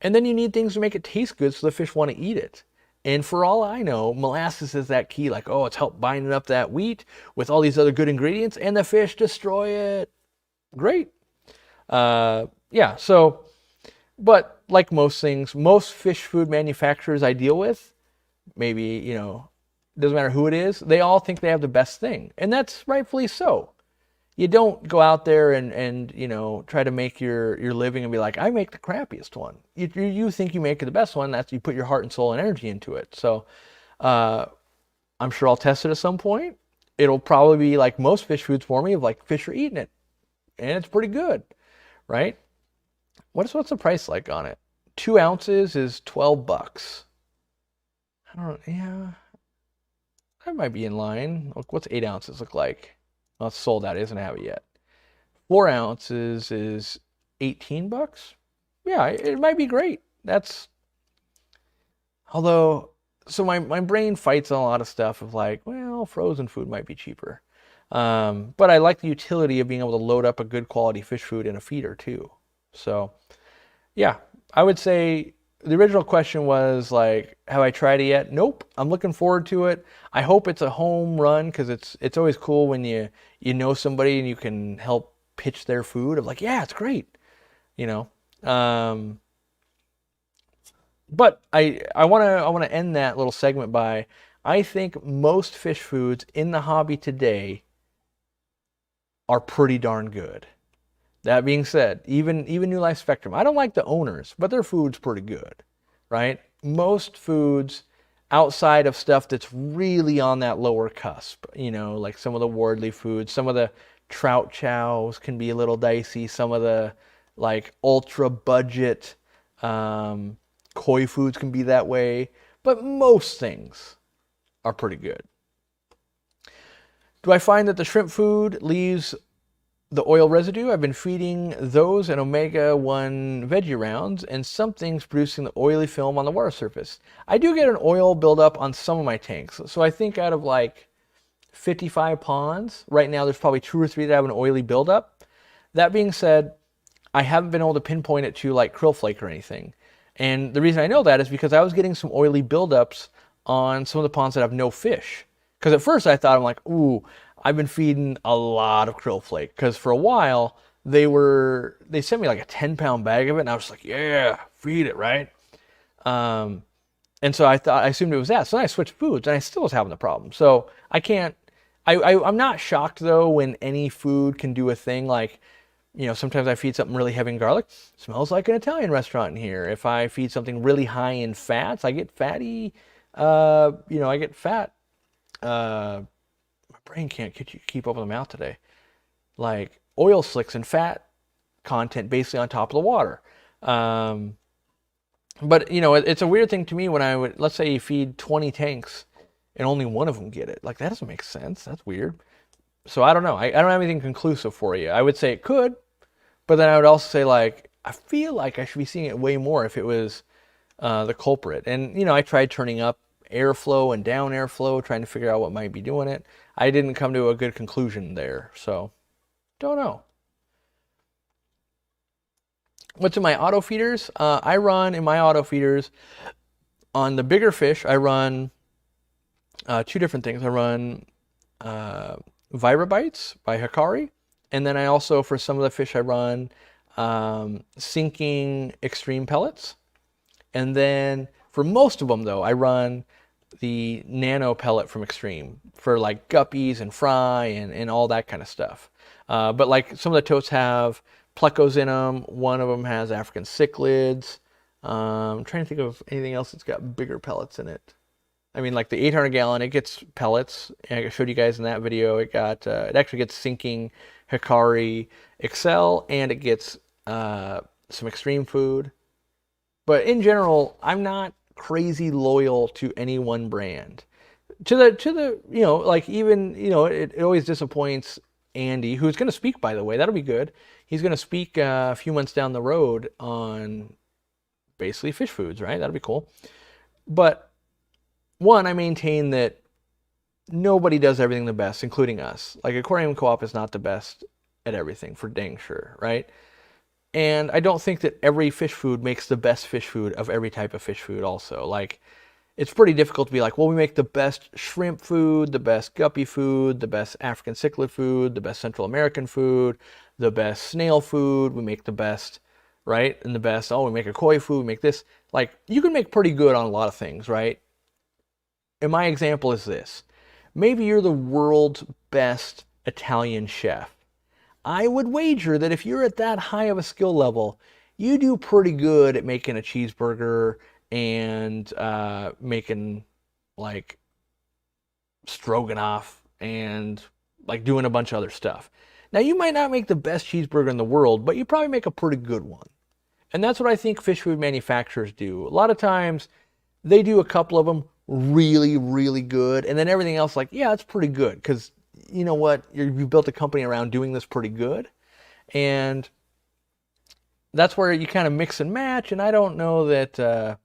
And then you need things to make it taste good so the fish want to eat it. And for all I know, molasses is that key. Like, oh, it's helped binding up that wheat with all these other good ingredients and the fish destroy it. Great. Yeah, so, but like most things, most fish food manufacturers I deal with maybe, doesn't matter who it is, they all think they have the best thing. And that's rightfully so. You don't go out there and try to make your living and be like, I make the crappiest one. You think you make the best one. That's, you put your heart and soul and energy into it. So I'm sure I'll test it at some point. It'll probably be like most fish foods for me, of like fish are eating it, and it's pretty good, right? What's the price like on it? 2 ounces is $12. I don't know. Yeah, that might be in line. What's 8 ounces look like? Well, it's sold out. It doesn't have it yet. 4 ounces is $18. Yeah, it might be great. Although, so my brain fights on a lot of stuff of like, well, frozen food might be cheaper. But I like the utility of being able to load up a good quality fish food in a feeder too. So yeah, I would say the original question was like, have I tried it yet? Nope. I'm looking forward to it. I hope it's a home run, because it's always cool when you know somebody and you can help pitch their food of like, yeah, it's great. But I want to end that little segment by, I think most fish foods in the hobby today are pretty darn good. That being said, even New Life Spectrum, I don't like the owners, but their food's pretty good, right? Most foods outside of stuff that's really on that lower cusp, like some of the Wardley foods, some of the trout chows can be a little dicey, some of the like ultra budget koi foods can be that way, but most things are pretty good. Do I find that the shrimp food leaves the oil residue? I've been feeding those and omega-1 veggie rounds, and something's producing the oily film on the water surface. I do get an oil buildup on some of my tanks. So I think out of like 55 ponds, right now there's probably 2 or 3 that have an oily buildup. That being said, I haven't been able to pinpoint it to like krill flake or anything. And the reason I know that is because I was getting some oily buildups on some of the ponds that have no fish. Because at first I thought, I'm like, ooh, I've been feeding a lot of krill flake. Because for a while, they sent me like a 10-pound bag of it, and I was like, yeah, feed it, right? And so I assumed it was that. So then I switched foods, and I still was having the problem. So I'm not shocked though when any food can do a thing like, sometimes I feed something really heavy in garlic, smells like an Italian restaurant in here. If I feed something really high in fats, I get fatty, I get fat. My brain can't keep up with the mouth today. Like oil slicks and fat content basically on top of the water. But it's a weird thing to me when let's say you feed 20 tanks and only one of them get it. Like that doesn't make sense. That's weird. So I don't know. I don't have anything conclusive for you. I would say it could, but then I would also say like, I feel like I should be seeing it way more if it was the culprit. And, I tried turning up airflow and down airflow, trying to figure out what might be doing it. I didn't come to a good conclusion there. So don't know. What's in my auto feeders? I run in my auto feeders on the bigger fish. I run 2 different things. I run Vibrabites by Hikari, and then I also, for some of the fish, I run sinking Xtreme pellets, and then for most of them though, I run the nano pellet from Xtreme for like guppies and fry and all that kind of stuff. But like some of the totes have plecos in them. One of them has African cichlids. I'm trying to think of anything else that's got bigger pellets in it. I mean, like the 800 gallon, it gets pellets. I showed you guys in that video. It actually gets sinking Hikari Excel, and it gets some Xtreme food. But in general, I'm not crazy loyal to any one brand. To the like even it always disappoints Andy, who's going to speak, by the way. That'll be good. He's going to speak a few months down the road on basically fish foods, right? That'll be cool. But one, I maintain that nobody does everything the best, including us. Like Aquariumcoop is not the best at everything, for dang sure, right? And I don't think that every fish food makes the best fish food of every type of fish food also. Like, it's pretty difficult to be like, well, we make the best shrimp food, the best guppy food, the best African cichlid food, the best Central American food, the best snail food, we make the best, right? And the best, we make a koi food, we make this. Like, you can make pretty good on a lot of things, right? and my example is this. Maybe you're the world's best Italian chef. I would wager that if you're at that high of a skill level, you do pretty good at making a cheeseburger and making like stroganoff and like doing a bunch of other stuff. Now, you might not make the best cheeseburger in the world, but you probably make a pretty good one. And that's what I think fish food manufacturers do. A lot of times they do a couple of them really, really good, and then everything else like, yeah, it's pretty good because you know what? You built a company around doing this pretty good. And that's where you kind of mix and match. And I don't know that,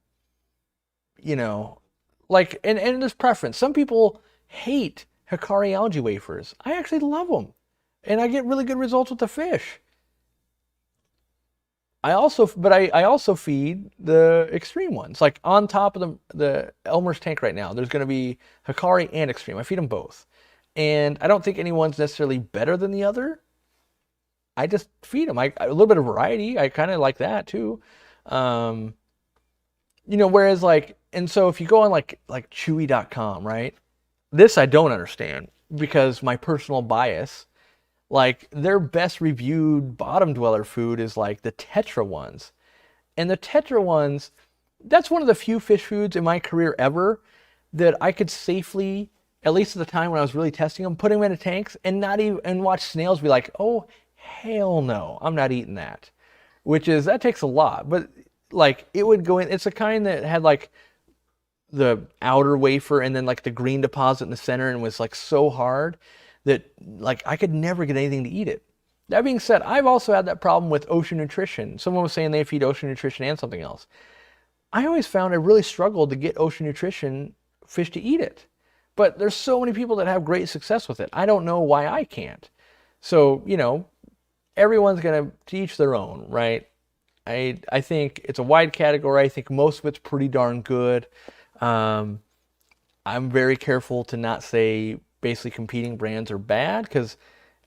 you know, like, and there's preference. Some people hate Hikari algae wafers. I actually love them. And I get really good results with the fish. I also feed the Xtreme ones. Like on top of the Elmer's tank right now, there's going to be Hikari and Xtreme. I feed them both. And I don't think anyone's necessarily better than the other. I just feed them. A little bit of variety. I kind of like that too. You know, whereas like, and so if you go on like chewy.com, right? This I don't understand because my personal bias, like their best reviewed bottom dweller food is like the Tetra ones. And the Tetra ones, that's one of the few fish foods in my career ever that I could safely, at least at the time when I was really testing them, put them into tanks and not even, and watch snails be like, oh, hell no, I'm not eating that. That takes a lot. But like it would go in, it's a kind that had like the outer wafer and then like the green deposit in the center and was like so hard that like I could never get anything to eat it. That being said, I've also had that problem with Ocean Nutrition. Someone was saying they feed Ocean Nutrition and something else. I always found I really struggled to get Ocean Nutrition fish to eat it. But there's so many people that have great success with it. I don't know why I can't. So, you know, everyone's going to each their own, right? I think it's a wide category. I think most of it's pretty darn good. I'm very careful to not say basically competing brands are bad because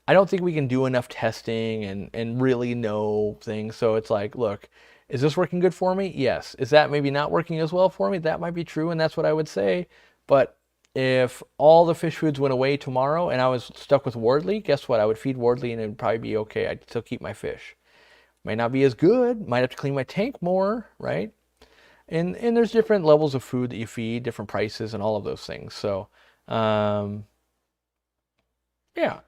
I don't think we can do enough testing and really know things. So it's like, look, is this working good for me? Yes. Is that maybe not working as well for me? That might be true, and that's what I would say. But if all the fish foods went away tomorrow and I was stuck with Wardley, guess what? I would feed Wardley and it'd probably be okay. I'd still keep my fish. Might not be as good. Might have to clean my tank more, right? And there's different levels of food that you feed, different prices, and all of those things. So, yeah,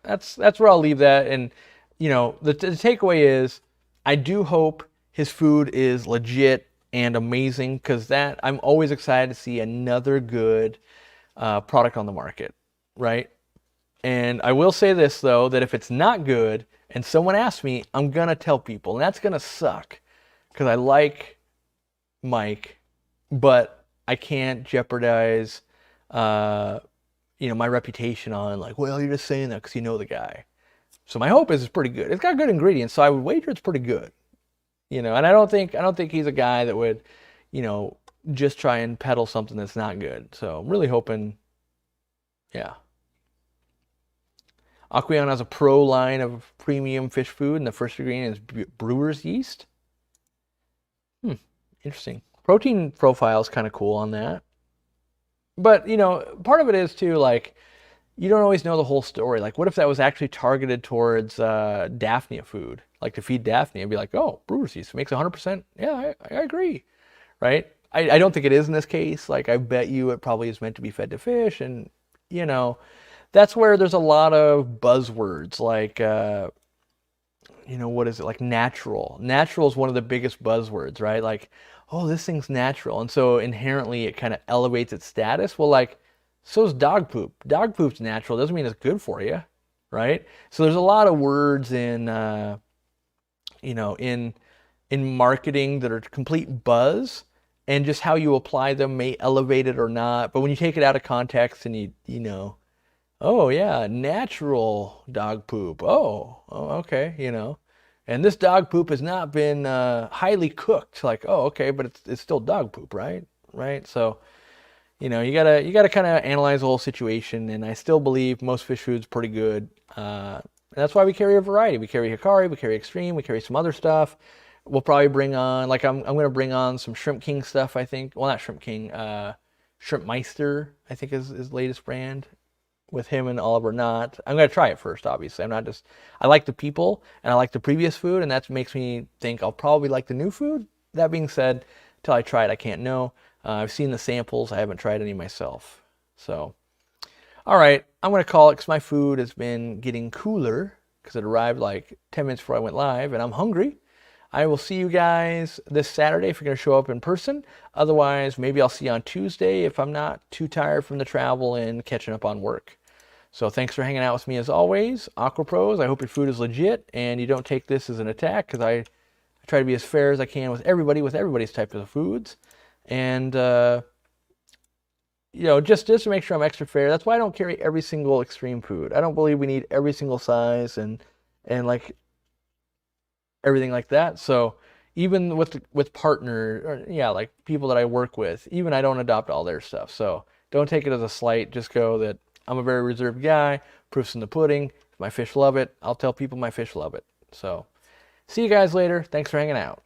that's where I'll leave that. And you know, the takeaway is, I do hope his food is legit and amazing because that I'm always excited to see another good product on the market, right? And I will say this though, that if it's not good and someone asks me, I'm gonna tell people, and that's gonna suck because I like Mike, but I can't jeopardize you know, my reputation on like, well, you're just saying that because you know the guy. So my hope is it's pretty good. It's got good ingredients, so I would wager it's pretty good. You know, and I don't think he's a guy that would, you know, just try and peddle something that's not good. So I'm really hoping, yeah. Aquarium has a pro line of premium fish food, and the first ingredient is brewer's yeast. Interesting. Protein profile is kind of cool on that. But, you know, part of it is too, like, you don't always know the whole story. Like, what if that was actually targeted towards Daphnia food? Like, to feed Daphnia and be like, oh, brewer's yeast makes 100%. Yeah, I agree, right? I don't think it is in this case. Like, I bet you it probably is meant to be fed to fish. And, you know, that's where there's a lot of buzzwords. Like, you know, what is it? Like natural. Natural is one of the biggest buzzwords, right? Like, oh, this thing's natural. And so inherently it kind of elevates its status. Well, like, so is dog poop. Dog poop's natural. Doesn't mean it's good for you, right? So there's a lot of words in, you know, in marketing that are complete buzz, and just how you apply them may elevate it or not. But when you take it out of context and you know, oh yeah, natural dog poop. Oh, okay, you know. And this dog poop has not been highly cooked. Like, oh, okay, but it's still dog poop, right? Right? So, you know, you gotta kind of analyze the whole situation. And I still believe most fish food's pretty good. And that's why we carry a variety. We carry Hikari, we carry Xtreme, we carry some other stuff. We'll probably bring on, like, I'm gonna bring on some Shrimp King stuff, I think. Well, not Shrimp King, Shrimp Meister, I think is his latest brand, with him and Oliver Knott. I'm gonna try it first, obviously. I'm not just, I like the people and I like the previous food, and that makes me think I'll probably like the new food. That being said, until I try it, I can't know. I've seen the samples, I haven't tried any myself. So, all right, I'm gonna call it because my food has been getting cooler because it arrived like 10 minutes before I went live, and I'm hungry. I will see you guys this Saturday if you're going to show up in person. Otherwise, maybe I'll see you on Tuesday if I'm not too tired from the travel and catching up on work. So thanks for hanging out with me as always. Aqua Pros, I hope your food is legit and you don't take this as an attack, because I try to be as fair as I can with everybody, with everybody's type of foods. And, just to make sure I'm extra fair, that's why I don't carry every single Xtreme food. I don't believe we need every single size and like everything like that. So even with partner, or like people that I work with, even I don't adopt all their stuff. So don't take it as a slight. Just go that I'm a very reserved guy. Proof's in the pudding. If my fish love it, I'll tell people my fish love it. So see you guys later. Thanks for hanging out.